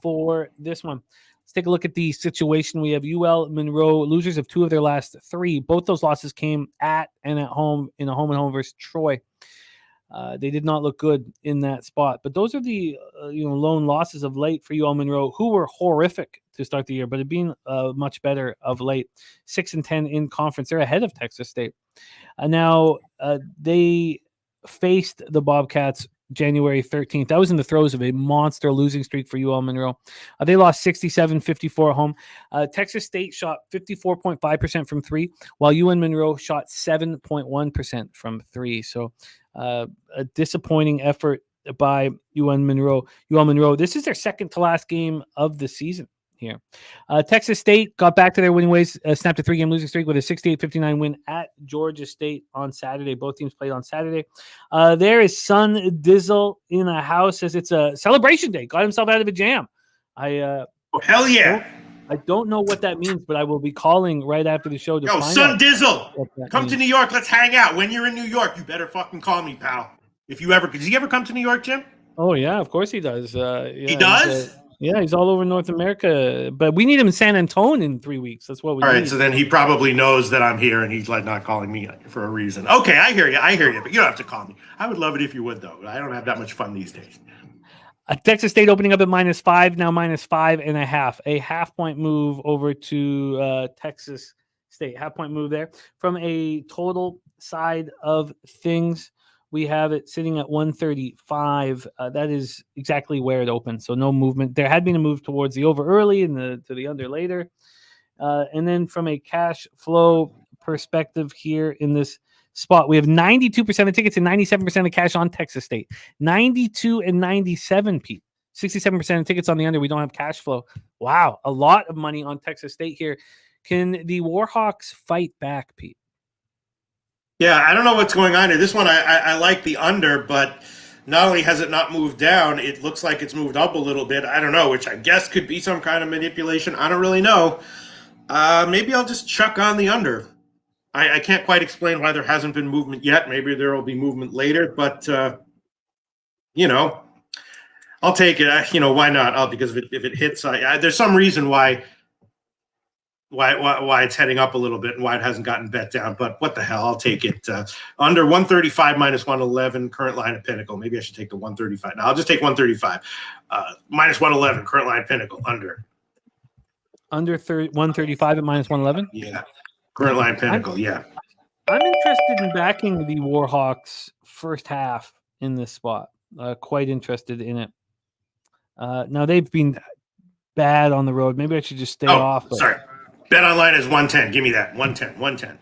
for this one. Let's take a look at the situation. We have UL Monroe, losers of 2 of their last 3. Both those losses came at and at home in a home-and-home versus Troy. They did not look good in that spot. But those are the lone losses of late for UL Monroe, who were horrific to start the year, but have been much better of late. 6-10 in conference. They're ahead of Texas State. Now, they faced the Bobcats January 13th. That was in the throes of a monster losing streak for UL Monroe. They lost 67-54 at home. Texas State shot 54.5% from 3, while UL Monroe shot 7.1% from 3. So a disappointing effort by UL Monroe. UL Monroe, this is their second to last game of the season here. Texas State got back to their winning ways, snapped a 3-game losing streak with a 68-59 win at Georgia State on Saturday. Both teams played on Saturday. There is Sun Dizzle in the house as it's a celebration day. Got himself out of a jam. I
Oh, hell yeah.
I don't know what that means, but I will be calling right after the show to
Yo,
find
Son
out
Dizzle,
what that
come to
means.
New York. Let's hang out. When you're in New York, you better fucking call me, pal. If you ever, does he ever come to New York, Jim?
Oh yeah, of course he does.
He does?
He's all over North America. But we need him in San Antonio in 3 weeks. That's what we
All
need.
right, so then he probably knows that I'm here and he's like not calling me for a reason. Okay, I hear you, but you don't have to call me. I would love it if you would, though. I don't have that much fun these days.
Texas State opening up at -5, now -5.5. A half-point move over to Texas State. Half-point move there. From a total side of things, we have it sitting at 135. That is exactly where it opened, so no movement. There had been a move towards the over early and to the under later. And then from a cash flow perspective here in this spot, we have 92% of tickets and 97% of cash on Texas State. 92 and 97, Pete. 67% of tickets on the under. We don't have cash flow. Wow, a lot of money on Texas State here. Can the Warhawks fight back, Pete?
Yeah, I don't know what's going on here. This one, I like the under, but not only has it not moved down, it looks like it's moved up a little bit. I don't know, which I guess could be some kind of manipulation. I don't really know. Maybe I'll just chuck on the under. I can't quite explain why there hasn't been movement yet. Maybe there will be movement later, but I'll take it. Why not? Because if it hits, there's some reason why it's heading up a little bit and why it hasn't gotten bet down. But what the hell? I'll take it. Under 135 -111, current line of Pinnacle. Maybe I should take the 135. No, I'll just take 135. -111, current line of Pinnacle. Under
135 at -111?
Yeah. Current line Pinnacle, yeah.
I'm interested in backing the Warhawks first half in this spot. Quite interested in it. Now, they've been bad on the road. Maybe I should just stay off.
Sorry. Bet online is 110. Give me that. 110.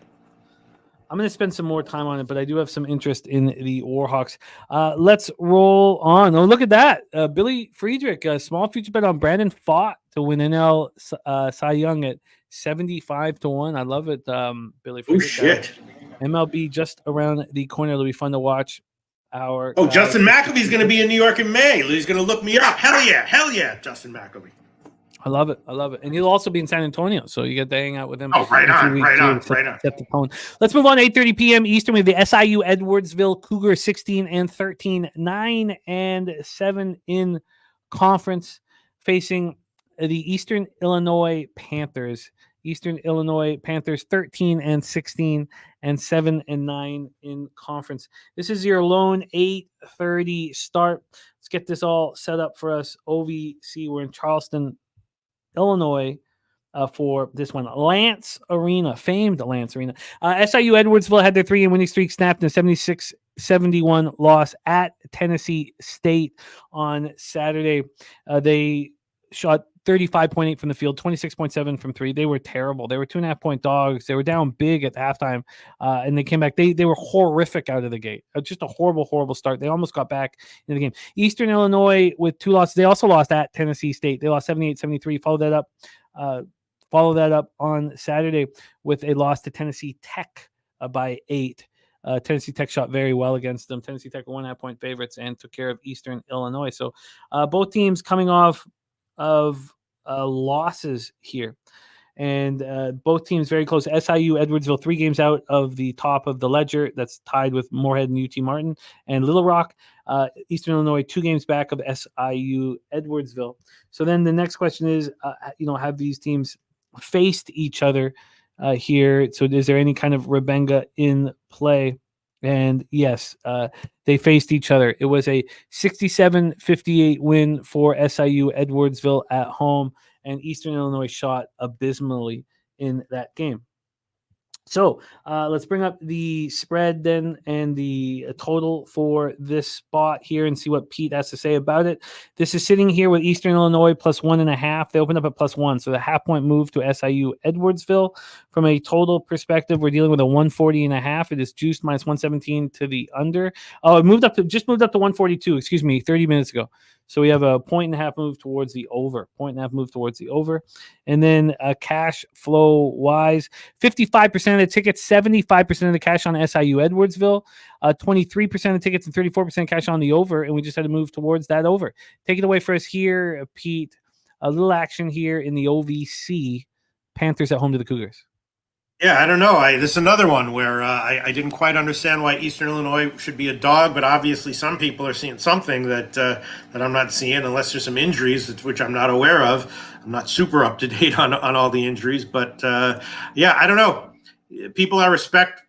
I'm going to spend some more time on it, but I do have some interest in the Warhawks. Let's roll on. Oh, look at that. Billy Friedrich, a small future bet on Brandon Pfaadt to win NL Cy Young at 75-1. I love it, Billy Friedrich.
Oh, shit.
MLB just around the corner. It'll be fun to watch.
Justin McAvee's going to be in New York in May. He's going to look me up. Hell yeah, Justin McAvee.
I love it. And he'll also be in San Antonio, so you get to hang out with him.
Oh, right on.
Set the tone. Let's move on. 8:30 p.m. Eastern with the SIU Edwardsville Cougars 16-13, 9-7 in conference, facing the Eastern Illinois Panthers. Eastern Illinois Panthers 13-16 and 7-9 in conference. This is your lone 8:30 start. Let's get this all set up for us. OVC, we're in Charleston, Illinois, for this one. Lance Arena, famed Lance Arena. SIU Edwardsville had their 3-game winning streak snapped in a 76-71 loss at Tennessee State on Saturday. They shot 35.8 from the field, 26.7 from three. They were terrible. They were 2.5-point dogs. They were down big at halftime, and they came back. They were horrific out of the gate. Just a horrible start. They almost got back in the game. Eastern Illinois with 2 losses. They also lost at Tennessee State. They lost 78-73. Follow that up on Saturday with a loss to Tennessee Tech by 8. Tennessee Tech shot very well against them. Tennessee Tech were 1.5-point favorites and took care of Eastern Illinois. So both teams coming off of losses here, and both teams very close. SIU Edwardsville 3 games out of the top of the ledger, that's tied with Moorhead and UT Martin, and Little Rock. Eastern Illinois 2 games back of SIU Edwardsville. So then the next question is, have these teams faced each other here? So is there any kind of rebenga in play? And yes, they faced each other. It was a 67-58 win for SIU Edwardsville at home, and Eastern Illinois shot abysmally in that game. So let's bring up the spread then and the total for this spot here and see what Pete has to say about it. This is sitting here with Eastern Illinois plus 1.5. They opened up at +1, so the half-point move to SIU Edwardsville. From a total perspective, we're dealing with a 140.5. It is juiced -117 to the under. Oh, it moved up to 142. 30 minutes ago. So we have a 1.5 move towards the over. 1.5 move towards the over. And then cash flow wise, 55% of the tickets, 75% of the cash on SIU Edwardsville, 23% of tickets and 34% cash on the over. And we just had to move towards that over. Take it away for us here, Pete. A little action here in the OVC. Panthers at home to the Cougars.
Yeah, I don't know. This is another one where I didn't quite understand why Eastern Illinois should be a dog, but obviously some people are seeing something that I'm not seeing, unless there's some injuries, which I'm not aware of. I'm not super up to date on all the injuries, but yeah, I don't know. People I respect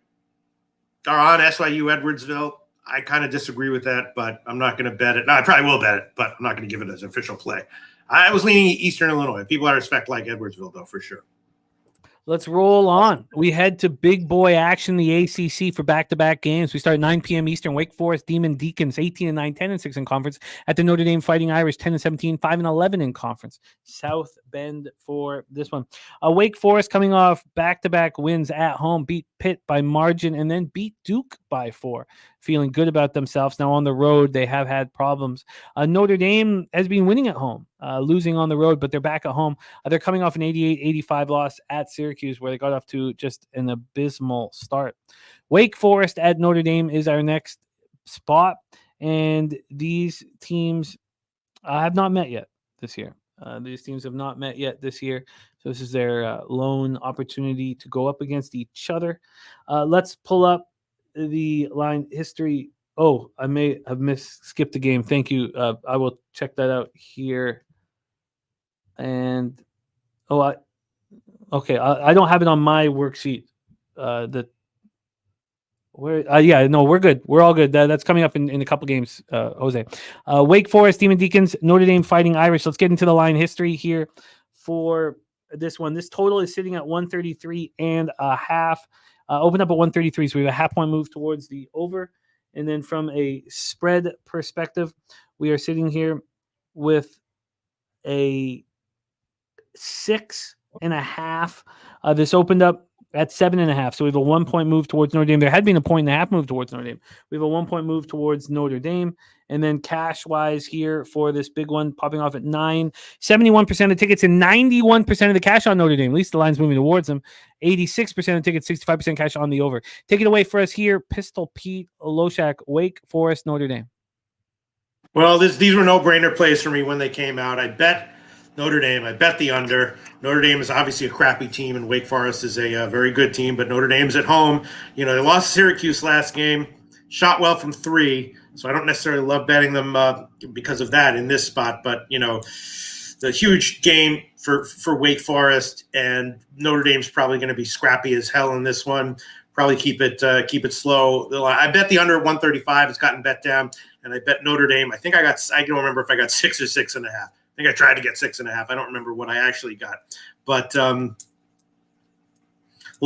are on SYU Edwardsville. I kind of disagree with that, but I'm not going to bet it. No, I probably will bet it, but I'm not going to give it as an official play. I was leaning Eastern Illinois. People I respect like Edwardsville, though, for sure.
Let's roll on. We head to big boy action, the ACC, for back-to-back games. We start at 9 p.m. Eastern. Wake Forest Demon Deacons 18-9, 10-6 in conference. At the Notre Dame Fighting Irish 10-17, 5-11 in conference. South Bend for this one. Wake Forest coming off back-to-back wins at home, beat Pitt by margin, and then beat Duke by 4. Feeling good about themselves. Now on the road, they have had problems. Notre Dame has been winning at home, losing on the road, but they're back at home. They're coming off an 88-85 loss at Syracuse, where they got off to just an abysmal start. Wake Forest at Notre Dame is our next spot, and these teams have not met yet this year. These teams have not met yet this year, so this is their lone opportunity to go up against each other. Let's pull up the line history. Oh, I may have skipped a game. Thank you. I will check that out here. And I don't have it on my worksheet. We're good. We're all good. That's coming up in a couple games, Jose. Wake Forest, Demon Deacons, Notre Dame Fighting Irish. Let's get into the line history here for this one. This total is sitting at 133.5. Opened up at 133, so we have a half-point move towards the over. And then from a spread perspective, we are sitting here with a 6.5. This opened up at 7.5, so we have a 1-point move towards Notre Dame. There had been a 1.5 move towards Notre Dame. We have a 1-point move towards Notre Dame. And then cash-wise here for this big one, popping off at 9. 71% of tickets and 91% of the cash on Notre Dame. At least the line's moving towards them. 86% of tickets, 65% cash on the over. Take it away for us here, Pistol Pete, Loshak, Wake Forest, Notre Dame.
Well, these were no-brainer plays for me when they came out. I bet Notre Dame. I bet the under. Notre Dame is obviously a crappy team, and Wake Forest is a very good team, but Notre Dame's at home. You know, they lost Syracuse last game, shot well from 3, so I don't necessarily love betting them because of that in this spot. But, you know, the huge game for Wake Forest, and Notre Dame's probably going to be scrappy as hell in this one. Probably keep it slow. I bet the under 135. It's gotten bet down, and I bet Notre Dame. I don't remember if I got 6 or 6.5. I think I tried to get 6.5. I don't remember what I actually got, but we'll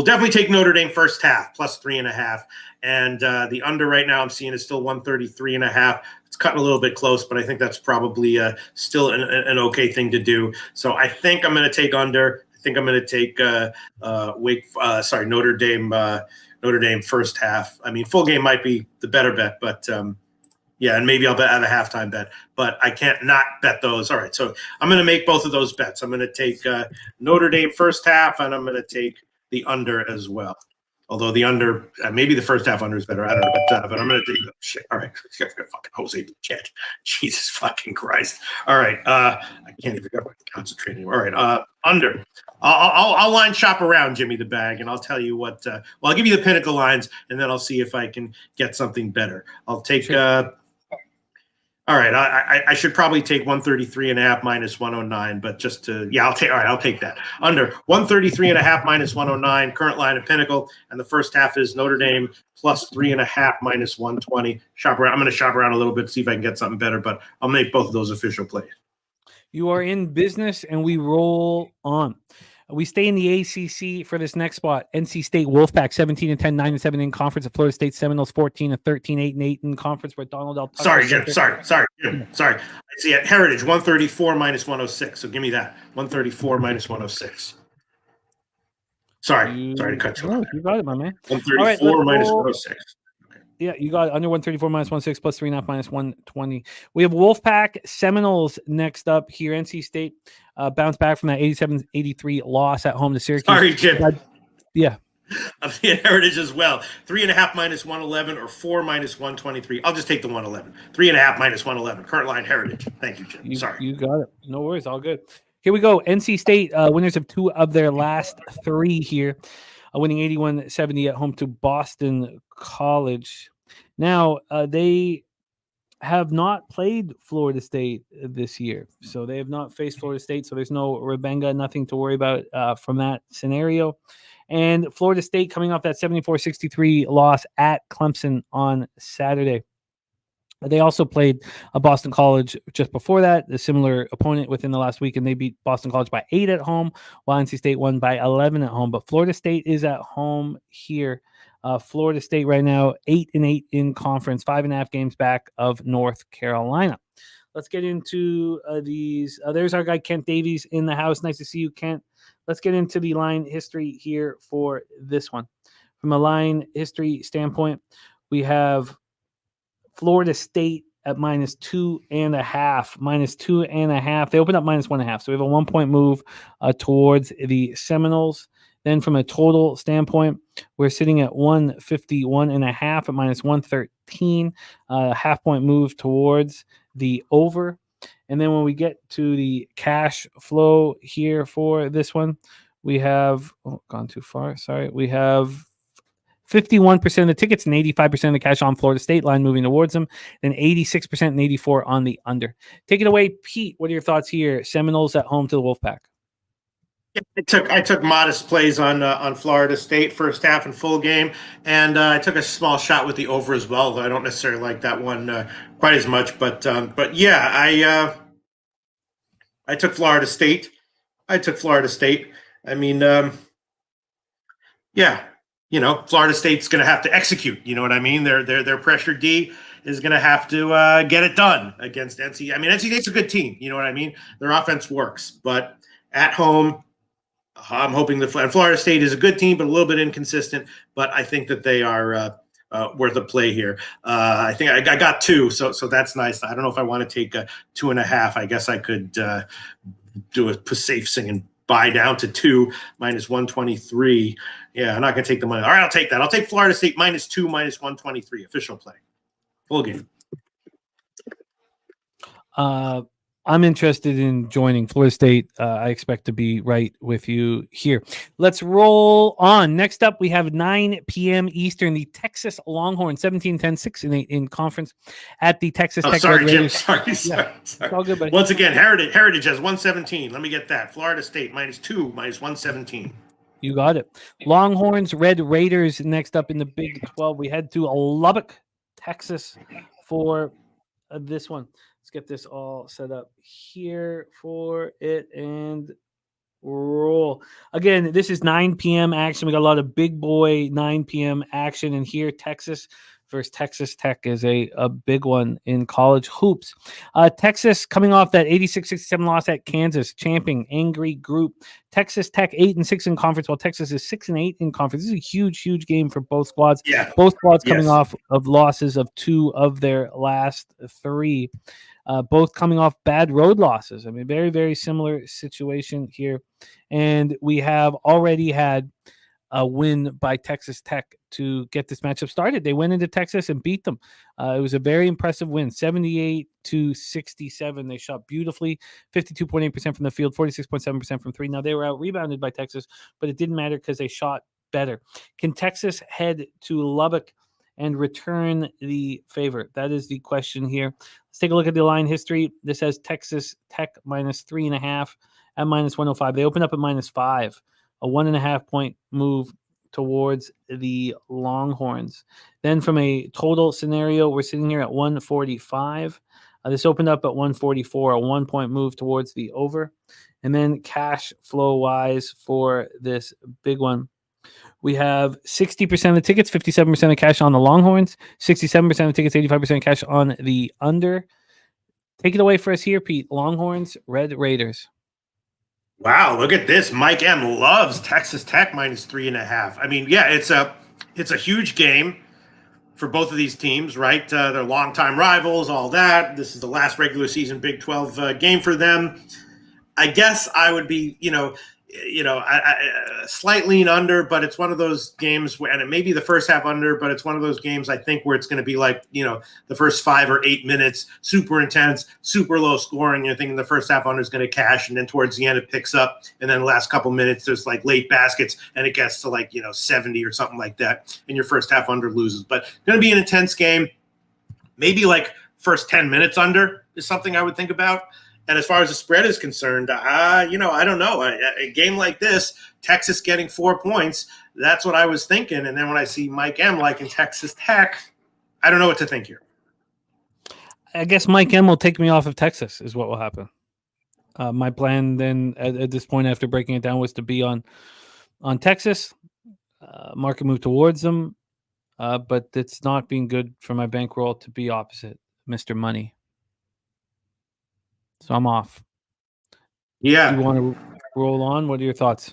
definitely take Notre Dame first half plus 3.5. And the under right now I'm seeing is still 133.5. It's cutting a little bit close, but I think that's probably still an okay thing to do. So I think I'm going to take under. I think I'm going to take Notre Dame first half. I mean, full game might be the better bet, but yeah, and maybe I'll bet at a halftime bet, but I can't not bet those. All right, so I'm going to make both of those bets. I'm going to take Notre Dame first half, and I'm going to take the under as well. Although the under, maybe the first half under is better. I don't know, but I'm going to take shit. All right, fucking Jose chat. Jesus fucking Christ. All right, I can't even concentrate anymore. All right, under. I'll line shop around Jimmy the Bag, and I'll tell you what. Well, I'll give you the pinnacle lines, and then I'll see if I can get something better. I'll take. All right, I should probably take 133.5 minus 109, but just to I'll take that. Under 133.5 minus 109, current line of Pinnacle, and the first half is Notre Dame plus 3.5 minus 120. Shop around. I'm going to shop around a little bit, see if I can get something better, but I'll make both of those official plays.
You are in business, and we roll on. We stay in the ACC for this next spot. NC State Wolfpack 17-10, 9-7 in conference. Florida State Seminoles 14-13, 8-8 in conference. Where Donald L.
Sorry, Jim. Sorry, Jim. Sorry. I see at Heritage 134 minus 106. So give me that 134 minus 106. Sorry to cut you off.
You got it, my man.
134 minus 106.
Yeah, you got under 134 minus 106 plus 3.5 minus 120. We have Wolfpack Seminoles next up here. NC State bounced back from that 87-83 loss at home to Syracuse.
Sorry, Jim.
Yeah.
I'm seeing Heritage as well. 3.5 minus 111 or 4 minus 123. I'll just take the 111. 3.5 minus 111. Current line Heritage. Thank you, Jim. Sorry.
You got it. No worries. All good. Here we go. NC State, winners of 2 of their last 3 here, winning 81-70 at home to Boston College. Now, they have not played Florida State this year. So they have not faced Florida State. So there's no Rebenga, nothing to worry about from that scenario. And Florida State coming off that 74-63 loss at Clemson on Saturday. They also played Boston College just before that, a similar opponent within the last week, and they beat Boston College by 8 at home, while NC State won by 11 at home. But Florida State is at home here. Florida State right now 8-8 in conference, 5.5 games back of North Carolina. Let's get into these. There's our guy Kent Davies in the house. Nice to see you, Kent. Let's get into the line history here for this one. From a line history standpoint, we have Florida State at -2.5. -2.5. They opened up -1.5. So we have a 1-point move towards the Seminoles. Then from a total standpoint, we're sitting at 151.5 at -113. Half-point move towards the over. And then when we get to the cash flow here for this one, we have gone too far. Sorry. We have 51% of the tickets and 85% of the cash on Florida State line moving towards them, then 86% and 84% on the under. Take it away, Pete. What are your thoughts here? Seminoles at home to the Wolfpack.
I took modest plays on Florida State first half and full game, and I took a small shot with the over as well. Though I don't necessarily like that one quite as much, but yeah, I took Florida State. I mean, yeah. Florida State's going to have to execute. You know what I mean? Their pressure D is going to have to get it done against NC. I mean, NC State's a good team. You know what I mean? Their offense works, but at home, I'm hoping that Florida State is a good team, but a little bit inconsistent. But I think that they are worth a play here. I think I got 2, so that's nice. I don't know if I want to take a 2.5. I guess I could do a safe sing and buy down to 2 -123. Yeah, I'm not going to take the money. All right, I'll take that. I'll take Florida State -2, -123. Official play. Full game.
I'm interested in joining Florida State. I expect to be right with you here. Let's roll on. Next up, we have 9 p.m. Eastern, the Texas Longhorns, 17-10, 6-8 in conference at the Texas Tech.
Sorry, Jim.
Raiders.
Sorry.
It's all good, buddy.
Once again, Heritage has 117. Let me get that. Florida State -2, -117.
You got it. Longhorns, Red Raiders next up in the Big 12. We head to Lubbock, Texas for this one. Let's get this all set up here for it and roll. Again, this is 9 p.m. action. We got a lot of big boy 9 p.m. action. And here, Texas versus Texas Tech is a big one in college hoops. Texas coming off that 86-67 loss at Kansas, champing angry group. Texas Tech 8-6 in conference, while Texas is 6-8 in conference. This is a huge game for both squads.
Yeah.
Both squads coming off of losses of 2 of their last 3. Both coming off bad road losses. I mean, very, very similar situation here. And we have already had a win by Texas Tech to get this matchup started. They went into Texas and beat them. It was a very impressive win, 78-67. They shot beautifully, 52.8% from the field, 46.7% from 3. Now, they were out-rebounded by Texas, but it didn't matter because they shot better. Can Texas head to Lubbock and return the favor? That is the question here. Let's take a look at the line history. This has Texas Tech -3.5 at -105. They opened up at -5, a 1.5 point move towards the Longhorns. Then from a total scenario, we're sitting here at 145. This opened up at 144, a 1 point move towards the over. And then cash flow wise for this big one, we have 60% of the tickets, 57% of cash on the Longhorns, 67% of tickets, 85% of cash on the under. Take it away for us here, Pete. Longhorns, Red Raiders.
Wow, look at this. Mike M loves Texas Tech -3.5. I mean, yeah, it's a huge game for both of these teams, right? They're longtime rivals, all that. This is the last regular season Big 12 game for them. I guess I would be, slight lean under, but it's one of those games where, and it may be the first half under, but it's one of those games I think where it's going to be like, the first 5 or 8 minutes, super intense, super low scoring. You're thinking the first half under is going to cash, and then towards the end it picks up, and then the last couple minutes there's like late baskets, and it gets to like 70 or something like that, and your first half under loses. But it's going to be an intense game. Maybe like first 10 minutes under is something I would think about. And as far as the spread is concerned, I don't know. A game like this, Texas getting 4 points, that's what I was thinking. And then when I see Mike M liking Texas Tech, I don't know what to think here.
I guess Mike M will take me off of Texas is what will happen. My plan then at this point after breaking it down was to be on Texas. Market move towards them. But it's not been good for my bankroll to be opposite Mr. Money. So I'm off.
Yeah.
Do you want to roll on? What are your thoughts?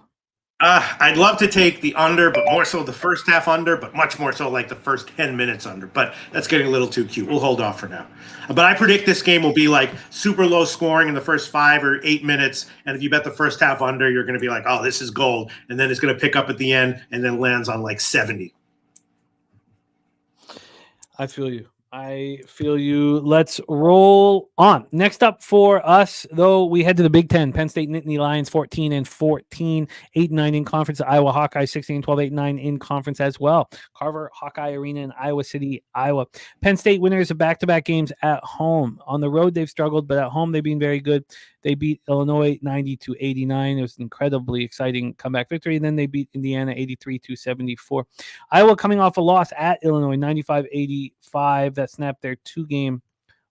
I'd love to take the under, but more so the first half under, but much more so like the first 10 minutes under. But that's getting a little too cute. We'll hold off for now. But I predict this game will be like super low scoring in the first 5 or 8 minutes. And if you bet the first half under, you're going to be like, oh, this is gold. And then it's going to pick up at the end and then lands on like 70.
I feel you. Let's roll on. Next up for us, though, we head to the Big Ten. Penn State Nittany Lions 14-14, 8-9 in conference. Iowa Hawkeyes 16-12, 8-9 in conference as well. Carver Hawkeye Arena in Iowa City, Iowa. Penn State winners of back-to-back games at home. On the road, they've struggled, but at home, they've been very good. They beat Illinois 90-89. It was an incredibly exciting comeback victory. And then they beat Indiana 83-74. Iowa coming off a loss at Illinois 95-85. That snapped their 2-game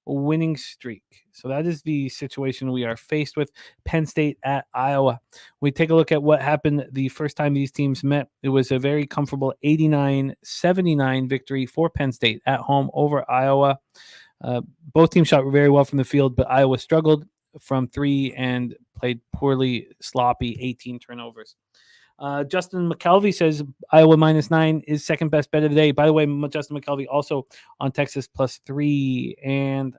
winning streak. So that is the situation we are faced with. Penn State at Iowa. We take a look at what happened the first time these teams met. It was a very comfortable 89-79 victory for Penn State at home over Iowa. Both teams shot very well from the field, but Iowa struggled from 3 and played poorly, sloppy, 18 turnovers. Justin McKelvey says Iowa -9 is second best bet of the day. By the way, Justin McKelvey also on Texas +3.5.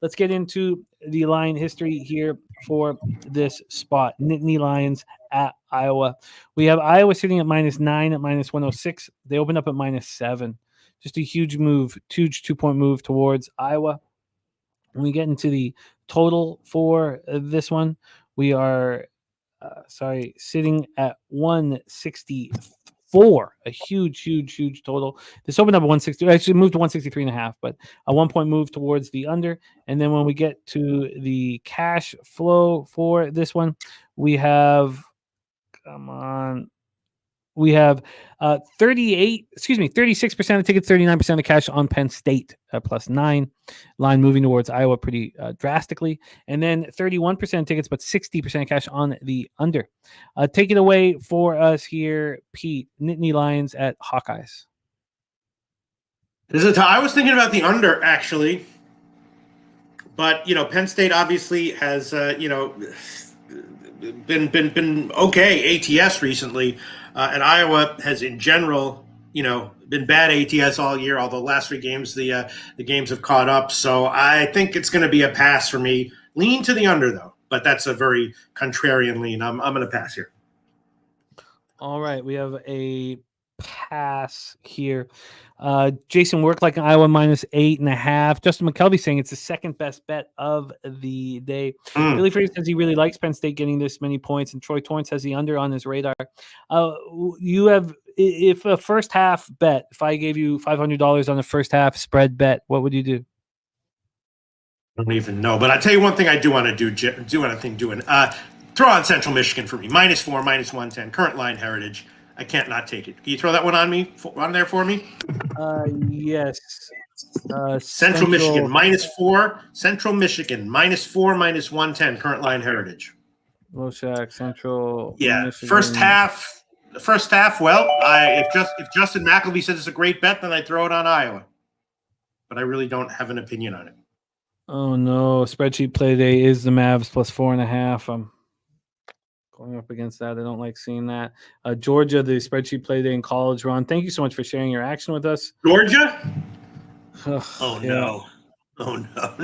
Let's get into the line history here for this spot. Nittany Lions at Iowa. We have Iowa sitting at -9 at -106. They opened up at -7. Just a huge move, huge 2-point move towards Iowa. When we get into the total for this one, we are sitting at 164. A huge total. This opened up at 160. Actually moved to 163.5, but a 1-point move towards the under. And then when we get to the cash flow for this one, we have 36% of tickets, 39% of cash on Penn State +9. Line moving towards Iowa pretty drastically. And then 31% tickets, but 60% cash on the under. Take it away for us here, Pete. Nittany Lions at Hawkeyes.
I was thinking about the under, actually. But, Penn State obviously has, been okay ATS recently. And Iowa has, in general, been bad ATS all year. Although last 3 games, the games have caught up. So I think it's going to be a pass for me. Lean to the under, though. But that's a very contrarian lean. I'm going to pass here.
All right, we have a pass here. Jason worked like an Iowa -8.5. Justin McKelvey saying it's the second best bet of the day. Billy Freeze says he really likes Penn State getting this many points, and Troy Torrance has the under on his radar. You have, if a first half bet, if I gave you $500 on the first half spread bet, what would you do?
I don't even know, but I'll tell you one thing I do want to do. Throw on Central Michigan for me. -4, -110. Current line Heritage. I can't not take it. Can you throw that one on there for me?
Yes.
Central Michigan -4. Central Michigan -4, -110. Current line Heritage.
Loshak, Central.
Yeah.
Michigan.
First half. Well, if Justin McElvey says it's a great bet, then I throw it on Iowa. But I really don't have an opinion on it.
Oh no! Spreadsheet play day is the Mavs +4.5. I'm going up against that. I don't like seeing that. Georgia, the spreadsheet play day in college. Ron, thank you so much for sharing your action with us.
Georgia?
Oh
no. Oh no.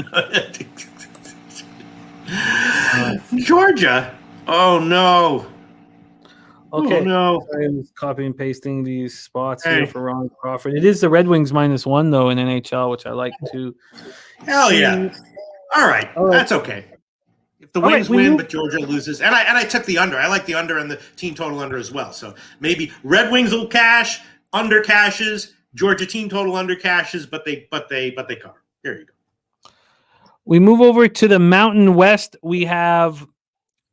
Georgia? Oh no.
Okay.
Oh no.
I'm just copying and pasting these spots
Hey.
here for Ron Crawford. It is the Red Wings -1 though in NHL, which I like to
Hell
see.
yeah. All right. That's okay. If the
All right,
Wings
we
win,
move-
but Georgia loses, and I took the under. I like the under and the team total under as well. So maybe Red Wings will cash, under cashes, Georgia team total under cashes, but they cover. Here you go.
We move over to the Mountain West. We have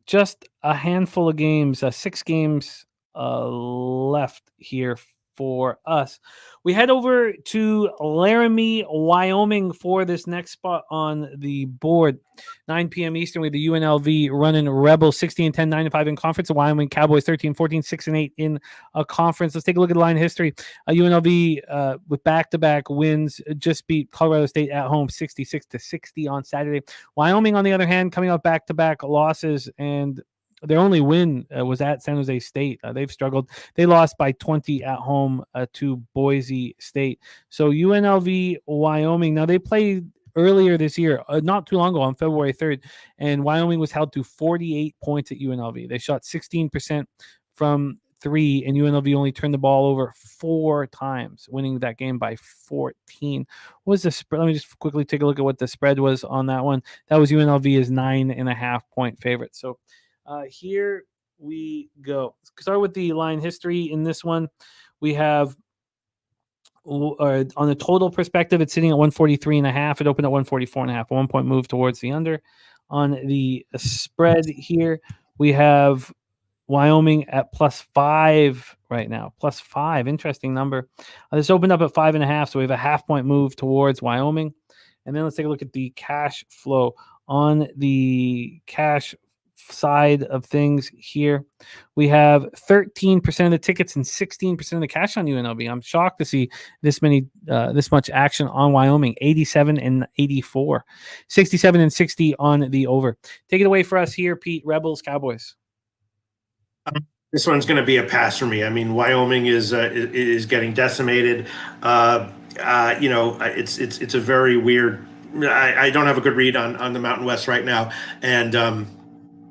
just a handful of games, 6 games left here for us. We head over to Laramie, Wyoming for this next spot on the board. 9 p.m. Eastern with the UNLV running Rebels 16-10, 9-5 in conference. The Wyoming Cowboys 13-14, 6-8 in a conference. Let's take a look at the line history. UNLV with back-to-back wins just beat Colorado State at home 66-60 on Saturday. Wyoming, on the other hand, coming out back-to-back losses, and their only win was at San Jose State. They've struggled. They lost by 20 at home to Boise State. So UNLV, Wyoming. Now, they played earlier this year, not too long ago on February 3rd, and Wyoming was held to 48 points at UNLV. They shot 16% from 3, and UNLV only turned the ball over 4 times, winning that game by 14. What was the spread? Let me just quickly take a look at what the spread was on that one. That was UNLV is 9.5-point favorite. So here we go. Start with the line history in this one. We have on the total perspective, it's sitting at 143.5. It opened at 144.5. A 1-point move towards the under. On the spread here, we have Wyoming at +5 right now. +5, interesting number. This opened up at 5.5, so we have a 0.5-point move towards Wyoming. And then let's take a look at the cash flow. On the cash side of things here, we have 13% of the tickets and 16% of the cash on UNLV. I'm shocked to see this much action on Wyoming. 87 and 84, 67 and 60 on the over. Take it away for us here, Pete. Rebels, Cowboys.
This one's going to be a pass for me. I mean, Wyoming is getting decimated. It's a very weird. I don't have a good read on the Mountain West right now, and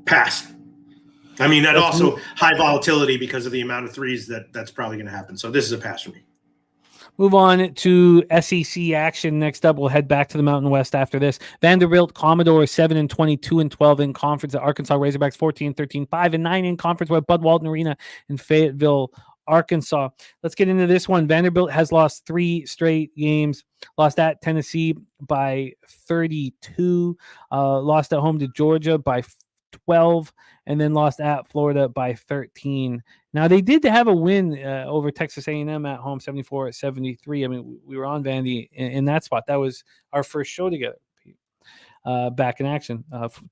pass. I mean, and also high volatility because of the amount of threes that's probably going to happen. So this is a pass for me.
Move on to SEC action. Next up, we'll head back to the Mountain West after this. Vanderbilt Commodores 7-20, 2-12 in conference. The Arkansas Razorbacks 14-13, 5-9 in conference with Bud Walton Arena in Fayetteville, Arkansas. Let's get into this one. Vanderbilt has lost 3 straight games. Lost at Tennessee by 32. Lost at home to Georgia by 12, and then lost at Florida by 13. Now, they did have a win over Texas A&M at home, 74-73. I mean, we were on Vandy in that spot. That was our first show together, back in action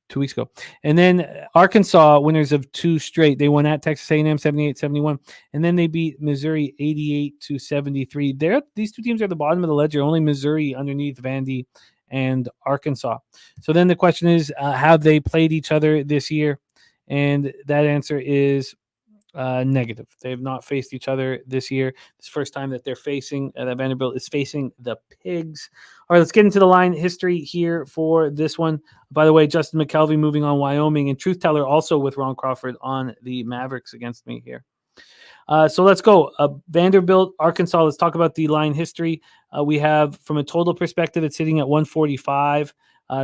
2 weeks ago. And then Arkansas, winners of 2 straight. They won at Texas A&M 78-71, and then they beat Missouri 88-73. These 2 teams are at the bottom of the ledger. Only Missouri underneath Vandy and Arkansas. So then the question is, have they played each other this year? And that answer is negative. They have not faced each other this year. It's the first time that they're facing, that Vanderbilt is facing the Pigs. All right, let's get into the line history here for this one. By the way, Justin McKelvey moving on Wyoming, and Truth Teller also with Ron Crawford on the Mavericks against me here. So let's go. Vanderbilt, Arkansas. Let's talk about the line history. We have, from a total perspective, it's sitting at 145.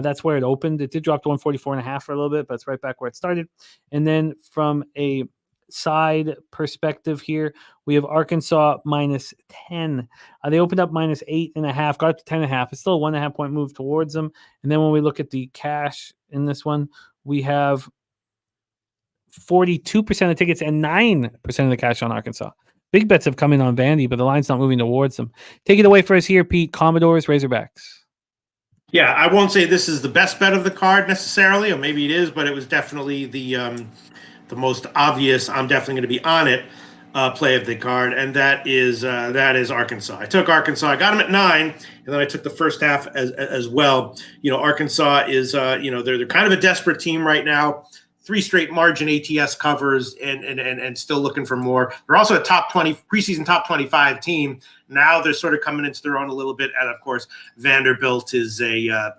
That's where it opened. It did drop to 144.5 for a little bit, but it's right back where it started. And then from a side perspective here, we have Arkansas -10. They opened up -8.5, got up to 10.5. It's still a 1.5-point move towards them. And then when we look at the cash in this one, we have 42% of tickets and 9% of the cash on Arkansas. Big bets have come in on Vandy, but the line's not moving towards them. Take it away for us here, Pete. Commodores, Razorbacks.
Yeah, I won't say this is the best bet of the card necessarily, or maybe it is, but it was definitely the most obvious. I'm definitely going to be on it. Play of the card, and that is Arkansas. I took Arkansas. I got them at 9, and then I took the first half as well. You know, Arkansas is they're kind of a desperate team right now. 3 straight margin ATS covers and still looking for more. They're also a top 20 preseason top 25 team. Now they're sort of coming into their own a little bit. And of course, Vanderbilt is a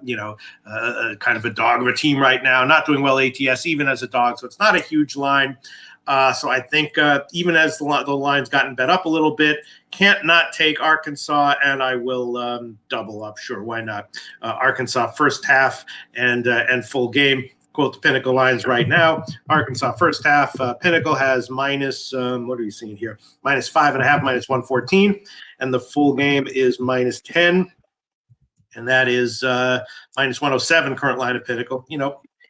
kind of a dog of a team right now, not doing well ATS even as a dog. So it's not a huge line. So I think even as the line's gotten bet up a little bit, can't not take Arkansas, and I will double up. Sure, why not? Arkansas first half and full game. Quote the Pinnacle lines right now. Arkansas first half. Pinnacle has minus, what are you seeing here? Minus 5.5, minus 114. And the full game is minus 10. And that is minus 107 current line of Pinnacle.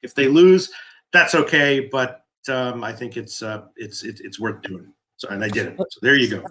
If they lose, that's okay. But I think it's worth doing. So, and I did it. So there you go.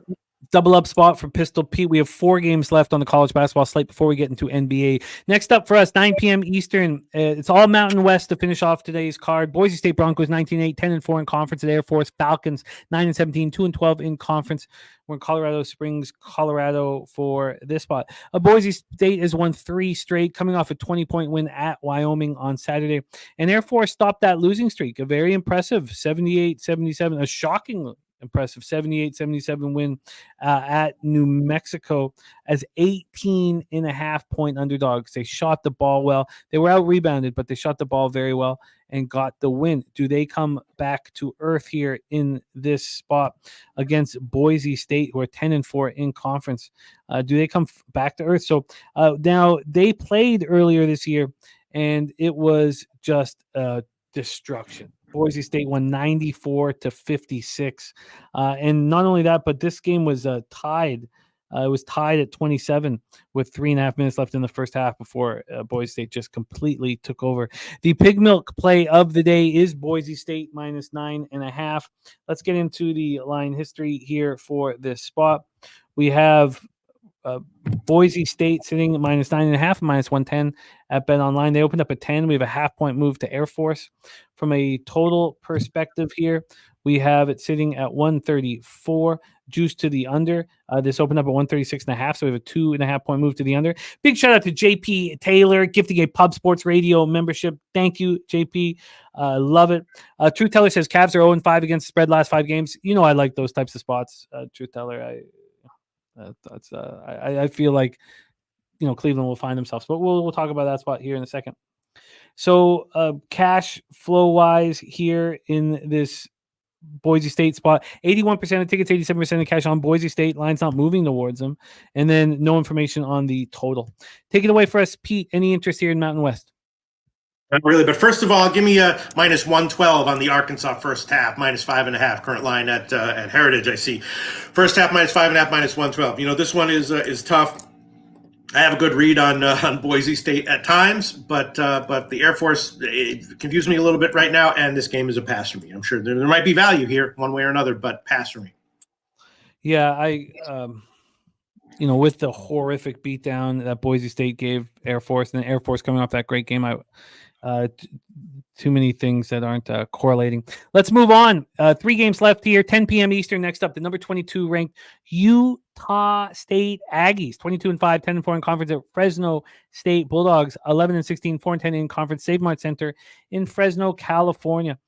Double up spot for Pistol Pete. We have 4 games left on the college basketball slate before we get into NBA. Next up for us, 9 p.m. Eastern. It's all Mountain West to finish off today's card. Boise State Broncos 19-8, 10-4 in conference at Air Force. Falcons 9-17, 2-12 in conference. We're in Colorado Springs, Colorado for this spot. Boise State has won 3 straight, coming off a 20-point win at Wyoming on Saturday. And Air Force stopped that losing streak. A very impressive 78-77, a shocking impressive 78-77 win at New Mexico as 18.5-point underdogs. They shot the ball well. They were out rebounded, but they shot the ball very well and got the win. Do they come back to earth here in this spot against Boise State, who are 10-4 in conference? Do they come back to earth? So now they played earlier this year, and it was just destruction. Boise State won 94-56. And not only that, but this game was tied. It was tied at 27 with 3.5 minutes left in the first half before Boise State just completely took over. The pig milk play of the day is Boise State minus 9.5. Let's get into the line history here for this spot. We have Boise State sitting at minus 9.5, minus 110 at Bet Online. They opened up at 10. We have a half-point move to Air Force. From a total perspective here, we have it sitting at 134, juice to the under. This opened up at 136.5, so we have a 2.5-point move to the under. Big shout out to JP Taylor, gifting a Pub Sports Radio membership. Thank you, JP. Love it. Truth Teller says Cavs are 0-5 against the spread last 5 games. I like those types of spots, Truth Teller. I feel like Cleveland will find themselves, but we'll talk about that spot here in a second. So cash flow wise here in this Boise State spot, 81% of tickets, 87% of cash on Boise State. Line's not moving towards them, and then no information on the total. Take it away for us, Pete. Any interest here in Mountain West?
Not really, but first of all, give me a minus 112 on the Arkansas first half, minus 5.5 current line at Heritage. I see first half minus 5.5, minus 112. This one is tough. I have a good read on Boise State at times, but the Air Force confused me a little bit right now, and this game is a pass for me. I'm sure there might be value here one way or another, but pass for me.
Yeah, with the horrific beatdown that Boise State gave Air Force, and Air Force coming off that great game, too many things that aren't correlating. Let's move on. 3 games left here, 10 p.m. Eastern. Next up, the number 22 ranked Utah State Aggies, 22-5, 10-4 in conference at Fresno State Bulldogs, 11-16, 4-10 in conference, Save Mart Center in Fresno, California.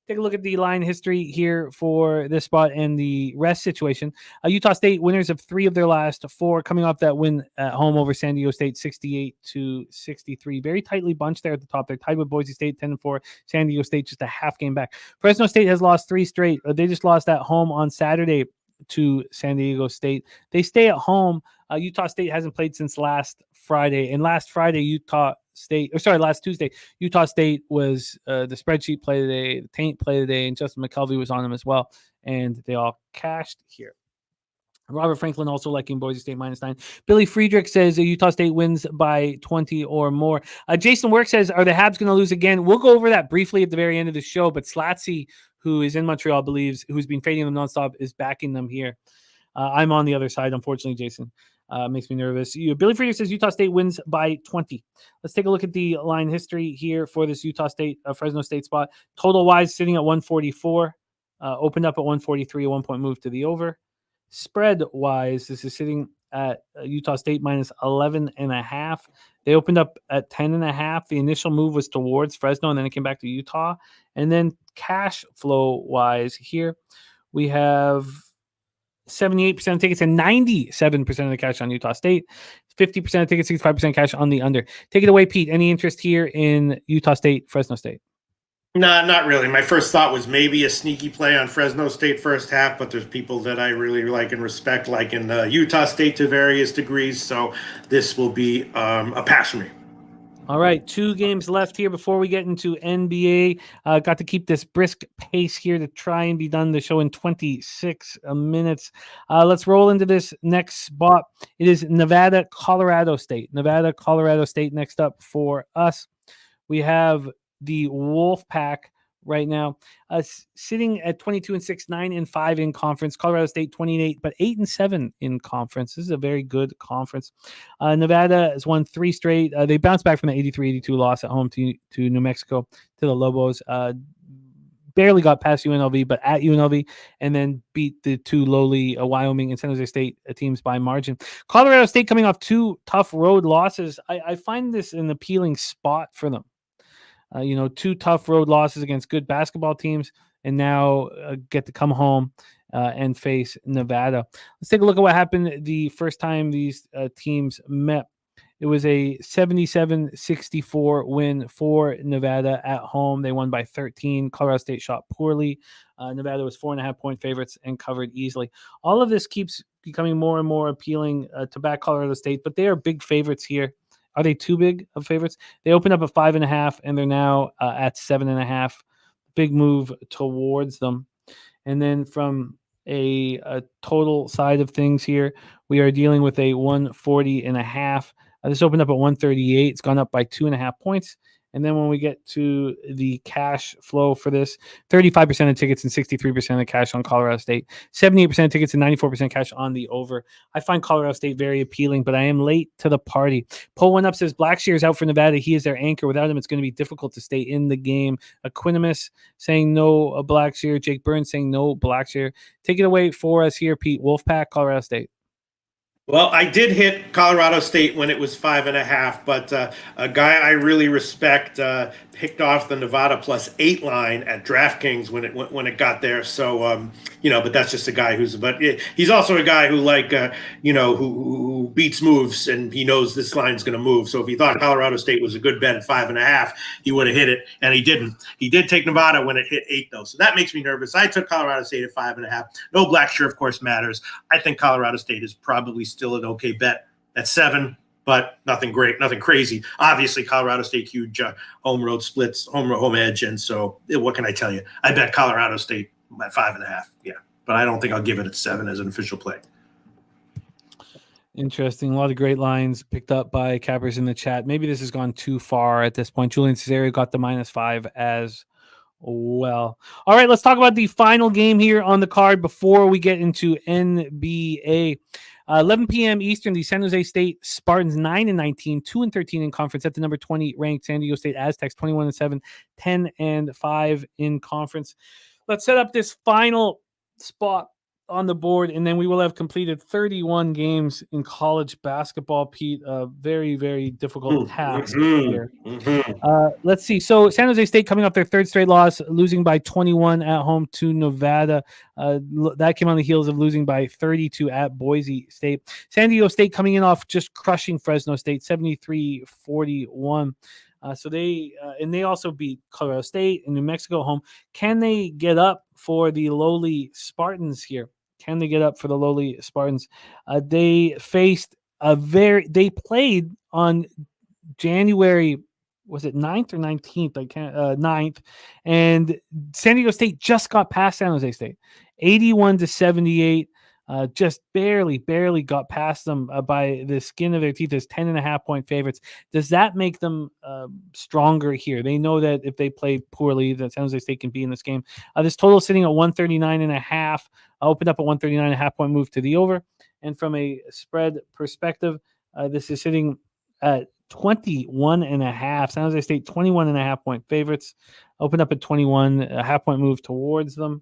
Take a look at the line history here for this spot and the rest situation. Utah State winners of 3 of their last 4, coming off that win at home over San Diego State, 68-63. Very tightly bunched there at the top. They're tied with Boise State, 10-4. San Diego State just a half game back. Fresno State has lost 3 straight. They just lost at home on Saturday to San Diego State. They stay at home. Utah State hasn't played since last Friday. And last Tuesday, Utah State was the spreadsheet play today, the taint play today, and Justin McKelvey was on them as well. And they all cashed here. Robert Franklin also liking Boise State minus 9. Billy Friedrich says Utah State wins by 20 or more. Jason Work says, are the Habs going to lose again? We'll go over that briefly at the very end of the show, but Slatsy, who is in Montreal, believes, who's been fading them nonstop, is backing them here. I'm on the other side, unfortunately, Jason. Makes me nervous. Billy Friedrich says Utah State wins by 20. Let's take a look at the line history here for this Utah State, Fresno State spot. Total wise sitting at 144, opened up at 143, a 1-point move to the over. Spread wise, this is sitting at Utah State minus 11.5. They opened up at 10.5. The initial move was towards Fresno, and then it came back to Utah. And then cash flow wise here, we have 78% of tickets and 97% of the cash on Utah State, 50% of tickets, 65% cash on the under. Take it away, Pete. Any interest here in Utah State, Fresno State?
No, not really. My first thought was maybe a sneaky play on Fresno State first half, but there's people that I really like and respect, like in Utah State to various degrees. So this will be a pass for me.
All right, 2 games left here before we get into NBA. Got to keep this brisk pace here to try and be done the show in 26 minutes. Let's roll into this next spot. It is Nevada, Colorado State. Nevada, Colorado State next up for us. We have the Wolfpack right now, sitting at 22-6, 9-5 in conference. Colorado State 28, but 8-7 in conference. This is a very good conference. Nevada has won 3 straight. They bounced back from the 83-82 loss at home to New Mexico, to the Lobos. Barely got past UNLV, but at UNLV, and then beat the 2 lowly Wyoming and San Jose State teams by margin. Colorado State coming off 2 tough road losses. I find this an appealing spot for them. 2 tough road losses against good basketball teams, and now get to come home and face Nevada. Let's take a look at what happened the first time these teams met. It was a 77-64 win for Nevada at home. They won by 13. Colorado State shot poorly. Nevada was 4.5-point favorites and covered easily. All of this keeps becoming more and more appealing to back Colorado State, but they are big favorites here. Are they too big of favorites? They opened up at 5.5, and they're now at 7.5. Big move towards them. And then from a total side of things here, we are dealing with a 140.5. This opened up at 138. It's gone up by 2.5 points. And then when we get to the cash flow for this, 35% of tickets and 63% of cash on Colorado State, 78% of tickets and 94% cash on the over. I find Colorado State very appealing, but I am late to the party. Pull One Up says Blackshear is out for Nevada. He is their anchor. Without him, it's going to be difficult to stay in the game. Equinimus saying no Blackshear. Jake Burns saying no Blackshear. Take it away for us here, Pete. Wolfpack, Colorado State.
Well, I did hit Colorado State when it was 5.5, but a guy I really respect picked off the Nevada +8 line at DraftKings when it got there. So but that's just a guy he's also a guy who beats moves, and he knows this line's going to move. So if he thought Colorado State was a good bet at 5.5, he would have hit it, and he didn't. He did take Nevada when it hit 8 though, so that makes me nervous. I took Colorado State at 5.5. No Blackshear, of course, matters. I think Colorado State is probably still an okay bet at 7, but nothing great, nothing crazy. Obviously, Colorado State, huge home road splits, home edge, and so what can I tell you? I bet Colorado State at 5.5. Yeah, but I don't think I'll give it at 7 as an official play.
Interesting. A lot of great lines picked up by cappers in the chat. Maybe this has gone too far at this point. Julian Cesario got the -5 as well. All right, let's talk about the final game here on the card before we get into NBA. 11 p.m. Eastern, the San Jose State Spartans 9-19, 2-13 in conference at the number 20 ranked San Diego State Aztecs 21-7, 10-5 in conference. Let's set up this final spot on the board, and then we will have completed 31 games in college basketball, Pete. A very, very difficult task here. Let's see. So San Jose State coming off their 3rd straight loss, losing by 21 at home to Nevada. That came on the heels of losing by 32 at Boise State. San Diego State coming in off just crushing Fresno State, 73-41. So they also beat Colorado State and New Mexico at home. Can they get up for the lowly Spartans here? Can they get up for the lowly Spartans? They played on January, was it 9th or 19th? 9th. And San Diego State just got past San Jose State, 81-78. Just barely got past them by the skin of their teeth as 10.5-point favorites. Does that make them stronger here? They know that if they play poorly, that San Jose State can be in this game. This total is sitting at 139.5. Opened up a 139.5-point move to the over. And from a spread perspective, this is sitting at 21.5. San Jose State 21.5-point favorites. Opened up at 21, a half-point move towards them.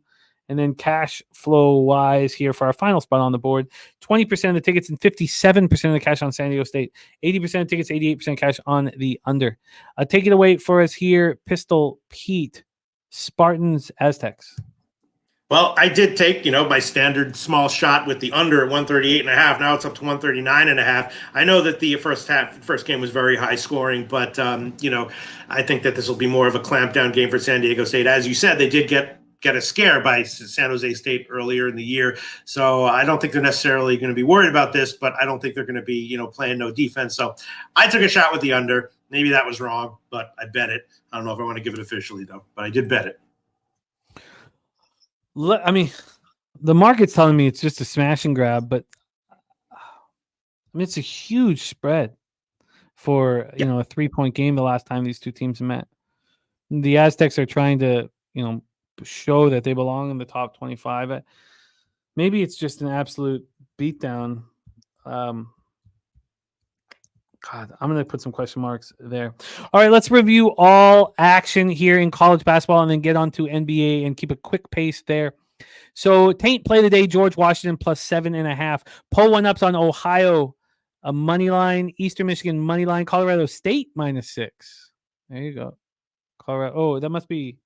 And then cash flow wise here for our final spot on the board, 20% of the tickets and 57% of the cash on San Diego State, 80% of tickets, 88% cash on the under. Take it away for us here, Pistol Pete, Spartans, Aztecs.
Well, I did take, my standard small shot with the under at 138.5. Now it's up to 139.5. I know that the first game was very high scoring, but, I think that this will be more of a clampdown game for San Diego State. As you said, they did get a scare by San Jose State earlier in the year. So I don't think they're necessarily going to be worried about this, but I don't think they're going to be, playing no defense. So I took a shot with the under. Maybe that was wrong, but I bet it. I don't know if I want to give it officially, though, but I did bet it.
I mean, the market's telling me it's just a smash and grab, but it's a huge spread for, a 3-point game the last time these two teams met. The Aztecs are trying to, show that they belong in the top 25. Maybe it's just an absolute beatdown. God, I'm going to put some question marks there. All right, let's review all action here in college basketball and then get on to NBA and keep a quick pace there. So, Taint play the day, George Washington plus 7.5. Pull one ups on Ohio, a money line, Eastern Michigan money line, Colorado State -6. There you go. Colorado. Oh, that must be.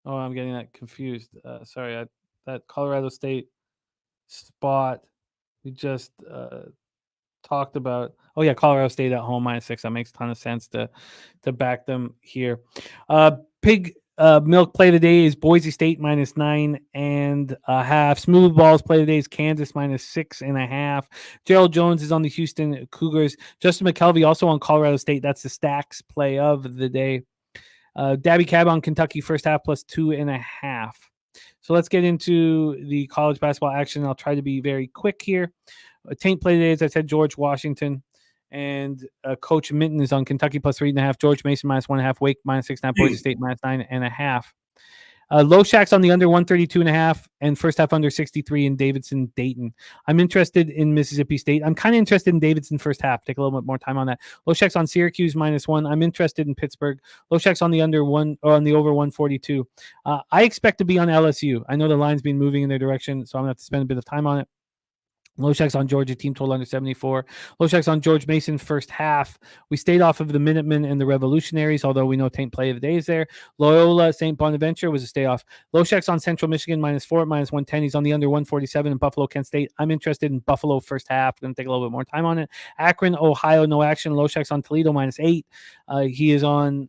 Oh, I'm getting that confused. Sorry, that Colorado State spot we just talked about. Oh yeah, Colorado State at home -6. That makes a ton of sense to back them here. Pig milk play of the day is Boise State -9.5. Smooth balls play of the day is Kansas -6.5. Gerald Jones is on the Houston Cougars. Justin McKelvey also on Colorado State. That's the stacks play of the day. Dabby Cab on Kentucky first half plus 2.5. So let's get into the college basketball action. I'll try to be very quick here. Taint play today, as I said, George Washington. And Coach Minton is on Kentucky plus 3.5. George Mason -1.5. Wake -6.5. Boise State -9.5. Loshak's on the under 132.5 and first half under 63 in Davidson Dayton. I'm interested in Mississippi State. I'm kind of interested in Davidson first half. Take a little bit more time on that. Loshak's on Syracuse -1. I'm interested in Pittsburgh. Loshak's on the under 1 or on the over 142. I expect to be on LSU. I know the line's been moving in their direction, so I'm going to have to spend a bit of time on it. Loshak's on Georgia, team total under 74. Loshak's on George Mason first half. We stayed off of the Minutemen and the Revolutionaries, although we know Taint play of the day is there. Loyola St. Bonaventure was a stay off. Loshak's on Central Michigan -4 at -110. He's on the under 147 in Buffalo, Kent State. I'm interested in Buffalo first half. Going to take a little bit more time on it. Akron, Ohio, no action. Loshak's on Toledo -8. He is on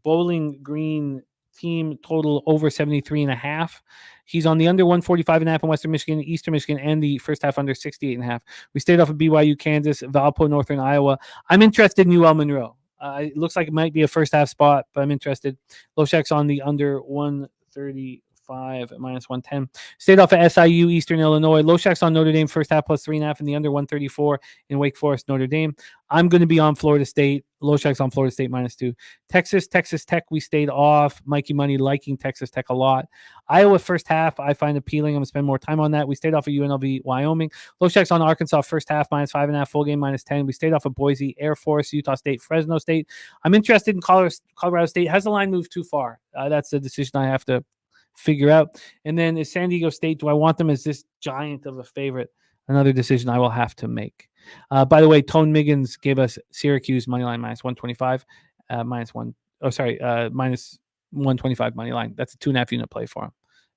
Bowling Green team total over 73.5. He's on the under 145.5 in Western Michigan, Eastern Michigan, and the first half under 68.5. We stayed off of BYU, Kansas, Valpo, Northern Iowa. I'm interested in UL Monroe. It looks like it might be a first half spot, but I'm interested. Loshak's on the under 135 at -110. Stayed off of SIU, Eastern Illinois. Loshak's on Notre Dame first half plus 3.5 and the under 134 in Wake Forest, Notre Dame. I'm going to be on Florida State. Loshak's on Florida State -2. Texas Tech, we stayed off. Mikey Money liking Texas Tech a lot. Iowa first half, I find appealing. I'm going to spend more time on that. We stayed off of UNLV, Wyoming. Loshak's on Arkansas first half -5.5, full game -10. We stayed off of Boise, Air Force, Utah State, Fresno State. I'm interested in Colorado State. Has the line moved too far? That's the decision I have to figure out. And then is San Diego State, do I want them as this giant of a favorite? Another decision I will have to make. By the way, Tone Miggins gave us Syracuse moneyline -125, -125 moneyline. That's a 2.5 unit play for him.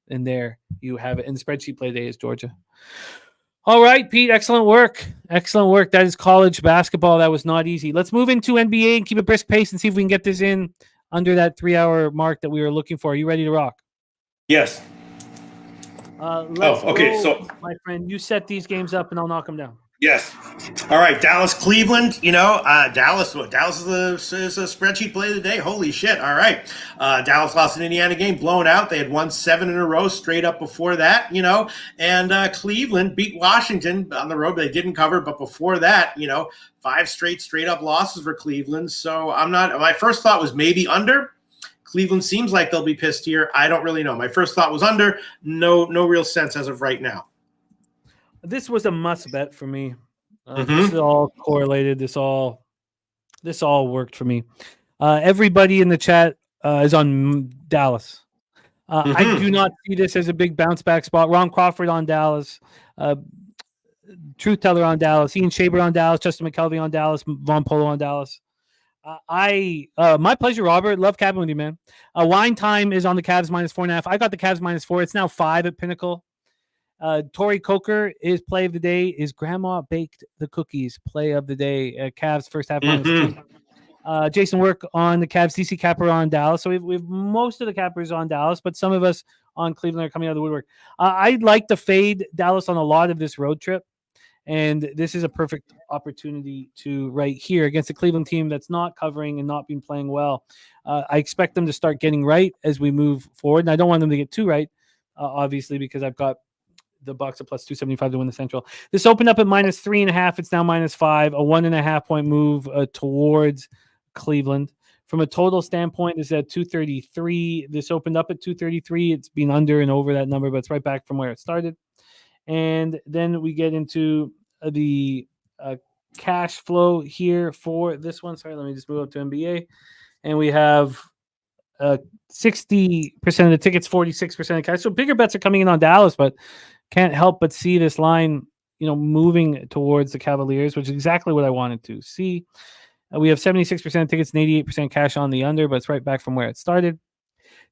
And there you have it. And the spreadsheet play today is Georgia. All right, Pete, excellent work. Excellent work. That is college basketball. That was not easy. Let's move into NBA and keep a brisk pace and see if we can get this in under that 3-hour mark that we were looking for. Are you ready to rock?
Yes.
Okay. So, my friend, you set these games up, and I'll knock them down.
Yes. All right. Dallas, Cleveland. Dallas is a spreadsheet play of the day. Holy shit. All right. Dallas lost an Indiana game, blown out. They had won 7 in a row straight up before that, and Cleveland beat Washington on the road. They didn't cover, but before that, 5 straight up losses for Cleveland. So my first thought was maybe under. Cleveland seems like they'll be pissed here. I don't really know. My first thought was under. No real sense as of right now.
This was a must bet for me. This is all correlated. This all worked for me. Everybody in the chat is on Dallas. I do not see this as a big bounce back spot. Ron Crawford on Dallas. Truth Teller on Dallas. Ian Shaber on Dallas. Justin McKelvey on Dallas. Von Polo on Dallas. My pleasure, Robert. Love capping with you, man. Wine Time is on the Cavs -4.5. I got the Cavs -4. It's now 5 at Pinnacle. Tori Coker is play of the day. Is Grandma Baked the Cookies play of the day? Cavs first half -2. Jason Work on the Cavs. DC Capper on Dallas. So we have most of the Cappers on Dallas, but some of us on Cleveland are coming out of the woodwork. I'd like to fade Dallas on a lot of this road trip. And this is a perfect opportunity to right here against a Cleveland team that's not covering and not been playing well. I expect them to start getting right as we move forward. And I don't want them to get too right, obviously, because I've got the Bucks at +275 to win the Central. This opened up at -3.5. It's now -5, a 1.5 point move towards Cleveland. From a total standpoint, this is at 233. This opened up at 233. It's been under and over that number, but it's right back from where it started. And then we get into the cash flow here for this one. Sorry, let me just move up to NBA. And we have 60% of the tickets, 46% of cash. So bigger bets are coming in on Dallas, but can't help but see this line, moving towards the Cavaliers, which is exactly what I wanted to see. We have 76% of tickets and 88% cash on the under, but it's right back from where it started.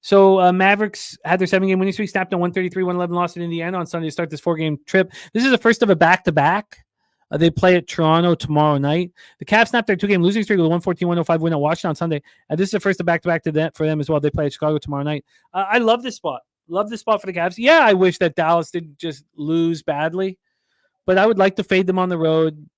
So Mavericks had their 7-game winning streak, snapped on 133, 111 loss in Indiana on Sunday to start this 4-game trip. This is the first of a back-to-back. They play at Toronto tomorrow night. The Cavs snapped their 2-game losing streak with a 114-105 win at Washington on Sunday. And this is the first of back-to-back for them as well. They play at Chicago tomorrow night. I love this spot. Love this spot for the Cavs. Yeah, I wish that Dallas didn't just lose badly, but I would like to fade them on the road,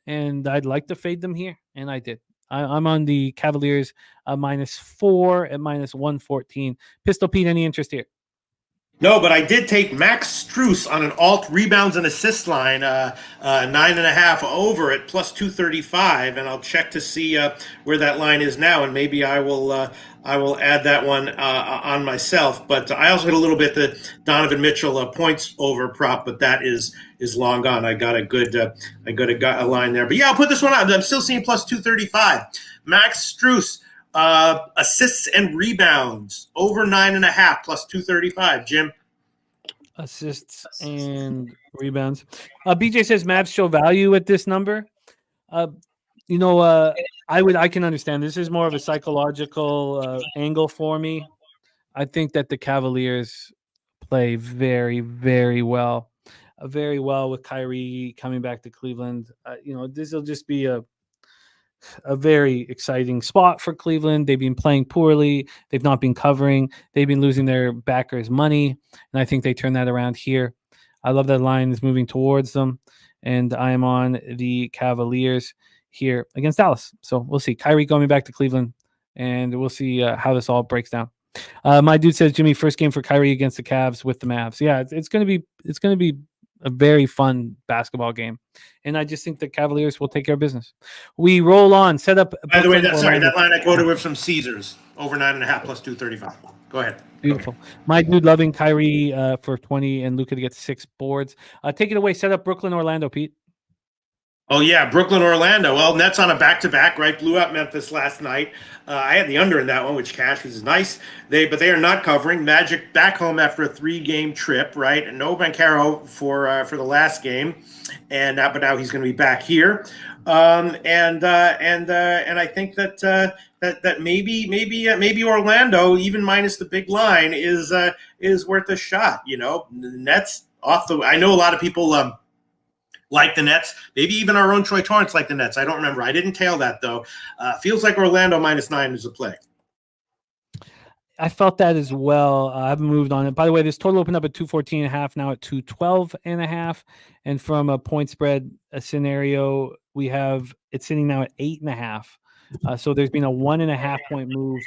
and I'd like to fade them here, and I did. I'm on the Cavaliers -4 at -114. Pistol Pete, any interest here?
No, but I did take Max Strus on an alt rebounds and assist line, 9.5 over at +235, and I'll check to see where that line is now, and maybe I will add that one on myself. But I also hit a little bit the Donovan Mitchell points over prop, but that is long gone. I got a good a line there, but yeah, I'll put this one out. I'm still seeing +235. Max Strus. Assists and rebounds over 9.5 +235. Jim,
assists and rebounds. BJ says Mavs show value at this number. I can understand. This is more of a psychological angle for me. I think that the Cavaliers play very, very well, with Kyrie coming back to Cleveland. This will just be a very exciting spot for Cleveland. They've been playing poorly. They've not been covering. They've been losing their backers' money, and I think they turn that around here. I love that line is moving towards them, and I am on the Cavaliers here against Dallas. So we'll see. Kyrie going back to Cleveland, and we'll see how this all breaks down. My dude says, Jimmy, first game for Kyrie against the Cavs with the Mavs. Yeah, it's going to be a very fun basketball game. And I just think the Cavaliers will take care of business. We roll on, set up.
By the way, that line I quoted was from Caesars, over 9.5 +235. Go ahead.
Beautiful. My dude loving Kyrie for 20 and Luka to get 6 boards. Take it away. Set up Brooklyn, Orlando, Pete.
Oh, yeah, Brooklyn, Orlando. Well, Nets on a back-to-back, right? Blew out Memphis last night. I had the under in that one, which cash is nice. But they are not covering. Magic back home after a 3-game trip, right? And no Banchero for the last game, but now he's going to be back here. And I think that maybe Orlando, even minus the big line, is worth a shot. The Nets off the. I know a lot of people. Like the Nets, maybe even our own Troy Torrance like the Nets. I don't remember. I didn't tail that, though. Feels like Orlando -9 is a play.
I felt that as well. I haven't moved on it. By the way, this total opened up at 214.5, now at 212.5. And from a point spread scenario, we have it sitting now at 8.5. So there's been a 1.5 point move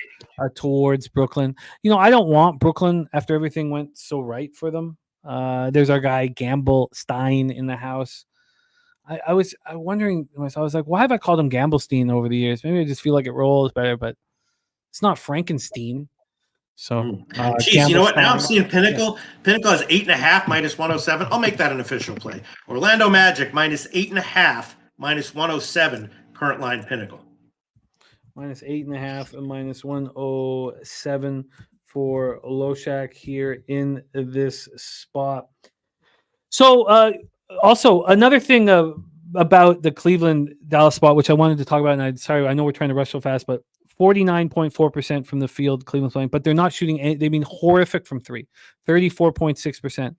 towards Brooklyn. I don't want Brooklyn after everything went so right for them. There's our guy Gamble Stein in the house. I was wondering myself, I was like, why have I called him Gamblestein over the years? Maybe I just feel like it rolls better, but it's not Frankenstein. So,
you know what? Now I'm seeing Pinnacle. Yeah. Pinnacle has 8.5 -107. I'll make that an official play. Orlando Magic -8.5 -107. Current line Pinnacle.
-8.5 and -107 for Loshak here in this spot. So, also another thing about the Cleveland Dallas spot, which I wanted to talk about, and I know we're trying to rush so fast, but 49.4% from the field, Cleveland's playing, but they're not shooting any, they've been horrific from three, 34.6%.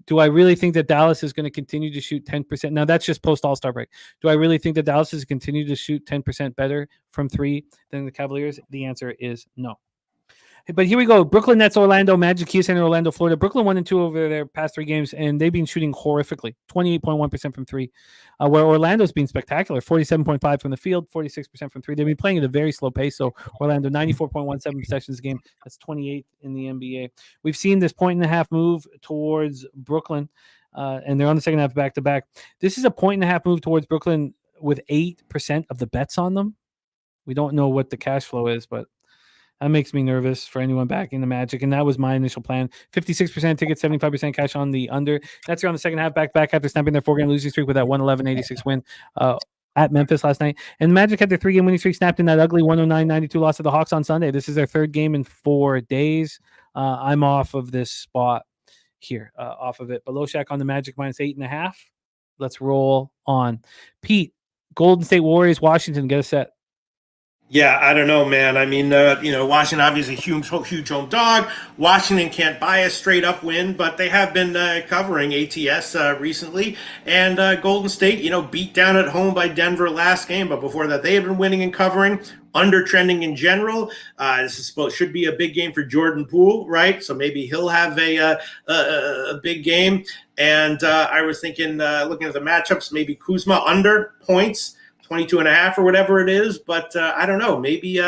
Do I really think that Dallas is going to continue to shoot 10%? Now, that's just post All-Star break. Do I really think that Dallas is continue to shoot 10% better from three than the Cavaliers? The answer is no. But here we go. Brooklyn Nets, Orlando, Magic, Kia Center, Orlando, Florida. Brooklyn 1-2 over their past 3 games, and they've been shooting horrifically, 28.1% from three, where Orlando's been spectacular, 47.5 from the field, 46% from three. They've been playing at a very slow pace. So Orlando, 94.17 possessions a game. That's 28th in the NBA. We've seen this 1.5 move towards Brooklyn, and they're on the second half back-to-back. This is a 1.5 move towards Brooklyn with 8% of the bets on them. We don't know what the cash flow is, but that makes me nervous for anyone backing the Magic, and that was my initial plan. 56% ticket, 75% cash on the under. That's around the second half, back after snapping their 4-game losing streak with that 111-86 win at Memphis last night. And the Magic had their 3-game winning streak snapped in that ugly 109-92 loss to the Hawks on Sunday. This is their 3rd game in 4 days. I'm off of this spot here, off of it. But Loshak on the Magic -8.5. Let's roll on. Pete, Golden State Warriors, Washington, get a set.
Yeah, I don't know, man. I mean, Washington obviously huge home dog. Washington can't buy a straight up win, but they have been covering ATS recently. And Golden State, beat down at home by Denver last game, but before that, they have been winning and covering. Under trending in general. Should be a big game for Jordan Poole, right? So maybe he'll have a big game. And I was thinking, looking at the matchups, maybe Kuzma under points. 22.5 or whatever it is, but I don't know. Maybe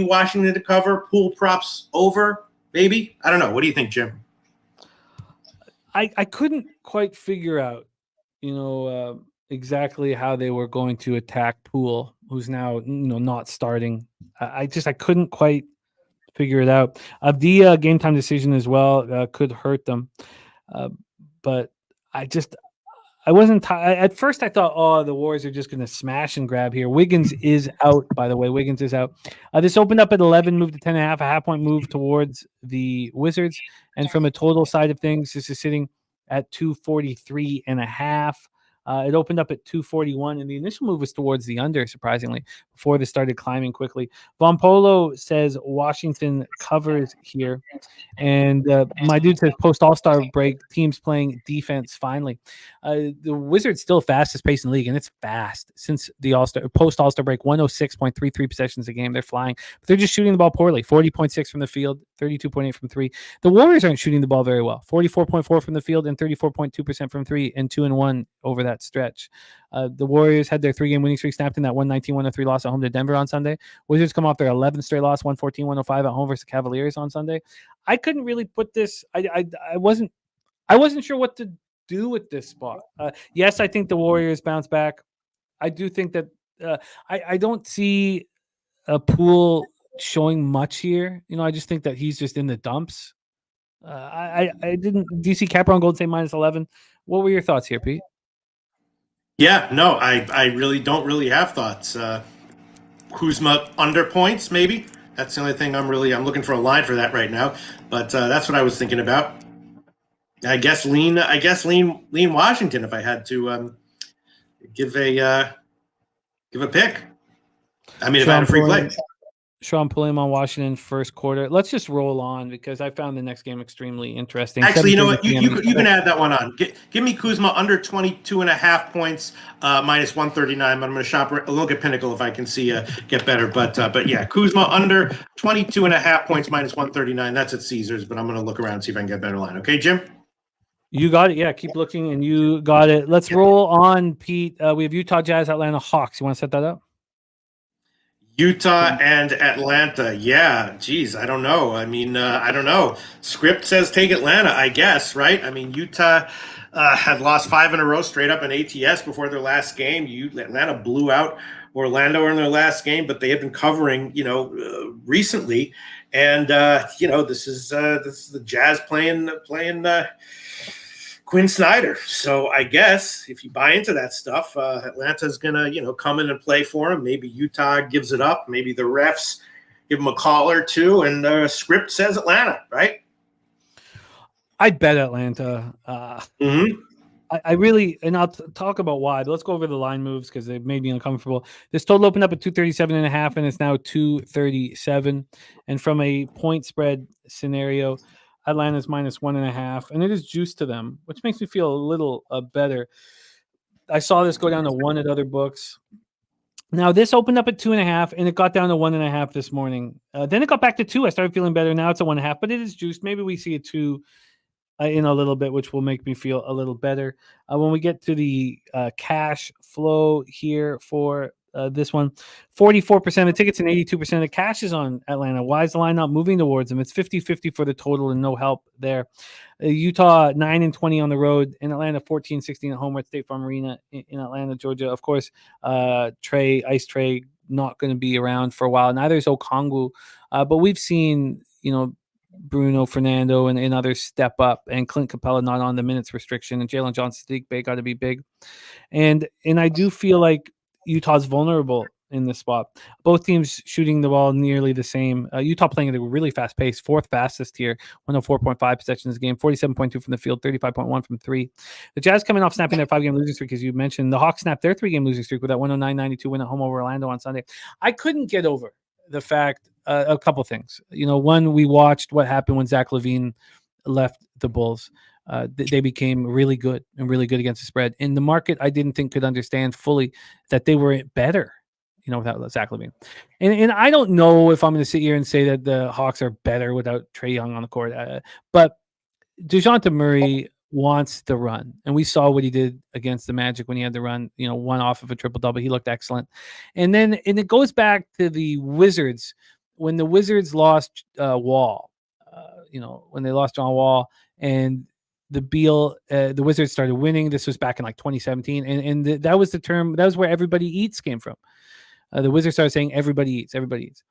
Washington to cover, Pool props over. Maybe, I don't know. What do you think, Jim?
I couldn't quite figure out, exactly how they were going to attack Pool, who's now not starting. I couldn't quite figure it out. The game time decision as well could hurt them, but I wasn't at first. I thought, the Warriors are just going to smash and grab here. Wiggins is out, by the way. Wiggins is out. This opened up at 11, moved to 10.5, a half-point move towards the Wizards. And from a total side of things, this is sitting at 243.5. It opened up at 241, and the initial move was towards the under, surprisingly, before they started climbing quickly. Von Polo says Washington covers here. And my dude says post-All-Star break, teams playing defense finally. The Wizards still fastest pace in the league, and it's fast since the post-All-Star break, 106.33 possessions a game. They're flying, but they're just shooting the ball poorly. 40.6 from the field, 32.8 from three. The Warriors aren't shooting the ball very well. 44.4 from the field and 34.2% from three, and 2-1 over that stretch. The Warriors had their 3-game winning streak snapped in that 119-103 loss at home to Denver on Sunday. Wizards come off their 11th straight loss, 114-105 at home versus Cavaliers on Sunday. I couldn't really put this. I wasn't sure what to do with this spot. Yes, I think the Warriors bounce back. I do think that I don't see a Pool showing much here. I just think that he's just in the dumps. I didn't. Do you see Capper on Golden State -11? What were your thoughts here, Pete?
Yeah, no, I really don't really have thoughts. Kuzma under points, maybe. That's the only thing I'm looking for a line for that right now. But that's what I was thinking about. I guess lean Washington if I had to give a pick. I mean, if I had a free play.
Sean Pulliam on Washington first quarter. Let's just roll on because I found the next game extremely interesting.
Actually, you know what? You can add that one on. Give me Kuzma under 22.5 points, -139. I'm going to shop a look at Pinnacle if I can see get better. But yeah, Kuzma under 22.5 points, -139. That's at Caesars, but I'm going to look around and see if I can get a better line. Okay, Jim?
You got it. Yeah, keep looking, and you got it. Let's roll on, Pete. We have Utah Jazz, Atlanta Hawks. You want to set that up?
Utah and Atlanta. Yeah, geez, I don't know. I mean, I don't know. Script says take Atlanta, I guess, right? I mean, Utah had lost 5 in a row straight up in ATS before their last game. Atlanta blew out Orlando in their last game, but they have been covering, recently. And, this is the Jazz playing Quinn Snyder. So I guess if you buy into that stuff, Atlanta's going to, come in and play for him. Maybe Utah gives it up. Maybe the refs give them a call or two. And the script says Atlanta, right?
I'd bet Atlanta.
Mm-hmm.
I really, and I'll talk about why, but let's go over the line moves because they've made me uncomfortable. This total opened up at 237.5, and it's now 237. And from a point spread scenario, Atlanta's -1.5, and it is juiced to them, which makes me feel a little better. I saw this go down to 1 at other books. Now, this opened up at 2.5, and it got down to 1.5 this morning. Then it got back to 2. I started feeling better. Now it's a 1.5, but it is juiced. Maybe we see a 2 in a little bit, which will make me feel a little better. When we get to the cash flow here for this one, 44% of the tickets and 82% of the cash is on Atlanta. Why is the line not moving towards them? It's 50-50 for the total and no help there. Utah 9-20 on the road, in Atlanta 14-16 at home at State Farm Arena in Atlanta, Georgia. Of course, Ice Trey not going to be around for a while. Neither is Okongwu, but we've seen Bruno Fernando and others step up, and Clint Capella not on the minutes restriction, and Jalen Johnson Sadiq Bay got to be big. And I do feel like Utah's vulnerable in this spot. Both teams shooting the ball nearly the same. Utah playing at a really fast pace, 4th fastest here, 104.5 possessions a game, 47.2 from the field, 35.1 from 3. The Jazz coming off snapping their 5-game losing streak, as you mentioned. The Hawks snapped their 3-game losing streak with that 109-92 win at home over Orlando on Sunday. I couldn't get over the fact, a couple things. One, we watched what happened when Zach LaVine left the Bulls. They became really good against the spread. In the market, I didn't think could understand fully that they were better, without Zach LaVine. And I don't know if I'm going to sit here and say that the Hawks are better without Trae Young on the court. But DeJounte Murray wants the run. And we saw what he did against the Magic when he had to run, one off of a triple-double. He looked excellent. And it goes back to the Wizards. When the Wizards lost Wall, when they lost John Wall and the Wizards started winning. This was back in like 2017. And that was the term, that was where everybody eats came from. The Wizards started saying everybody eats.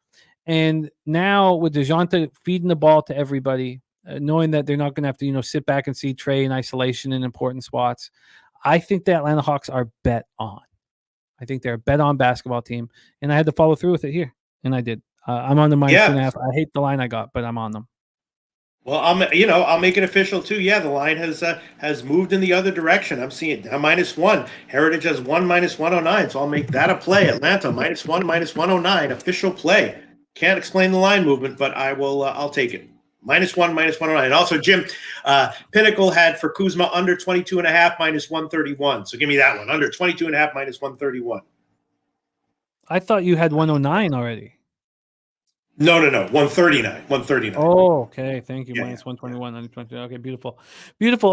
And now with DeJounte feeding the ball to everybody, knowing that they're not going to have to, sit back and see Trae in isolation in important spots, I think the Atlanta Hawks are bet on. I think they're a bet on basketball team. And I had to follow through with it here. And I did. I'm on the -2.5. I hate the line I got, but I'm on them.
Well, I'll make it official too. Yeah, the line has moved in the other direction. I'm seeing it down -1. Heritage has 1 -109, so I'll make that a play. Atlanta -1 -109 official play. Can't explain the line movement, but I will. I'll take it. -1 -109. Also, Jim, Pinnacle had for Kuzma under 22.5 -131. So give me that one under 22.5 -131.
I thought you had 109 already.
No. 139. 139.
Oh, okay. Thank you. Yeah. -121. 120. Okay, beautiful.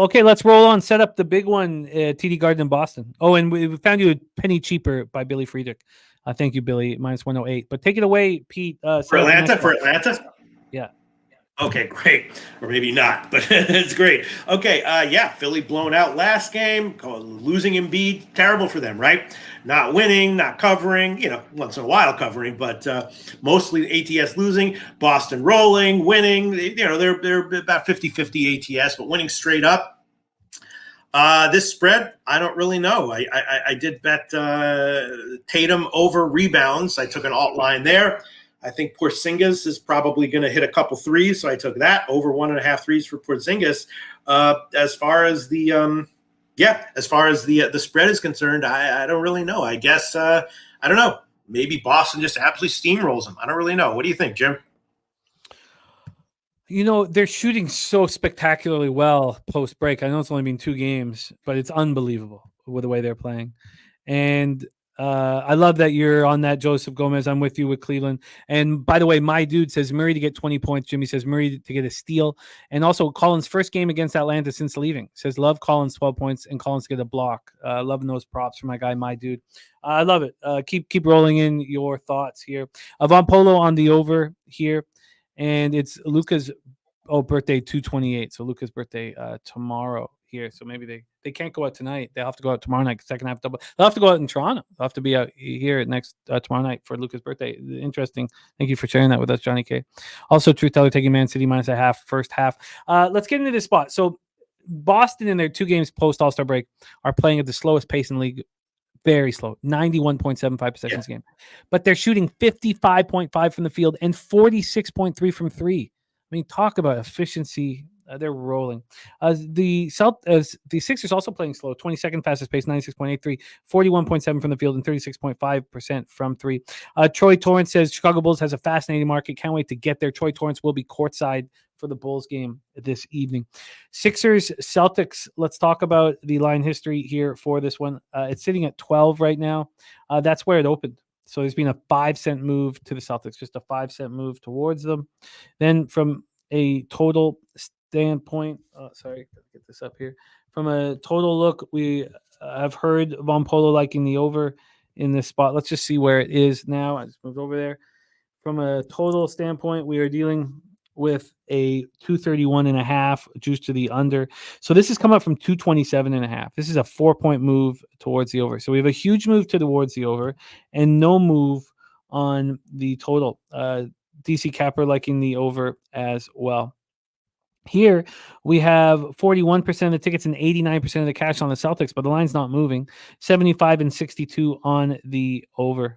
Okay, let's roll on. Set up the big one, TD Garden in Boston. Oh, and we found you a penny cheaper by Billy Friedrich. Thank you, Billy. -108. But take it away, Pete.
For Atlanta?
Yeah.
Okay, great. Or maybe not, but it's great. Okay, Philly blown out last game, losing Embiid, terrible for them, right? Not winning, not covering, once in a while covering, but mostly ATS losing, Boston rolling, winning, they're about 50-50 ATS, but winning straight up. This spread, I don't really know. I did bet Tatum over rebounds. I took an alt line there. I think Porzingis is probably going to hit a couple threes, so I took that over 1.5 threes for Porzingis. As far as the spread is concerned, I don't really know. I guess I don't know. Maybe Boston just absolutely steamrolls them. I don't really know. What do you think, Jim?
They're shooting so spectacularly well post break. I know it's only been 2 games, but it's unbelievable with the way they're playing. And I love that you're on that, Joseph Gomez. I'm with you with Cleveland. And by the way, my dude says Murray to get 20 points. Jimmy says Murray to get a steal. And also Collins' first game against Atlanta since leaving. Says love Collins 12 points and Collins to get a block. Loving those props for my guy, my dude. I love it. Keep rolling in your thoughts here. Von Polo on the over here. And it's Luca's birthday 228. So Luca's birthday tomorrow here. So maybe they can't go out tonight. They'll have to go out tomorrow night, second half double. They'll have to go out in Toronto. They'll have to be out here next tomorrow night for Luca's birthday. Interesting. Thank you for sharing that with us, Johnny K. Also, Truth Teller taking Man City -0.5 first half. Let's get into this spot. So Boston in their 2 games post All-Star break are playing at the slowest pace in the league very slow, 91.75 possessions a game. But they're shooting 55.5 from the field and 46.3 from three. I mean, talk about efficiency. They're rolling. The Sixers also playing slow, 22nd fastest pace, 96.83, 41.7 from the field, and 36.5% from three. Troy Torrance says Chicago Bulls has a fascinating market. Can't wait to get there. Troy Torrance will be courtside for the Bulls game this evening. Sixers Celtics. Let's talk about the line history here for this one. It's sitting at 12 right now. That's where it opened. So there's been a 5-cent move to the Celtics, just a 5-cent move towards them. Then from a total standpoint, sorry, gotta get this up here. From a total look, we have heard Von Polo liking the over in this spot. Let's just see where it is now. I just moved over there. From a total standpoint, we are dealing with a 231.5 juice to the under. So this has come up from 227.5. This is a 4-point move towards the over. So we have a huge move towards the over and no move on the total. DC Capper liking the over as well. Here we have 41% of the tickets and 89% of the cash on the Celtics, but the line's not moving. 75 and 62 on the over.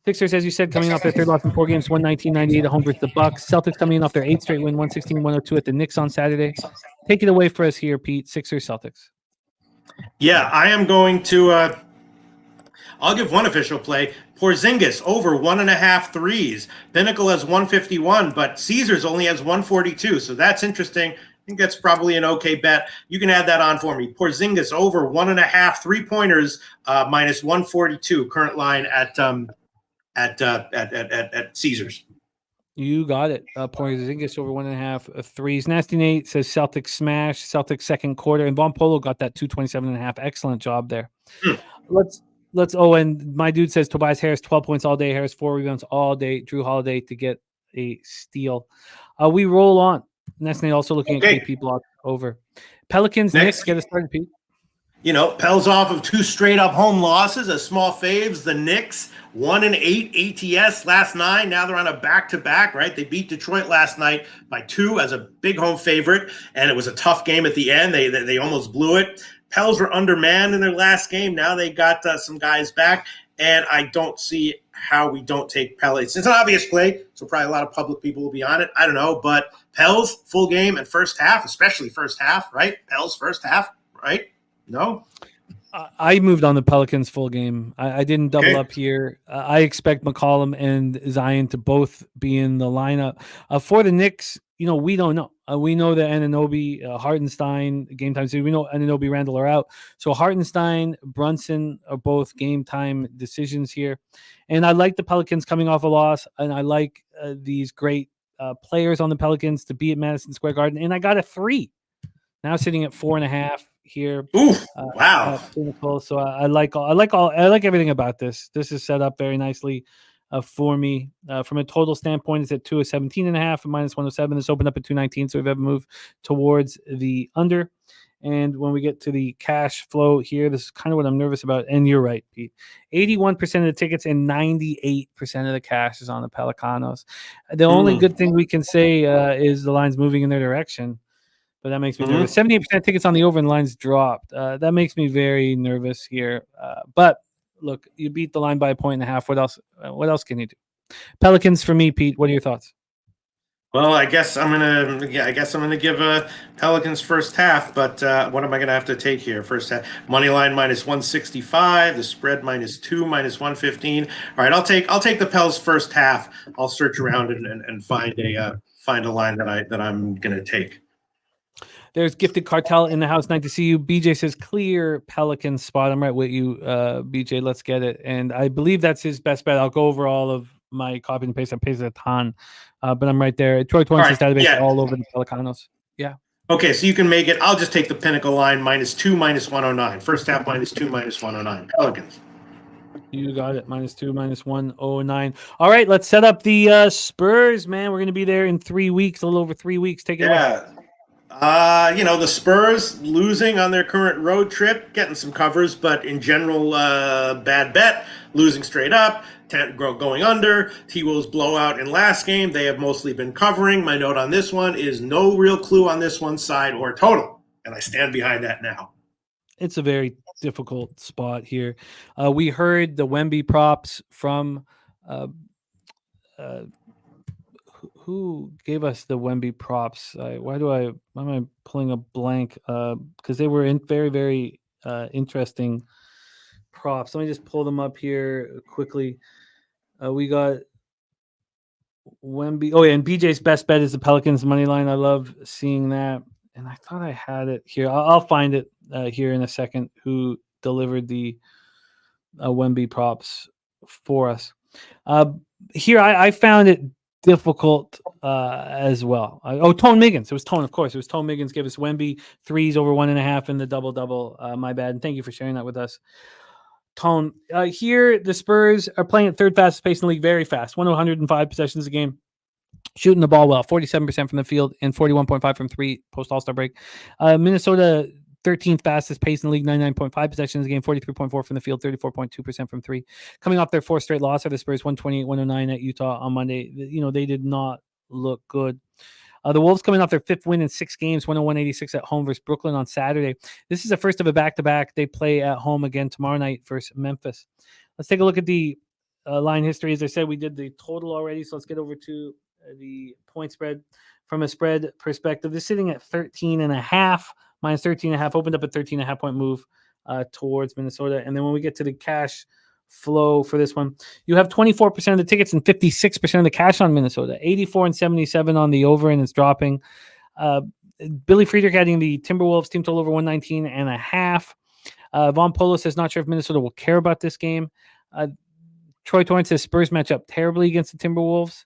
Sixers, as you said, coming off their third loss in 4 games, 119-98 at home versus the Bucks. Celtics coming in off their 8th straight win, 116-102 at the Knicks on Saturday. Take it away for us here, Pete. Sixers, Celtics.
Yeah, I am going to I'll give one official play. Porzingis over 1.5 threes. Pinnacle has 151, but Caesars only has 142. So that's interesting. I think that's probably an okay bet. You can add that on for me. Porzingis over 1.5 3-pointers, minus 142. Current line at Caesars.
You got it. Porzingis over 1.5 threes. Nasty Nate says Celtics smash. Celtics second quarter. And Von Polo got that 227.5. Excellent job there. Let's. Oh, and my dude says Tobias Harris 12 points all day. Harris 4 rebounds all day. Drew Holiday to get a steal. We roll on. Nasty Nate also looking at KP block over. Pelicans Knicks get us started, Pete.
You know, Pels off of 2 straight-up home losses as small faves. The Knicks 1-8 ATS last 9. Now they're on a back-to-back, right? They beat Detroit last night by 2 as a big home favorite, and it was a tough game at the end. They almost blew it. Pels were undermanned in their last game. Now they got some guys back, and I don't see how we don't take Pels. It's an obvious play, so probably a lot of public people will be on it. I don't know, but Pels full game and first half, especially first half, right? Pels first half, right? No,
I moved on the Pelicans full game. I didn't double up here. I expect McCollum and Zion to both be in the lineup. For the Knicks, you know, we don't know. We know that Anunoby, Hartenstein, game time. So we know Anunoby, Randall are out. So Hartenstein, Brunson are both game time decisions here. And I like the Pelicans coming off a loss. And I like these great players on the Pelicans to be at Madison Square Garden. And I got a 3. Now sitting at 4.5 here.
Ooh, wow.
So I like everything about this. This is set up very nicely for me. From a total standpoint, it's at 217.5 and minus 107. This opened up at 219, so we've ever moved towards the under. And when we get to the cash flow here, this is kind of what I'm nervous about. And you're right, Pete. 81% of the tickets and 98% of the cash is on the Pelicanos. The only good thing we can say is the line's moving in their direction. But that makes me nervous. 78% of tickets on the over and lines dropped. That makes me very nervous here. But look, you beat the line by 1.5 points. What else can you do? Pelicans for me, Pete. What are your thoughts?
Well, I guess I'm gonna give Pelicans first half. But what am I gonna have to take here? First half money line minus 165. The spread minus 2, minus 115. All right, I'll take the Pels first half. I'll search around and find a line that I'm gonna take.
There's Gifted Cartel in the house. Nice to see you. BJ says clear Pelican spot. I'm right with you, BJ. Let's get it. And I believe that's his best bet. I'll go over all of my copy and paste. I pasted a ton, but I'm right there. Troy Torrance's database all over the Pelicanos. Yeah. Okay, so you can make it. I'll just take the Pinnacle line minus 2, minus 109. First half minus 2, minus 109. Pelicans. You got it. Minus 2, minus 109. All right, let's set up the Spurs, man. We're going to be there in 3 weeks, a little over 3 weeks. Take it away. The Spurs losing on their current road trip, getting some covers, but in general, bad bet, losing straight up, going under. T-Wolves blowout in last game. They have mostly been covering. My note on this one is no real clue on this one, side or total, and I stand behind that now. It's a very difficult spot here. We heard the Wemby props from who gave us the Wemby props. Why am I pulling a blank? Because they were very very interesting props. Let me just pull them up here quickly. We got Wemby. Oh yeah, and BJ's best bet is the Pelicans money line. I love seeing that. And I thought I had it here. I'll find it here in a second. Who delivered the Wemby props for us? Here I found it difficult as well. Tone Miggins. It was Tone, of course. It was Tone Miggins gave us Wemby threes over 1.5 in the double. My bad. And thank you for sharing that with us. Tone. Here, the Spurs are playing at third fastest pace in the league, very fast. 105 possessions a game. Shooting the ball well, 47% from the field and 41.5 from three post All-Star break. Minnesota, 13th fastest pace in the league, 99.5 possessions a game, 43.4 from the field, 34.2% from three. Coming off their fourth straight loss, are the Spurs 128-109 at Utah on Monday. They did not look good. The Wolves coming off their fifth win in 6 games, 101-86 at home versus Brooklyn on Saturday. This is the first of a back-to-back. They play at home again tomorrow night versus Memphis. Let's take a look at the line history. As I said, we did the total already, so let's get over to the point spread. From a spread perspective, they're sitting at 13.5, minus 13.5, opened up a 13.5 point move towards Minnesota. And then when we get to the cash flow for this one, you have 24% of the tickets and 56% of the cash on Minnesota, 84-77 on the over, and it's dropping. Billy Friedrich adding the Timberwolves team total over 119.5. Von Polo says not sure if Minnesota will care about this game. Troy Torrance says Spurs match up terribly against the Timberwolves.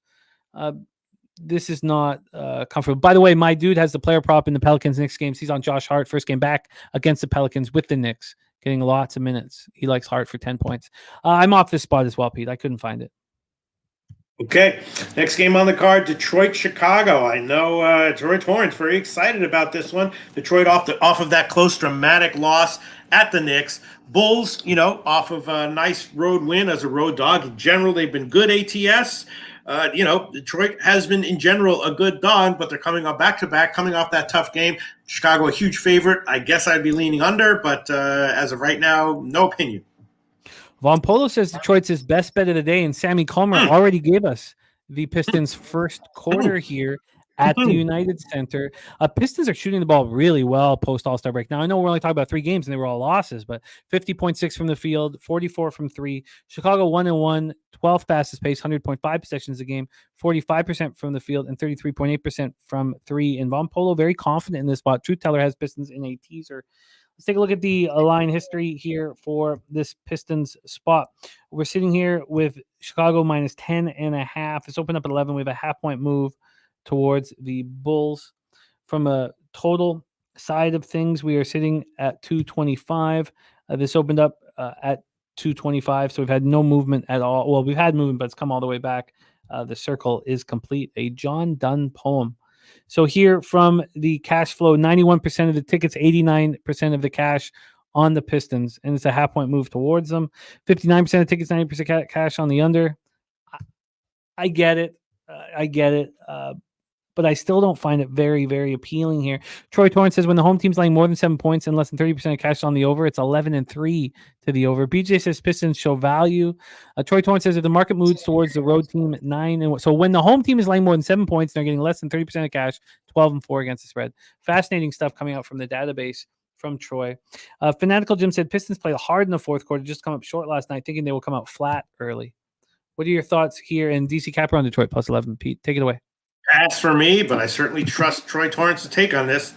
This is not comfortable. By the way, my dude has the player prop in the Pelicans-Knicks games. He's on Josh Hart, first game back against the Pelicans with the Knicks, getting lots of minutes. He likes Hart for 10 points. I'm off this spot as well, Pete. I couldn't find it.
Okay, next game on the card, Detroit-Chicago. I know Troy Torrance very excited about this one. Detroit off of that close, dramatic loss at the Knicks. Bulls, off of a nice road win as a road dog. In general, they've been good ATS. Detroit has been, in general, a good dog, but they're coming off back-to-back, coming off that tough game. Chicago, a huge favorite. I guess I'd be leaning under, but as of right now, no opinion.
Von Polo says Detroit's his best bet of the day, and Sammy Calmer already gave us the Pistons' first quarter here at the United Center. Pistons are shooting the ball really well post All-Star break. Now, I know we're only talking about 3 games, and they were all losses, but 50.6 from the field, 44 from 3. Chicago 1-1, 12th fastest pace, 100.5 possessions a game, 45% from the field, and 33.8% from 3. And Von Polo very confident in this spot. Truth Teller has Pistons in a teaser. Let's take a look at the line history here for this Pistons spot. We're sitting here with Chicago minus 10.5. It's opened up at 11. We have a half-point move towards the Bulls. From a total side of things, we are sitting at 225. This opened up at 225, so we've had no movement at all. Well, we've had movement, but it's come all the way back. The circle is complete. A John Donne poem. So here from the cash flow, 91% of the tickets, 89% of the cash on the Pistons, and it's a half-point move towards them. 59% of tickets, 90% cash on the under. I get it. But I still don't find it very, very appealing here. Troy Torrance says when the home team's laying more than 7 points and less than 30% of cash on the over, it's 11-3 to the over. BJ says Pistons show value. Troy Torrance says if the market moves towards the road team at 9, so when the home team is laying more than 7 points, they're getting less than 30% of cash, 12-4 against the spread. Fascinating stuff coming out from the database from Troy. Fanatical Jim said Pistons played hard in the fourth quarter, just come up short last night, thinking they will come out flat early. What are your thoughts here in DC Capper on Detroit plus 11? Pete, take it away.
Pass for me, but I certainly trust Troy Torrance to take on this.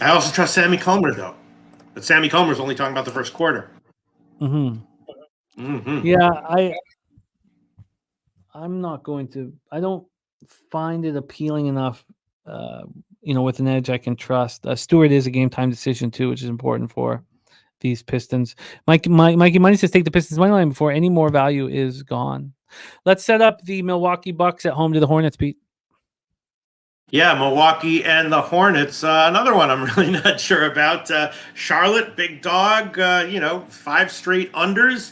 I also trust Sammy Calmer, though. But Sammy Calmer's only talking about the first quarter.
Yeah, I'm not going to. I don't find it appealing enough. With an edge I can trust. Stewart is a game time decision too, which is important for these Pistons. Mikey Money says take the Pistons money line before any more value is gone. Let's set up the Milwaukee Bucks at home to the Hornets, Pete.
Yeah, Milwaukee and the Hornets. Another one I'm really not sure about. Charlotte, big dog, 5 straight unders.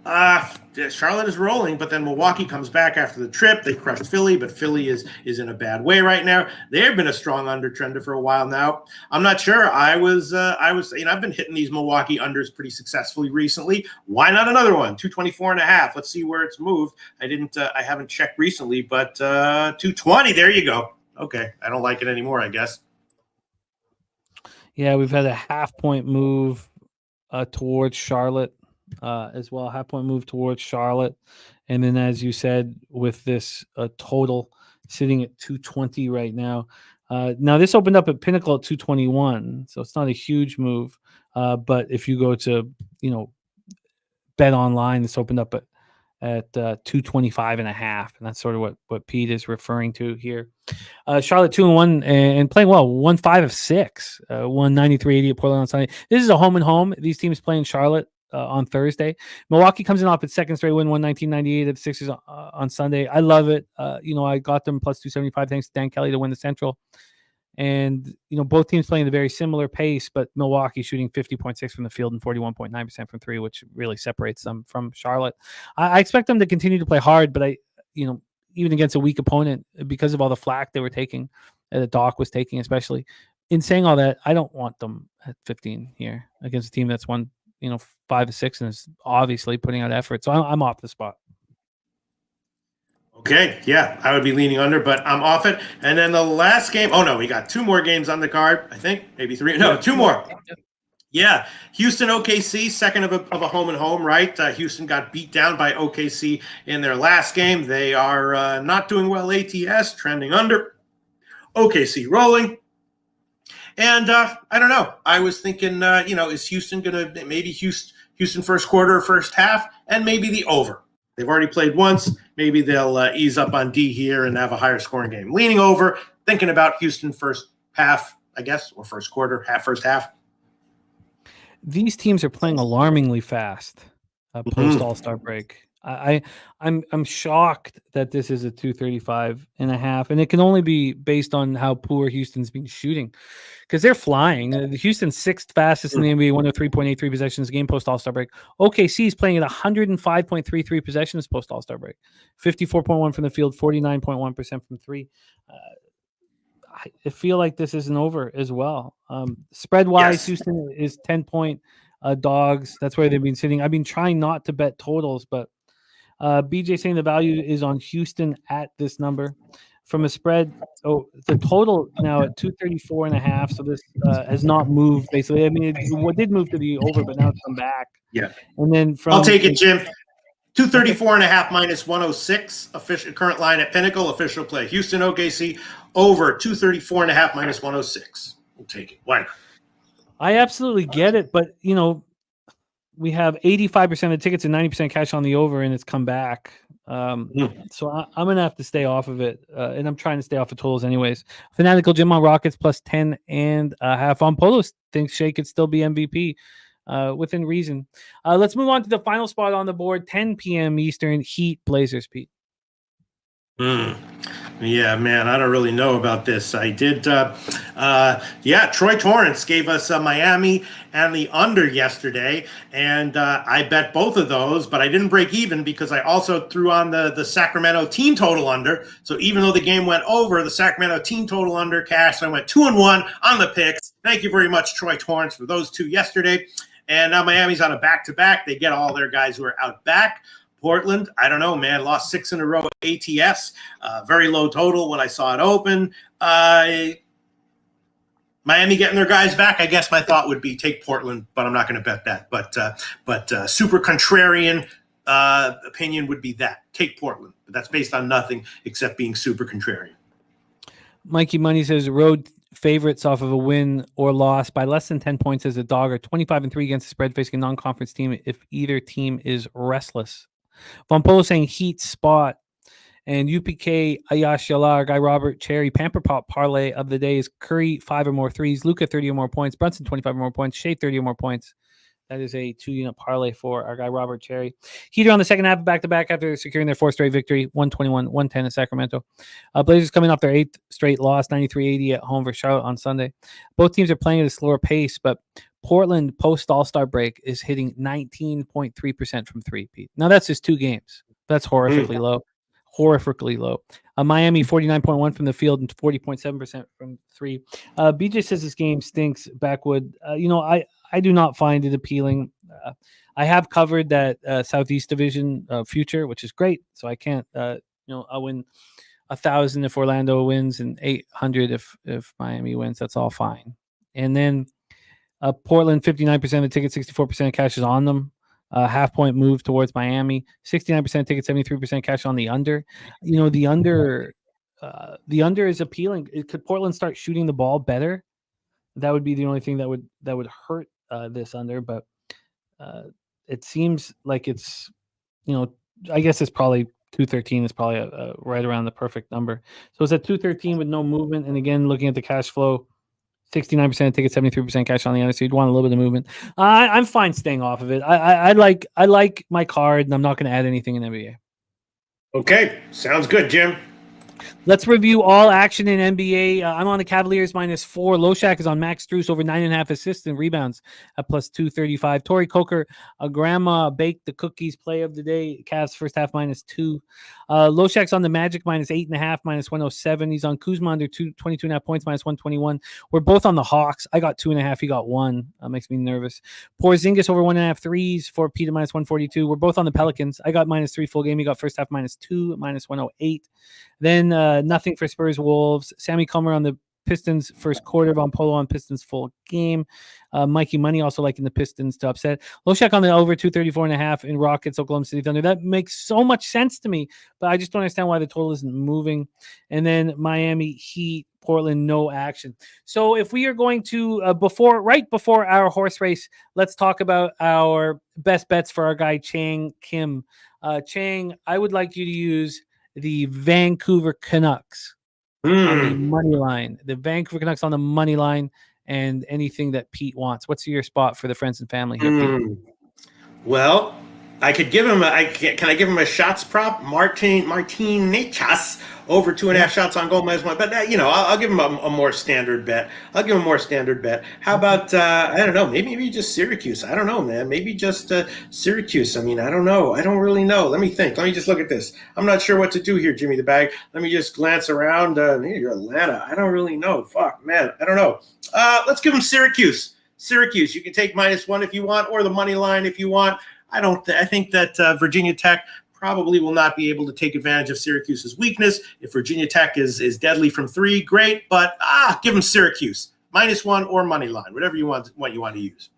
Charlotte is rolling, but then Milwaukee comes back after the trip. They crushed Philly, but Philly is in a bad way right now. They've been a strong under trender for a while now. I'm not sure. I've been hitting these Milwaukee unders pretty successfully recently. Why not another one? 224.5. Let's see where it's moved. I haven't checked recently, but 220. There you go. Okay, I don't like it anymore, I guess.
Yeah, we've had a half-point move towards Charlotte as well. Half-point move towards Charlotte. And then, as you said, with this total sitting at 220 right now. Now, this opened up at Pinnacle at 221, so it's not a huge move. But if you go to, Bet Online, this opened up at 225.5, and that's sort of what Pete is referring to here. Charlotte 2-1 and playing well. 1-5 of 6. 193.80 at Portland on Sunday. This is a home and home. These teams play in Charlotte on Thursday. Milwaukee comes in off its second straight win, 119.98 at the Sixers on Sunday. I love it. I got them plus 275 thanks to Dan Kelly to win the Central. And, both teams playing at a very similar pace, but Milwaukee shooting 50.6 from the field and 41.9% from three, which really separates them from Charlotte. I expect them to continue to play hard, but even against a weak opponent, because of all the flack they were taking, that Doc was taking, especially. In saying all that, I don't want them at 15 here against a team that's won, 5 of 6 and is obviously putting out effort. So I'm off the spot.
Okay, yeah, I would be leaning under, but I'm off it. And then the last game, we got 2 more games on the card, I think, maybe 3. No, 2 more. Yeah, Houston, OKC, second of a home and home, right? Houston got beat down by OKC in their last game. They are not doing well ATS, trending under. OKC rolling. And I don't know. I was thinking, is Houston going to maybe Houston first quarter, first half, and maybe the over. They've already played once. Maybe they'll ease up on D here and have a higher scoring game. Leaning over, thinking about Houston first half, I guess, or first quarter, first half.
These teams are playing alarmingly fast post All-Star break. I'm shocked that this is a 235.5, and it can only be based on how poor Houston's been shooting, because they're flying. The Houston's 6th fastest in the NBA, 103.83 possessions a game post All-Star break. OKC is playing at 105.33 possessions post All-Star break, 54.1 from the field, 49.1% from three. I feel like this isn't over as well. Spread-wise, yes. Houston is 10-point dogs. That's where they've been sitting. I've been trying not to bet totals, but BJ saying the value is on Houston at this number. From a spread, the total now at 234.5. So this has not moved, basically. I mean, it did move to the over, but now it's come back.
Yeah.
And then
I'll take it, Jim. 234.5 minus 106. Official current line at Pinnacle. Official play. Houston OKC over 234.5 minus 106. We'll take it. Why not?
I absolutely get it, but we have 85% of the tickets and 90% cash on the over, and it's come back. So I'm gonna have to stay off of it, and I'm trying to stay off of totals anyways. Fanatical Jim on Rockets plus 10.5 on Polos. Thinks Shea could still be MVP. Within reason. Let's move on to the final spot on the board, 10 p.m. Eastern, Heat Blazers, Pete.
Yeah, man, I don't really know about this. I did, Troy Torrance gave us Miami and the under yesterday, and I bet both of those, but I didn't break even because I also threw on the Sacramento team total under. So even though the game went over, the Sacramento team total under cash, so I went 2-1 on the picks. Thank you very much, Troy Torrance, for those 2 yesterday. And now Miami's on a back-to-back. They get all their guys who are out back. Portland, I don't know, man, lost 6 in a row ATS. Very low total when I saw it open. Miami getting their guys back, I guess my thought would be take Portland, but I'm not going to bet that. But super contrarian opinion would be that. Take Portland. But that's based on nothing except being super contrarian.
Mikey Money says road favorites off of a win or loss by less than 10 points as a dog are 25-3 against the spread facing a non-conference team if either team is restless. Von Polo saying Heat spot, and UPK Ayash Yalar, Guy Robert Cherry Pamper Pop parlay of the day is Curry 5 or more threes, Luka 30 or more points, Brunson 25 or more points, Shea 30 or more points. That is a 2-unit parlay for our guy Robert Cherry. Heater on the second half back-to-back after securing their 4th straight victory, 121-110 at Sacramento. Blazers coming off their 8th straight loss, 93-80 at home for Charlotte on Sunday. Both teams are playing at a slower pace, but Portland post All-Star break is hitting 19.3% from three, Pete. Now that's just 2 games. That's horrifically low. Horrifically low. Miami 49.1 from the field and 40.7% from three. BJ says this game stinks. Backwood. I do not find it appealing. I have covered that Southeast Division future, which is great. So I can't. I'll win 1,000 if Orlando wins and 800 if Miami wins. That's all fine. And then Portland 59% of the ticket, 64% of cash is on them. Half point move towards Miami, 69% ticket, 73% cash on the under. The under is appealing. Could Portland start shooting the ball better? That would be the only thing that would hurt this under. But it seems like it's, I guess it's probably 213 is probably right around the perfect number. So it's at 213 with no movement. And again, looking at the cash flow, 69% ticket, 73% cash on the under. So you'd want a little bit of movement. I'm fine staying off of it. I like my card, and I'm not going to add anything in NBA.
Okay, sounds good, Jim.
Let's review all action in NBA. I'm on the Cavaliers -4. Loshak is on Max Strus over 9.5 assists and rebounds at +235. Torrey Coker, grandma baked the cookies play of the day. Cavs first half -2. Loshak's on the Magic -8.5, -107. He's on Kuzma under 22.5 points, -121. We're both on the Hawks. I got 2.5. He got 1. Makes me nervous. Porzingis over 1.5 threes for Peter -142. We're both on the Pelicans. I got -3 full game. He got first half -2, -108. Then nothing for Spurs Wolves. Sammy Comer on the Pistons first quarter. Von Polo on Pistons full game. Mikey Money also liking the Pistons to upset. Loshak on the over 234.5 in Rockets, Oklahoma City Thunder. That makes so much sense to me, but I just don't understand why the total isn't moving. And then Miami Heat, Portland, no action. So if we are going to, right before our horse race, let's talk about our best bets for our guy Chang Kim. Chang, I would like you to use the Vancouver Canucks on the money line. The Vancouver Canucks on the money line, and anything that Pete wants. What's your spot for the friends and family here, Pete?
Well, I could give him can I give him a shots prop? Martin Nechas over 2.5 shots on Gomez. But I'll give him a more standard bet. How about I don't know, maybe just Syracuse. I don't know, man. Maybe just Syracuse. I mean, I don't know. I don't really know. Let me think. Let me just look at this. I'm not sure what to do here, Jimmy the Bag. Let me just glance around. You're Atlanta. I don't really know. Fuck, man. I don't know. Let's give him Syracuse. You can take -1 if you want, or the money line if you want. I think that Virginia Tech probably will not be able to take advantage of Syracuse's weakness. If Virginia Tech is deadly from 3, great, but give them Syracuse -1 or money line, whatever you want to use.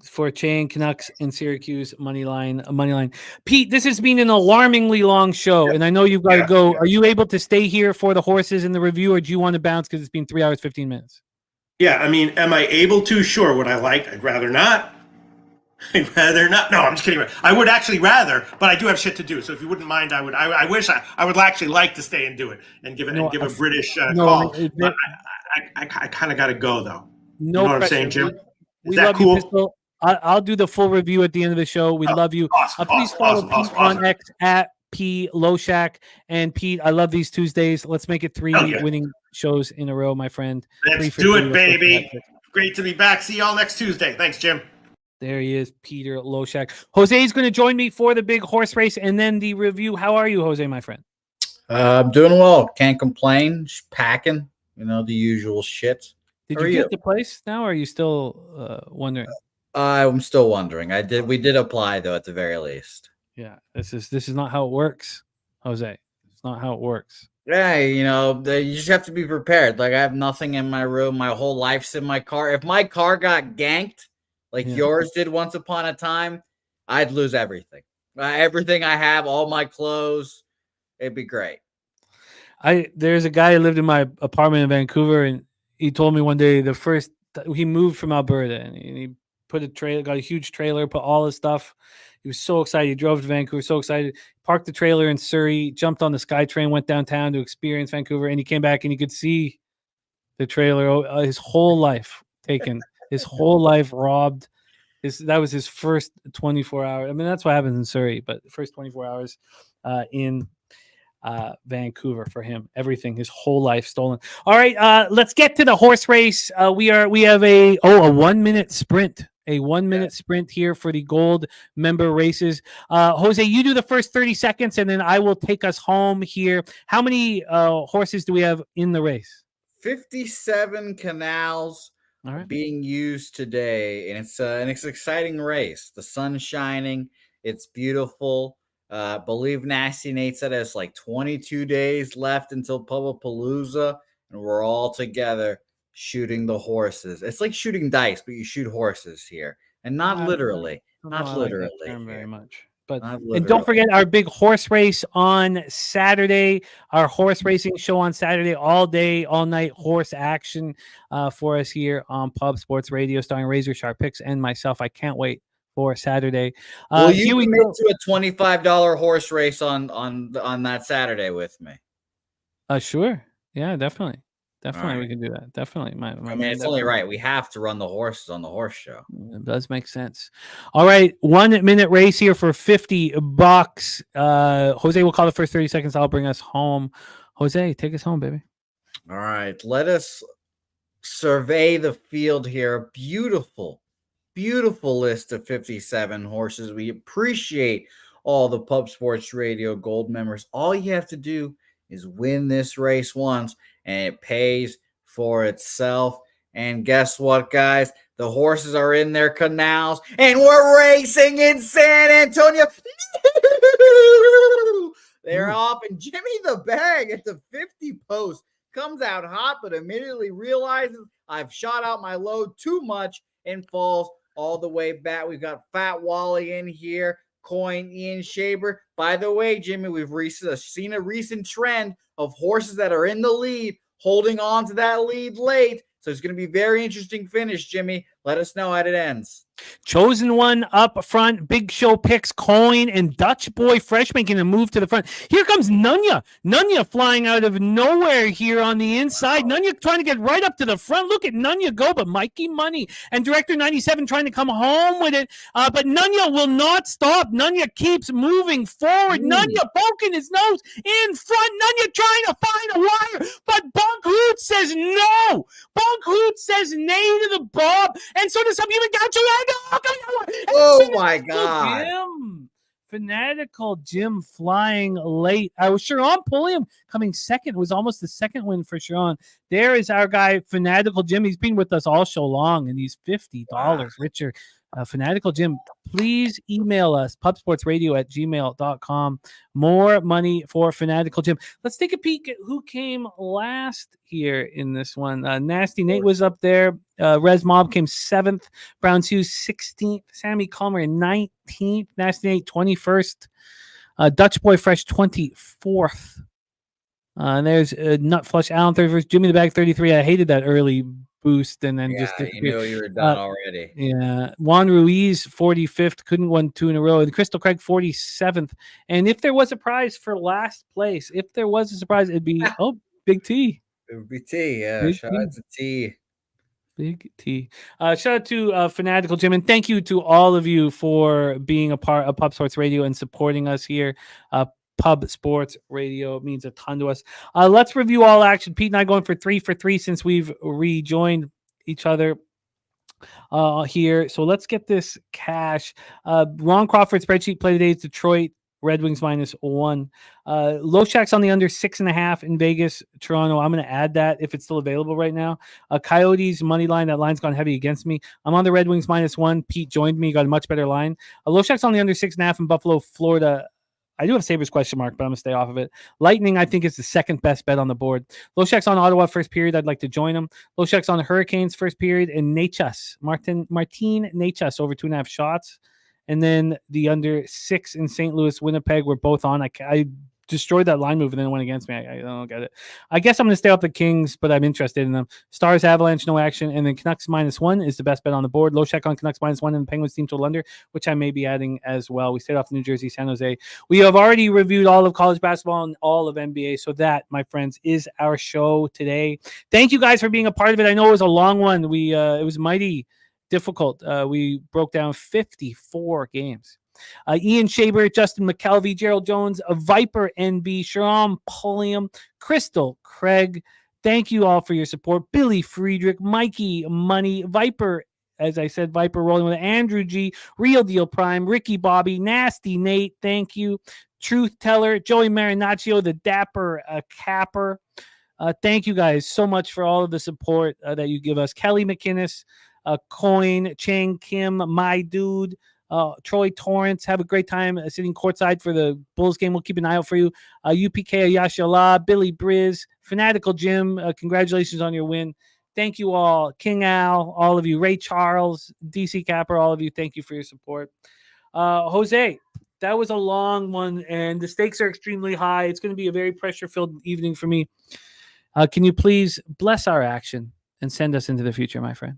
For Chang, Canucks and Syracuse money line. Pete, this has been an alarmingly long show, and I know you've got to go. Are you able to stay here for the horses in the review, or do you want to bounce because it's been 3 hours 15 minutes?
Yeah, I mean, am I able to? Sure. Would I like? I'd rather not. I'd rather not. No, I'm just kidding. I would actually rather, but I do have shit to do. So if you wouldn't mind, I would. I wish I would actually like to stay and do it and give a British call. But I kind of got to go though.
No,
you know what I'm saying, Jim?
Is that cool? You, I'll do the full review at the end of the show. We love you. Please follow Pete on X at P Loshak. And Pete, I love these Tuesdays. Let's make it 3 winning shows in a row, my friend.
Let's do it, baby. Great to be back. See y'all next Tuesday. Thanks, Jim.
There he is, Peter Loshak. Jose is going to join me for the big horse race and then the review. How are you, Jose, my friend?
I'm doing well. Can't complain. Just packing, the usual shit.
Did you get the place now, or are you still wondering?
I'm still wondering. We did apply though, at the very least.
Yeah, this is not how it works, Jose. It's not how it works.
Yeah, you just have to be prepared. Like, I have nothing in my room. My whole life's in my car. If my car got ganked, like yours did once upon a time, I'd lose everything. Everything I have, all my clothes, it'd be great.
There's a guy who lived in my apartment in Vancouver, and he told me one day he moved from Alberta, and he got a huge trailer, put all his stuff. He was so excited. He drove to Vancouver, so excited. Parked the trailer in Surrey, jumped on the SkyTrain, went downtown to experience Vancouver, and he came back and he could see the trailer. His whole life taken. His whole life robbed. That was his first 24 hours. I mean, that's what happens in Surrey, but the first 24 hours in Vancouver for him. Everything, his whole life stolen. All right, let's get to the horse race. We have a 1 minute sprint. A 1 minute sprint here for the gold member races. Jose, you do the first 30 seconds, and then I will take us home here. How many horses do we have in the race?
57 canals being used today, and it's an exciting race. The sun's shining. It's beautiful. Believe Nasty Nate said it's like 22 days left until Pubapalooza, and we're all together shooting the horses. It's like shooting dice, but you shoot horses here, and not literally. Not literally.
Very much. But and don't forget our big horse race on Saturday. Our horse racing show on Saturday, all day, all night horse action for us here on Pub Sports Radio, starring Razor Sharp Picks and myself. I can't wait for Saturday.
Will you commit to a $25 horse race on that Saturday with me?
Sure. Yeah, definitely. Definitely, we can do that. Definitely.
It's only right. We have to run the horses on the horse show.
It does make sense. All right. 1 minute race here for $50. Jose will call the first 30 seconds. I'll bring us home. Jose, take us home, baby.
All right. Let us survey the field here. Beautiful list of 57 horses. We appreciate all the Pub Sports Radio Gold members. All you have to do is win this race once, and it pays for itself. And guess what, guys? The horses are in their canals, and we're racing in San Antonio. They're off, and Jimmy the Bag at the 50 post comes out hot, but immediately realizes I've shot out my load too much and falls all the way back. We've got Fat Wally in here, Coin, Ian Shaber. By the way, Jimmy, we've seen a recent trend of horses that are in the lead holding on to that lead late. So it's going to be very interesting finish, Jimmy. Let us know how it ends.
Chosen one up front. Big Show Picks, Coin, and Dutch Boy Fresh making a move to the front. Here comes Nunya. Nunya flying out of nowhere here on the inside. Wow. Nunya trying to get right up to the front. Look at Nunya go, but Mikey Money and Director 97 trying to come home with it. But Nunya will not stop. Nunya keeps moving forward. Nunya poking his nose in front. Nunya trying to find a wire, but Bunk Hoot says no. Bunk Hoot says nay to the bob, and so does some even got you.
Oh my God.
Fanatical Jim flying late. I was Sharon Pulliam coming second. It was almost the second win for Sharon. There is our guy, Fanatical Jim. He's been with us all show long, and he's $50 richer. Fanatical Jim, please email us, pubsportsradio@gmail.com. More money for Fanatical Jim. Let's take a peek at who came last here in this one. Nasty Nate was up there. Rez Mob came 7th. Brown Hughes 16th. Sammy Calmer 19th. Nasty Nate 21st. Dutch Boy Fresh 24th. And there's Nut Flush Allen 31st. Jimmy the Bag 33. I hated that early boost and then just
you knew you were done already.
Yeah. Juan Ruiz 45th, couldn't win 2 in a row. And Crystal Craig 47th. And if there was a prize for last place, if there was a surprise, it'd be Big T.
It would be T. Yeah.
Big
shout out to T.
Big T. Shout out to Fanatical Jim, and thank you to all of you for being a part of Pub Sports Radio and supporting us here. Pub Sports Radio means a ton to us. Let's review all action. Pete and I going for 3 for 3 since we've rejoined each other here. So let's get this cash. Ron Crawford spreadsheet play today is Detroit Red Wings -1. Loshak's on the under 6.5 in Vegas, Toronto. I'm going to add that if it's still available right now. Coyotes money line. That line's gone heavy against me. I'm on the Red Wings -1. Pete joined me, got a much better line. Loshak's on the under 6.5 in Buffalo, Florida. I do have Sabres question mark, but I'm going to stay off of it. Lightning, I think, is the second best bet on the board. Loshak's on Ottawa first period. I'd like to join him. Loshak's on the Hurricanes first period. And Nachas, Martin Nachas over 2.5 shots. And then the under 6 in St. Louis, Winnipeg, we're both on. I destroyed that line move and then it went against me. I don't get it. I guess I'm going to stay off the Kings, but I'm interested in them. Stars, Avalanche, no action. And then Canucks -1 is the best bet on the board. Loshak on Canucks -1 and the Penguins team total under, which I may be adding as well. We stayed off New Jersey, San Jose. We have already reviewed all of college basketball and all of NBA. So that, my friends, is our show today. Thank you guys for being a part of it. I know it was a long one. It was mighty difficult. We broke down 54 games. Ian Shaber, Justin McKelvey, Gerald Jones, Viper NB, Sharam Pulliam, Crystal, Craig. Thank you all for your support. Billy Friedrich, Mikey Money, Viper, as I said, Viper rolling with Andrew G, Real Deal Prime, Ricky Bobby, Nasty Nate, thank you. Truth Teller, Joey Marinaccio, the Dapper Capper. Thank you guys so much for all of the support that you give us. Kelly McInnes, Coin, Chang Kim, My Dude, Troy Torrance. Have a great time sitting courtside for the Bulls game. We'll keep an eye out for you. UPK Ayashala, Billy Briz, Fanatical Jim. Congratulations on your win. Thank you all. King Al, all of you. Ray Charles, DC Capper, all of you. Thank you for your support. Jose, that was a long one, and the stakes are extremely high. It's going to be a very pressure-filled evening for me. Can you please bless our action and send us into the future, my friend?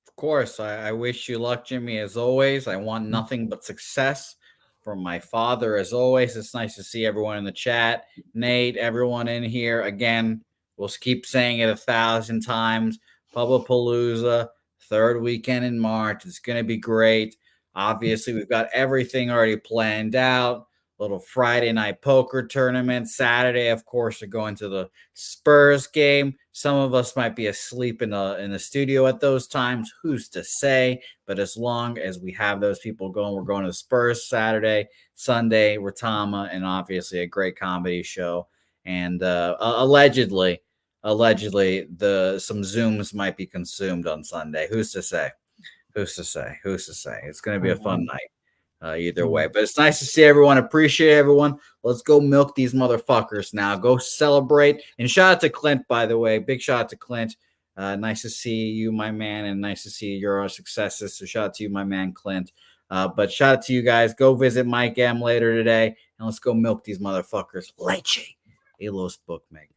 Of course. I wish you luck, Jimmy, as always. I want nothing but success from my father, as always. It's nice to see everyone in the chat. Nate, everyone in here. Again, we'll keep saying it 1,000 times. Pubblepalooza, third weekend in March. It's going to be great. Obviously, we've got everything already planned out. Little Friday night poker tournament. Saturday, of course, we're going to the Spurs game. Some of us might be asleep in the studio at those times. Who's to say? But as long as we have those people going, we're going to the Spurs Saturday, Sunday, Ratama, and obviously a great comedy show. And allegedly, some Zooms might be consumed on Sunday. Who's to say? Who's to say? It's going to be a fun night. Either way, but it's nice to see everyone. Appreciate everyone. Let's go milk these motherfuckers now. Go celebrate. And shout out to Clint, by the way. Big shout out to Clint. Nice to see you, my man, and nice to see your successes. So shout out to you, my man, Clint. But shout out to you guys. Go visit Mike M later today, and let's go milk these motherfuckers. Leche. A los bookmakers.